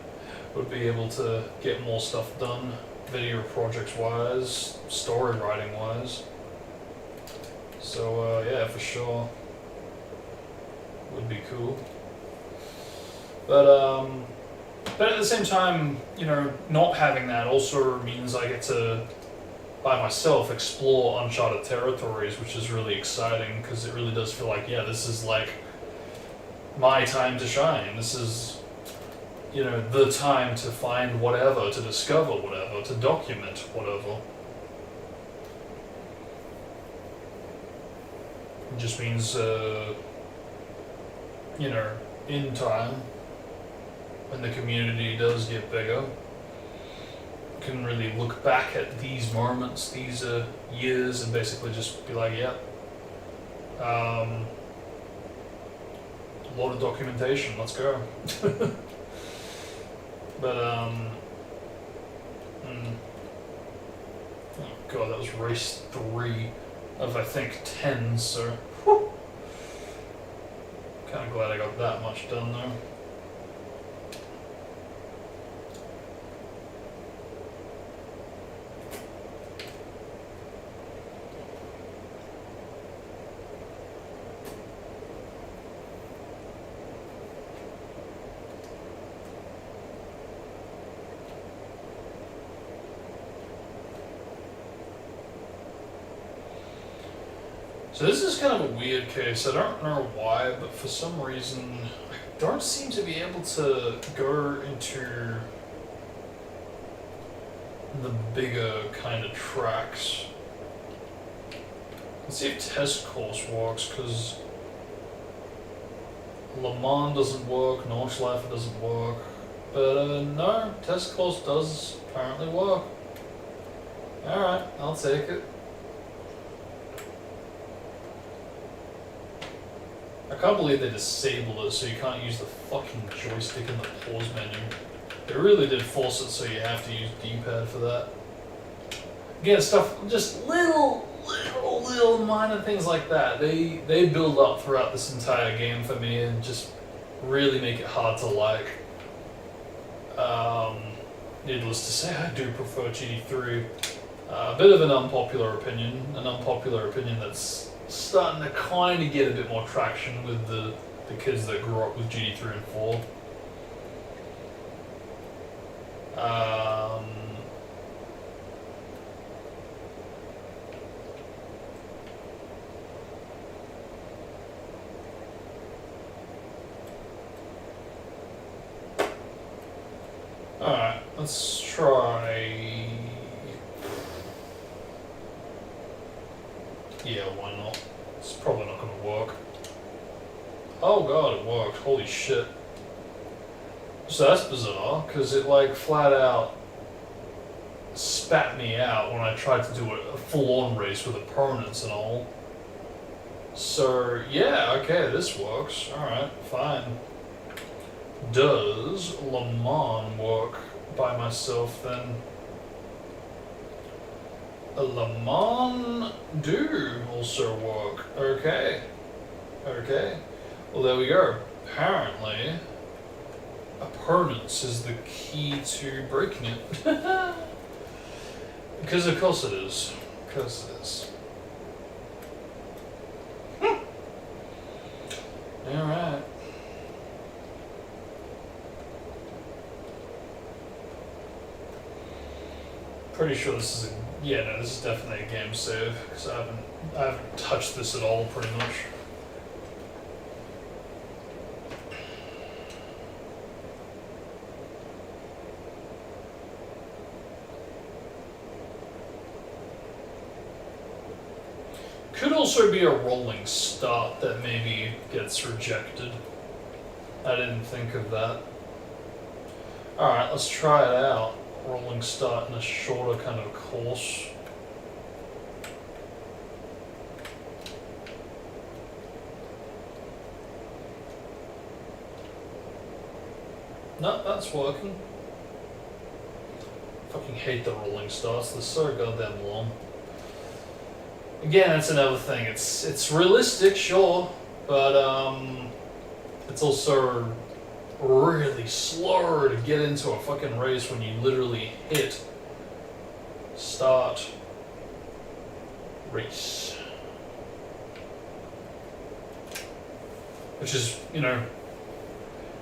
would be able to get more stuff done, video projects wise, story writing wise. So yeah, for sure, would be cool. But at the same time, you know, not having that also means I get to, by myself, explore uncharted territories, which is really exciting, because it really does feel like, yeah, this is like my time to shine. This is, you know, the time to find whatever, to discover whatever, to document whatever. It just means, you know, in time, when the community does get bigger, you can really look back at these moments, these years, and basically just be like, yeah, a lot of documentation, let's go. But oh god, that was race 3 of I think 10, so whew. Kinda glad I got that much done though. So this is kind of a weird case. I don't know why, but for some reason I don't seem to be able to go into the bigger kind of tracks. Let's see if test course works, because Le Mans doesn't work, Nordschleife doesn't work. But no, test course does apparently work. Alright, I'll take it. I can't believe they disabled it so you can't use the fucking joystick in the pause menu. They really did force it so you have to use D-pad for that. Again, stuff, just little minor things like that. They build up throughout this entire game for me and just really make it hard to like. Needless to say, I do prefer GT3. A bit of an unpopular opinion that's starting to kind of get a bit more traction with the kids that grew up with GT3 and 4. Alright, let's try... Yeah, why not? It's probably not gonna work. Oh god, it worked. Holy shit. So that's bizarre, because it like flat out spat me out when I tried to do a full-on race with opponents and all. So, yeah, okay, this works. Alright, fine. Does Le Mans work by myself then? Le Mans do also work. Okay. Okay. Well, there we go. Apparently, opponents is the key to breaking it. Because of course it is. Of course it is. Alright. Pretty sure this is a... Yeah, no, this is definitely a game save, because I haven't touched this at all, pretty much. Could also be a rolling start that maybe gets rejected. I didn't think of that. Alright, let's try it out. Rolling start in a shorter kind of course. No, that's working. Fucking hate the rolling starts, they're so goddamn long. Again, that's another thing. It's realistic, sure, but it's also really slow to get into a fucking race when you literally hit start race. Which is, you know,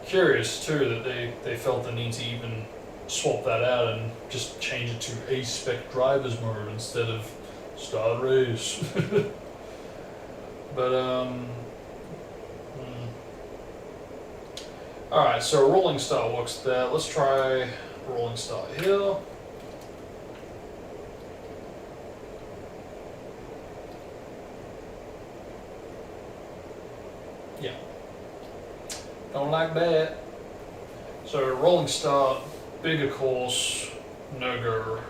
curious too that they felt the need to even swap that out and just change it to A-spec drivers mode instead of start race. But alright, so rolling start works there. Let's try rolling start here. Yeah. Don't like that. So rolling start, bigger course, no go.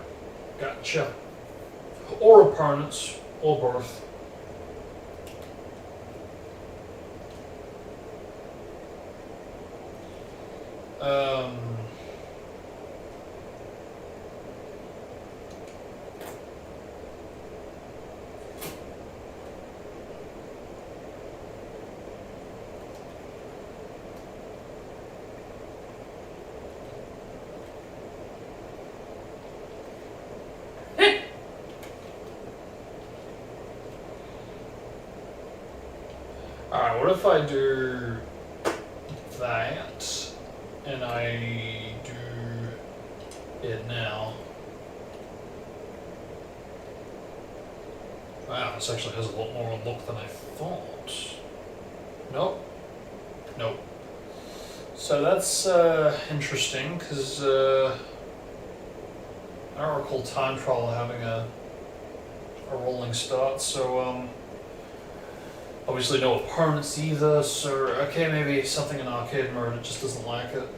Gotcha. Or opponents, or both. Alright, what if I do that and I do it now? Wow, this actually has a lot more look than I thought. Nope. Nope. So that's interesting, because I don't recall Time Trial having a rolling start, so obviously no opponents either, so okay, maybe something in arcade mode, it just doesn't like it.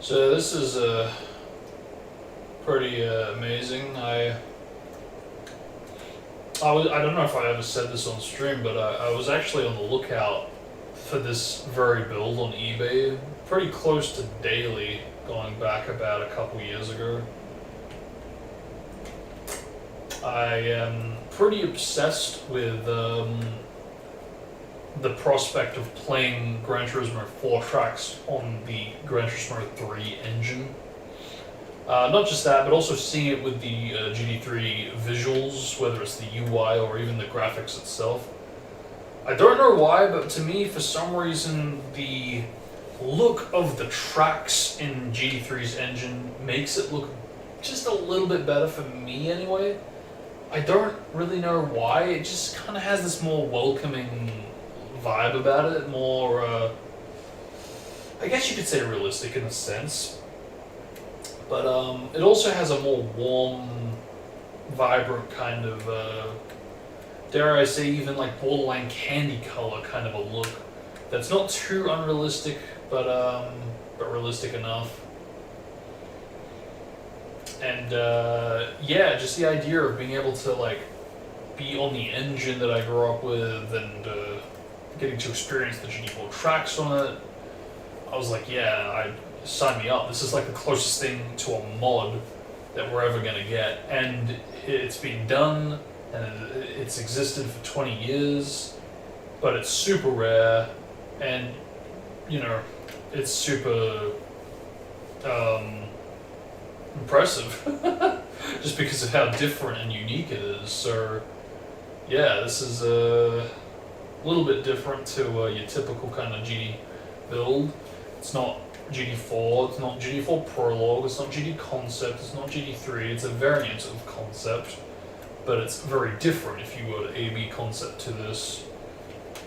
So this is pretty amazing. I don't know if I ever said this on stream, but I was actually on the lookout for this very build on eBay pretty close to daily, going back about a couple years ago. I am pretty obsessed with the prospect of playing Gran Turismo 4 tracks on the Gran Turismo 3 engine. Not just that, but also seeing it with the GT3 visuals, whether it's the UI or even the graphics itself. I don't know why, but to me, for some reason, the look of the tracks in GT3's engine makes it look just a little bit better for me anyway. I don't really know why, it just kind of has this more welcoming vibe about it, more, I guess you could say realistic in a sense. But it also has a more warm, vibrant kind of, dare I say, even like borderline candy color kind of a look. That's not too unrealistic, but realistic enough. And yeah, just the idea of being able to like be on the engine that I grew up with and getting to experience the GT4 tracks on it, I was like, yeah, sign me up. This is like the closest thing to a mod that we're ever gonna get, and it's been done, and it's existed for 20 years, but it's super rare, and you know, it's super impressive, just because of how different and unique it is. So yeah, this is a little bit different to your typical kind of GT build. It's not GT4, it's not GT4 Prologue, it's not GT Concept, it's not GT3, it's a variant of Concept, but it's very different if you were to AB Concept to this,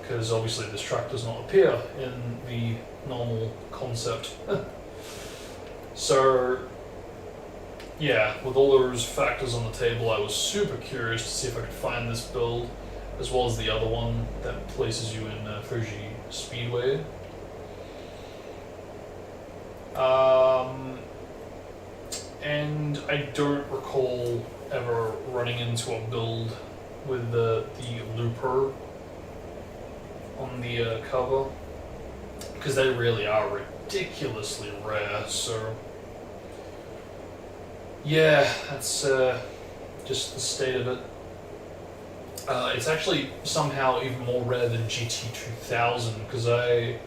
because obviously this track does not appear in the normal Concept. So yeah, with all those factors on the table, I was super curious to see if I could find this build, as well as the other one that places you in Fuji Speedway. And I don't recall ever running into a build with the looper on the cover, because they really are ridiculously rare. So yeah, that's just the state of it. It's actually somehow even more rare than GT2000, because I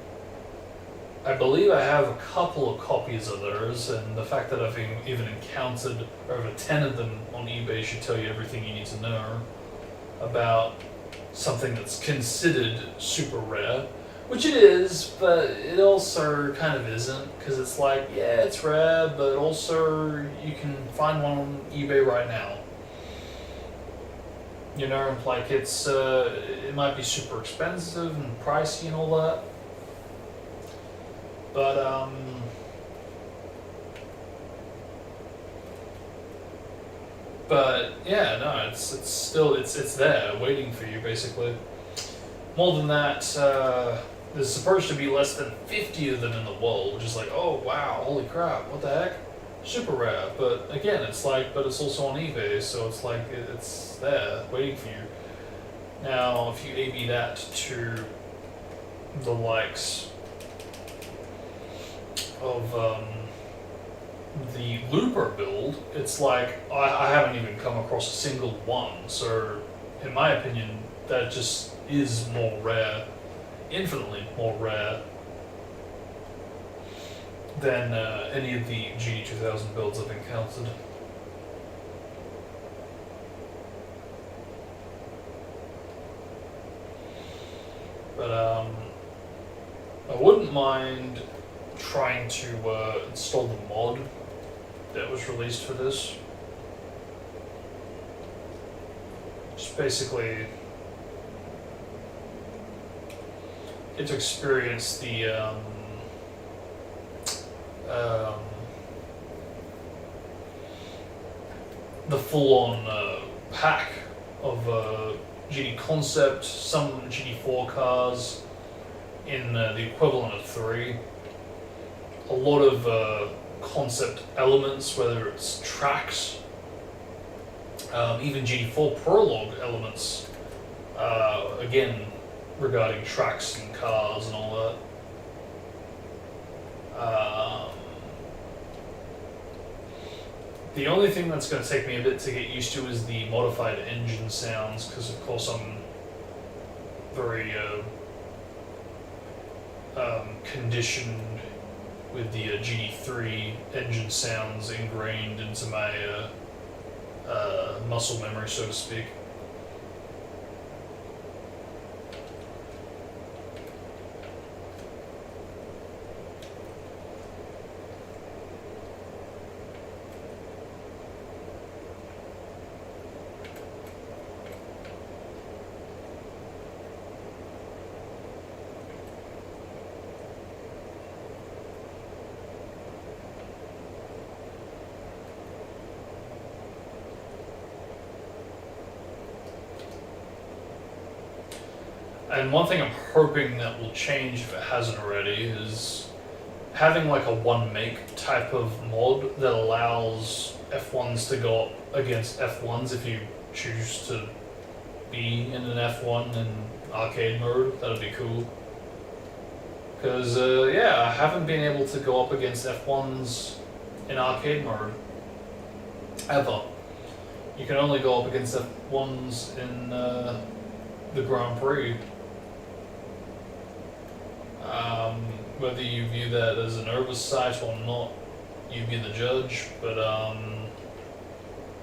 believe I have a couple of copies of theirs, and the fact that I've even encountered over 10 of them on eBay should tell you everything you need to know about something that's considered super rare, which it is, but it also kind of isn't, because it's like, yeah, it's rare, but also you can find one on eBay right now. You know, like it's, it might be super expensive and pricey and all that, but yeah, no, it's still, it's there, waiting for you, basically. More than that, there's supposed to be less than 50 of them in the world, which is like, oh wow, holy crap, what the heck? Super rare, but again, it's like, but it's also on eBay, so it's like, it's there, waiting for you. Now, if you AB that to the likes of the looper build, it's like, I haven't even come across a single one, so in my opinion, that just is more rare, infinitely more rare. than any of the GD2000 builds I've encountered. But I wouldn't mind trying to install the mod that was released for this. Just basically get to experience the full-on pack of GD concept, some GD4 cars in the equivalent of 3. A lot of concept elements, whether it's tracks, even GD4 prologue elements, again, regarding tracks and cars and all that. The only thing that's going to take me a bit to get used to is the modified engine sounds, because of course I'm very conditioned with the GD3 engine sounds ingrained into my muscle memory, so to speak. And one thing I'm hoping that will change, if it hasn't already, is having like a one make type of mod that allows F1s to go up against F1s if you choose to be in an F1 in arcade mode. That'd be cool. Because, yeah, I haven't been able to go up against F1s in arcade mode. Ever. You can only go up against F1s in the Grand Prix. Whether you view that as an oversight or not, you be the judge, but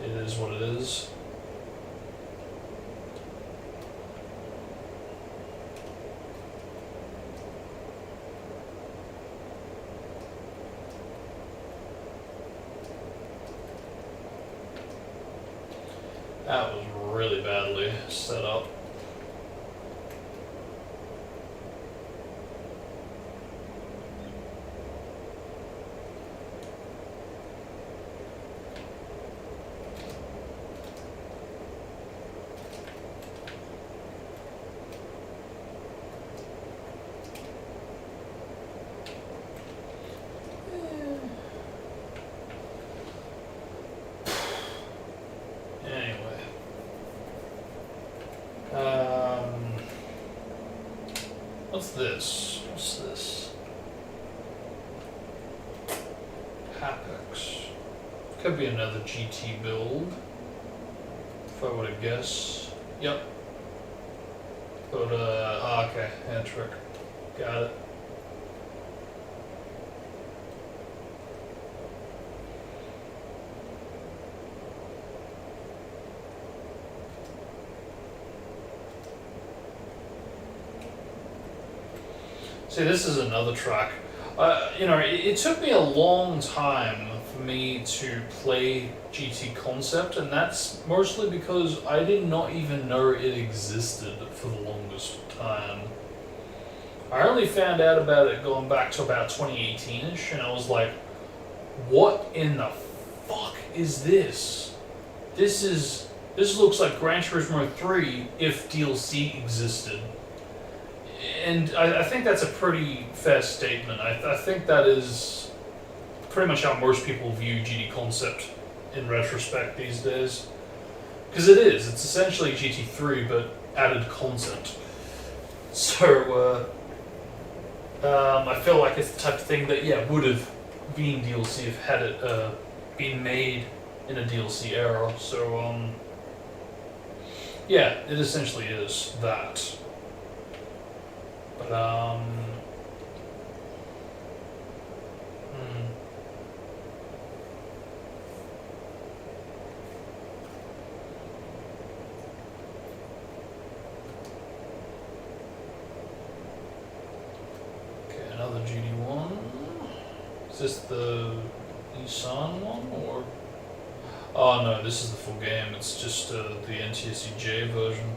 it is what it is. That was really badly set up. What's this? Hapex. Could be another GT build, if I were to guess. Yep. But, okay, hand trick. Got it. See, this is another track. You know, it took me a long time for me to play GT Concept, and that's mostly because I did not even know it existed for the longest time. I only found out about it going back to about 2018-ish, and I was like, what in the fuck is this? This looks like Gran Turismo 3 if DLC existed. And I think that's a pretty fair statement. I think that is pretty much how most people view GT Concept in retrospect these days. Because it is. It's essentially GT3, but added content. So, I feel like it's the type of thing that, yeah, would have been DLC if had it been made in a DLC era. So, yeah, it essentially is that. But, Hmm. Okay, another GD1. Is this the Nissan one, or? Oh no, this is the full game. It's just the NTSC-J version.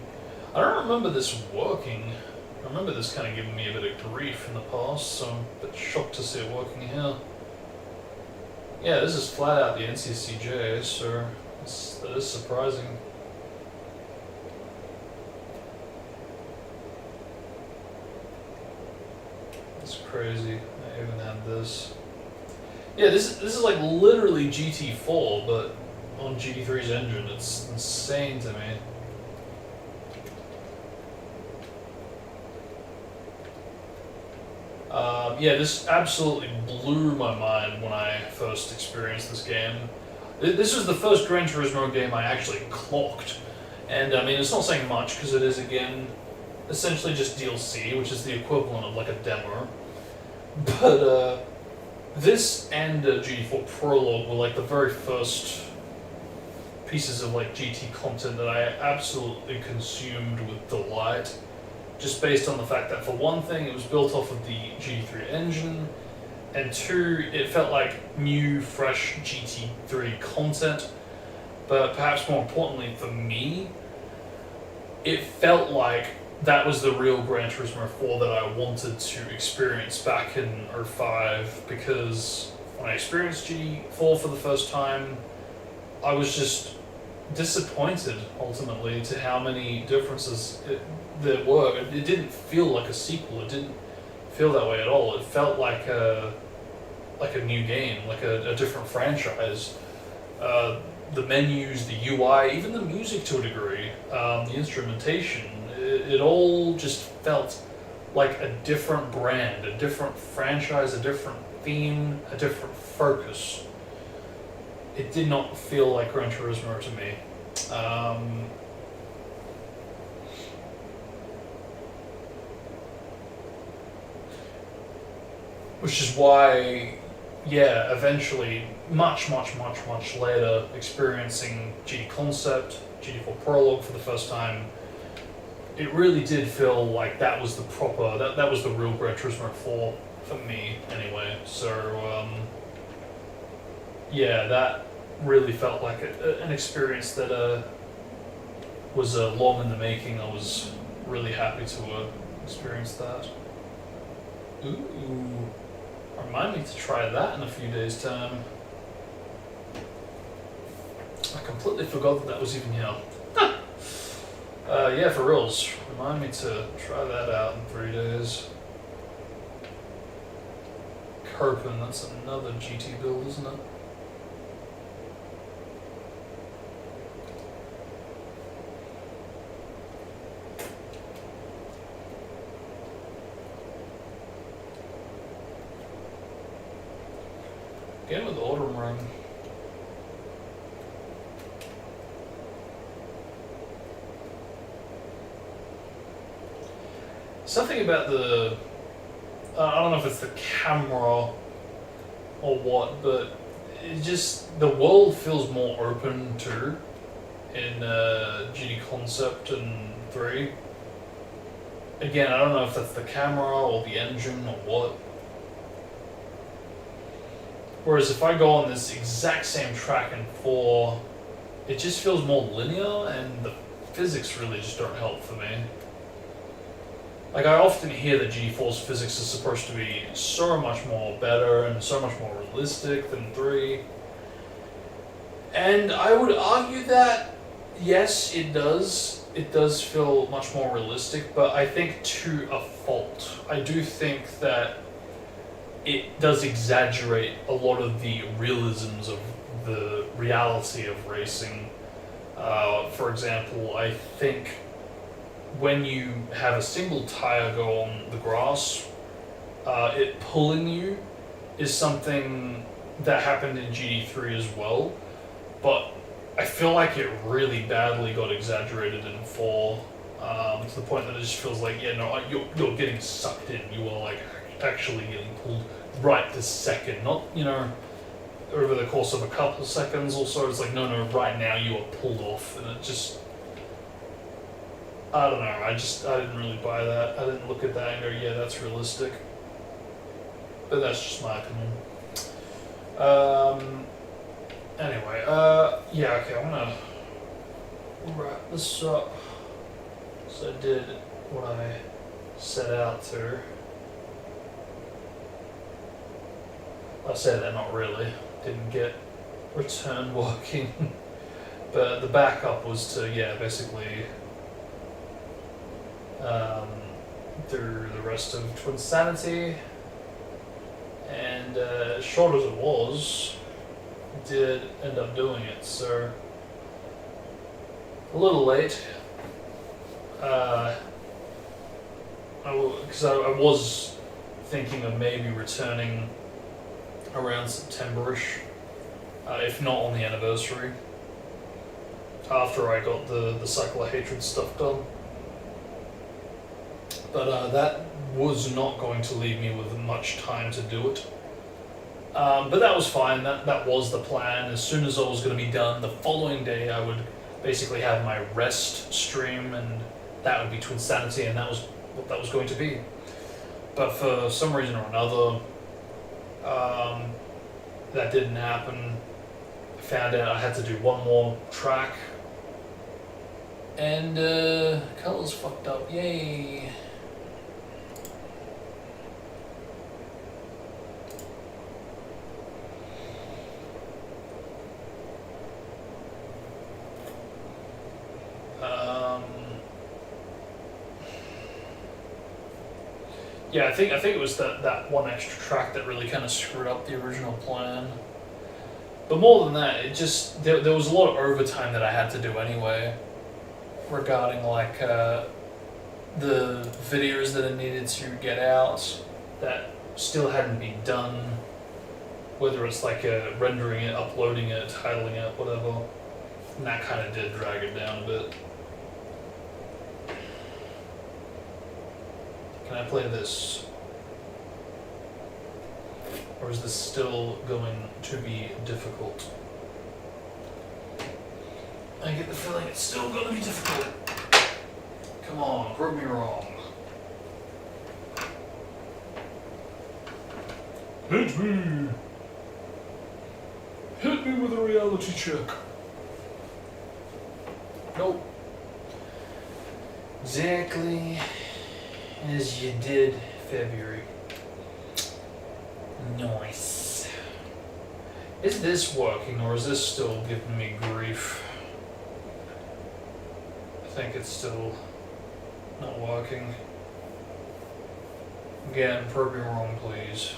I don't remember this working. I remember this kind of giving me a bit of grief in the past, so I'm a bit shocked to see it working here. Yeah, this is flat out the NTSC-J, so that is surprising. It's crazy. I even had this. Yeah, this is like literally GT4, but on GT3's engine. It's insane to me. Yeah, this absolutely blew my mind when I first experienced this game. This was the first Gran Turismo game I actually clocked. And I mean, it's not saying much because it is, again, essentially just DLC, which is the equivalent of like a demo. But this and GT4 Prologue were like the very first pieces of like GT content that I absolutely consumed with delight. Just based on the fact that, for one thing, it was built off of the GT3 engine, and two, it felt like new, fresh GT3 content, but perhaps more importantly for me, it felt like that was the real Gran Turismo 4 that I wanted to experience back in 05, because when I experienced GT4 for the first time, I was just disappointed, ultimately, to how many differences there were. It didn't feel like a sequel. It didn't feel that way at all. It felt like a new game, like a different franchise. The menus, the UI, even the music to a degree, the instrumentation, it all just felt like a different brand, a different franchise, a different theme, a different focus. It did not feel like Gran Turismo to me. Which is why, yeah, eventually, much later, experiencing GT Concept, GT4 Prologue for the first time, it really did feel like that was the proper, that was the real Gran Turismo 4 for me, anyway. So, yeah, that really felt like an experience that was long in the making. I was really happy to experience that. Ooh, remind me to try that in a few days' time. I completely forgot that was even here. Yeah, for reals. Remind me to try that out in 3 days. Copen, that's another GT build, isn't it? Again with the Autumn Ring. Something about the... I don't know if it's the camera or what, but it just... the world feels more open too in GT Concept and 3. Again, I don't know if that's the camera or the engine or what. Whereas if I go on this exact same track in 4, it just feels more linear, and the physics really just don't help for me. Like, I often hear that GT4's physics is supposed to be so much more better and so much more realistic than 3. And I would argue that, yes, it does. It does feel much more realistic, but I think to a fault. I do think that it does exaggerate a lot of the realisms of the reality of racing. For example, I think when you have a single tire go on the grass, it pulling you is something that happened in GT3 as well, but I feel like it really badly got exaggerated in 4, to the point that it just feels like, yeah, no, you're getting sucked in. You are like actually getting pulled right this second, not, over the course of a couple of seconds or so. It's like, no, right now you are pulled off, and it just, I don't know, I didn't really buy that. I didn't look at that and go, yeah, that's realistic. But that's just my opinion. Anyway, yeah, okay, I'm gonna wrap this up. So I did what I set out to. I said that, not really. Didn't get return working. But the backup was to, yeah, basically through the rest of Twinsanity. And as short as it was, did end up doing it. So a little late. Because I was thinking of maybe returning around September-ish, if not on the anniversary, after I got the Cycle of Hatred stuff done. But that was not going to leave me with much time to do it. But that was fine, that was the plan. As soon as I was going to be done, the following day I would basically have my rest stream, and that would be Twinsanity, and that was what that was going to be. But for some reason or another, that didn't happen. I found out I had to do one more track, and colors fucked up, yay. Yeah, I think it was that one extra track that really kind of screwed up the original plan. But more than that, it just there was a lot of overtime that I had to do anyway, regarding like the videos that I needed to get out that still hadn't been done. Whether it's like rendering it, uploading it, titling it, whatever, and that kind of did drag it down a bit. Can I play this? Or is this still going to be difficult? I get the feeling it's still going to be difficult. Come on, prove me wrong. Hit me! Hit me with a reality check. Nope. Exactly as you did February. Nice. Is this working, or is this still giving me grief? I think it's still not working. Again, prove me wrong, please.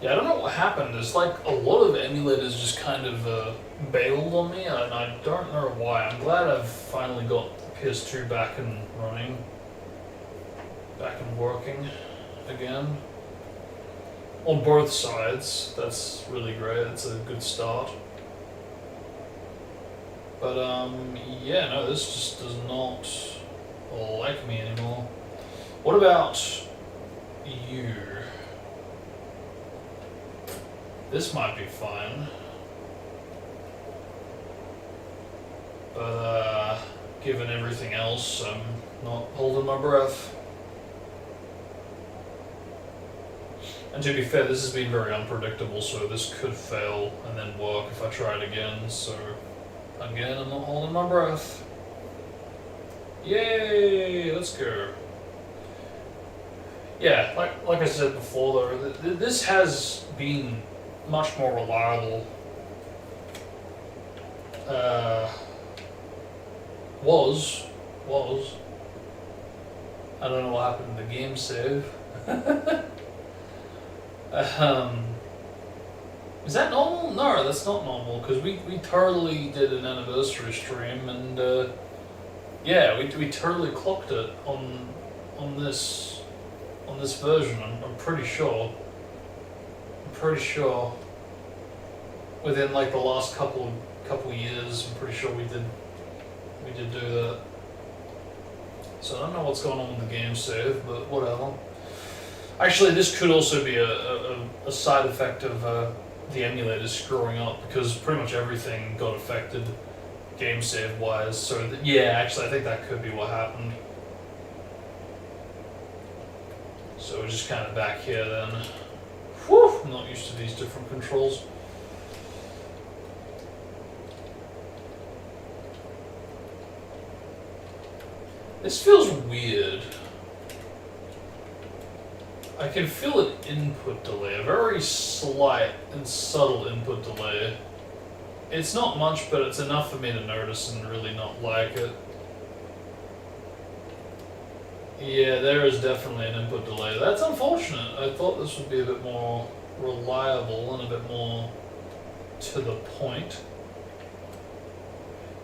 Yeah, I don't know what happened. It's like a lot of emulators just kind of bailed on me, and I don't know why. I'm glad I've finally got the PS2 back and running, back and working again. On both sides, that's really great. It's a good start. But yeah, no, this just does not like me anymore. What about you? This might be fine, but given everything else, I'm not holding my breath. And to be fair, this has been very unpredictable, so this could fail and then work if I try it again, so again, I'm not holding my breath. Yay, let's go. Yeah, like I said before though, this has been much more reliable. Was. I don't know what happened to the game save. Is that normal? No, that's not normal, because we totally did an anniversary stream, and yeah, we totally clocked it on this version. I'm pretty sure. Within like the last couple years, I'm pretty sure we did do that. So I don't know what's going on with the game save, but whatever. Actually, this could also be a side effect of the emulator screwing up, because pretty much everything got affected game save wise. So yeah, actually I think that could be what happened. So we're just kind of back here then. Whew, I'm not used to these different controls. This feels weird. I can feel an input delay, a very slight and subtle input delay. It's not much, but it's enough for me to notice and really not like it. Yeah, there is definitely an input delay. That's unfortunate. I thought this would be a bit more reliable and a bit more to the point.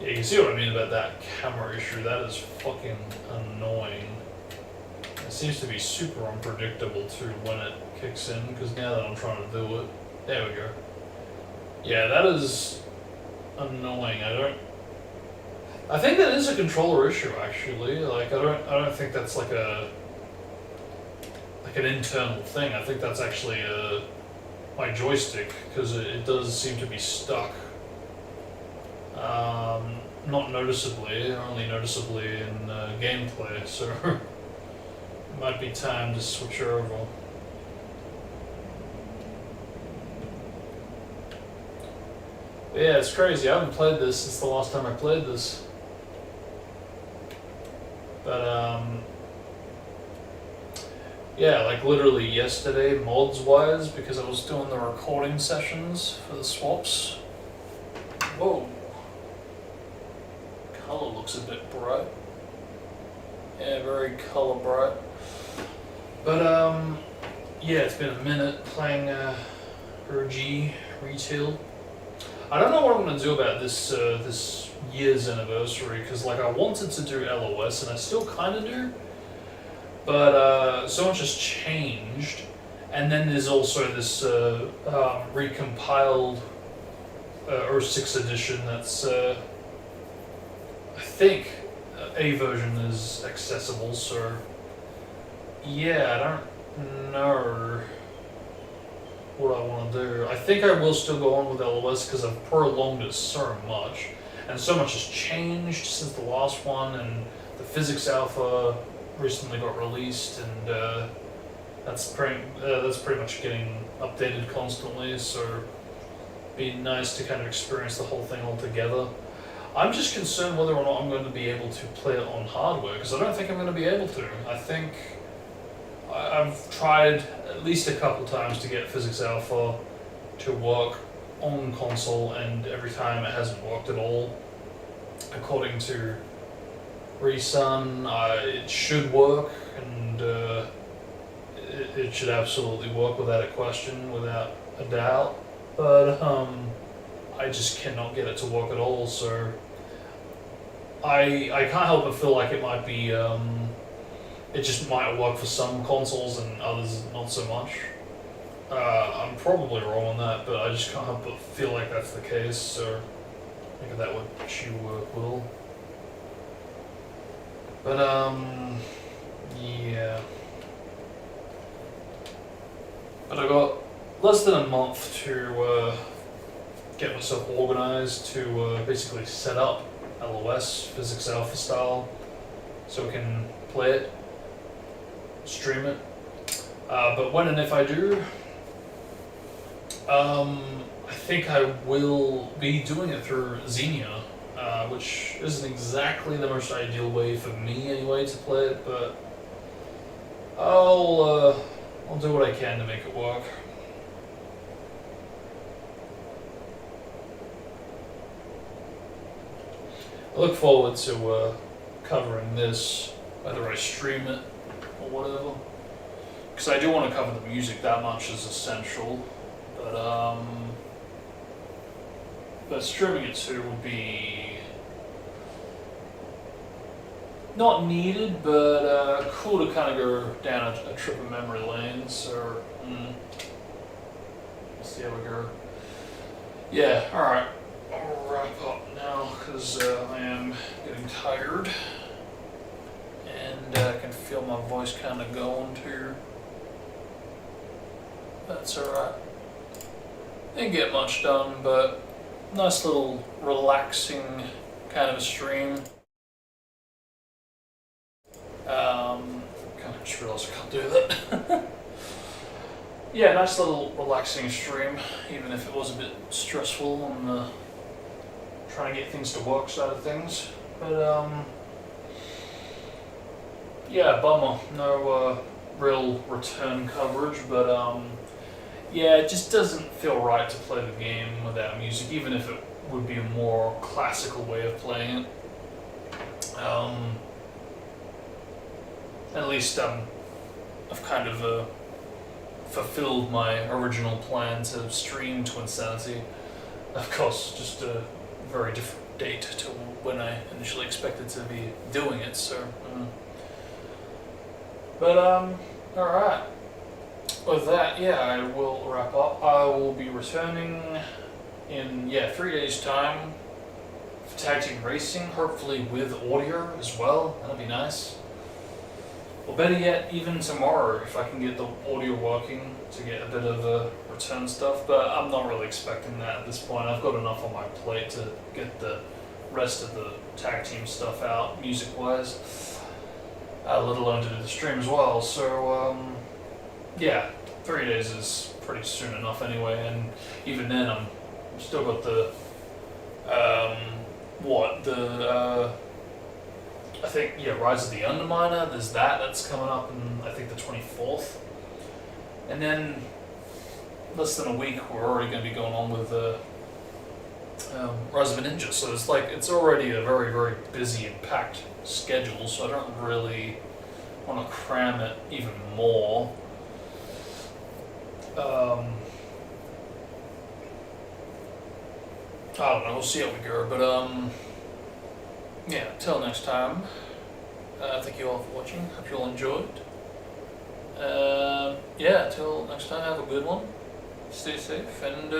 Yeah, you can see what I mean about that camera issue. That is fucking annoying. It seems to be super unpredictable too when it kicks in, because now that I'm trying to do it, there we go. Yeah, that is annoying. I think that is a controller issue actually. Like I don't think that's like an internal thing. I think that's actually my joystick, because it does seem to be stuck. Not noticeably, only noticeably in gameplay, so it might be time to switch over. But yeah, it's crazy. I haven't played this since the last time I played this. But yeah, like literally yesterday, mods wise, because I was doing the recording sessions for the swaps. Whoa. Color looks a bit bright. Yeah, very color bright. But yeah, it's been a minute playing RG Retail. I don't know what I'm gonna do about this this year's anniversary, because like I wanted to do LOS and I still kind of do, but so much has changed, and then there's also this recompiled 06 edition that's I think a version is accessible, so yeah, I don't know what I want to do. I think I will still go on with LOS because I've prolonged it so much, and so much has changed since the last one, and the physics alpha recently got released, and that's pretty much getting updated constantly, so it'd be nice to kind of experience the whole thing all together. I'm just concerned whether or not I'm going to be able to play it on hardware, because I don't think I'm going to be able to. I think I've tried at least a couple times to get Physics Alpha to work on console, and every time it hasn't worked at all. According to Resun, it should work, and it should absolutely work without a question, without a doubt. But I just cannot get it to work at all, so I can't help but feel like it might be, it just might work for some consoles and others not so much. I'm probably wrong on that, but I just can't help but feel like that's the case, so maybe that would you will. But yeah. But I got less than a month to get myself organized to basically set up LOS Physics Alpha style, so we can play it, stream it. But when and if I do, I think I will be doing it through Xenia, which isn't exactly the most ideal way for me anyway to play it, but I'll do what I can to make it work. I look forward to covering this, whether I stream it or whatever, because I do want to cover the music. That much is essential, but streaming it too would be not needed, but cool to kind of go down a trip of memory lane. So let's see how we go. Yeah, all right. I'll wrap up now because I am getting tired, and feel my voice kind of going too. That's alright. Didn't get much done, but nice little relaxing kind of a stream. Kind of just realised I can't do that. Yeah, nice little relaxing stream, even if it was a bit stressful on the trying to get things to work side of things. But yeah, bummer. No real return coverage, but yeah, it just doesn't feel right to play the game without music, even if it would be a more classical way of playing it. At least I've kind of fulfilled my original plan to stream Twinsanity. Of course, just a very different date to when I initially expected to be doing it, so. But, alright. With that, yeah, I will wrap up. I will be returning in, 3 days' time for tag team racing, hopefully with audio as well. That'll be nice. Or better yet, even tomorrow, if I can get the audio working to get a bit of return stuff. But I'm not really expecting that at this point. I've got enough on my plate to get the rest of the tag team stuff out, music-wise. Let alone to do the stream as well. So, yeah, 3 days is pretty soon enough anyway. And even then, I'm still got the, I think, Rise of the Underminer, there's that's coming up on, I think, the 24th. And then, less than a week, we're already going to be going on with Rise of a Ninja. So it's already a very, very busy and packed schedule, so I don't really want to cram it even more. I don't know, we'll see how we go, but yeah, till next time, thank you all for watching, hope you all enjoyed. Yeah, till next time, have a good one, stay safe, and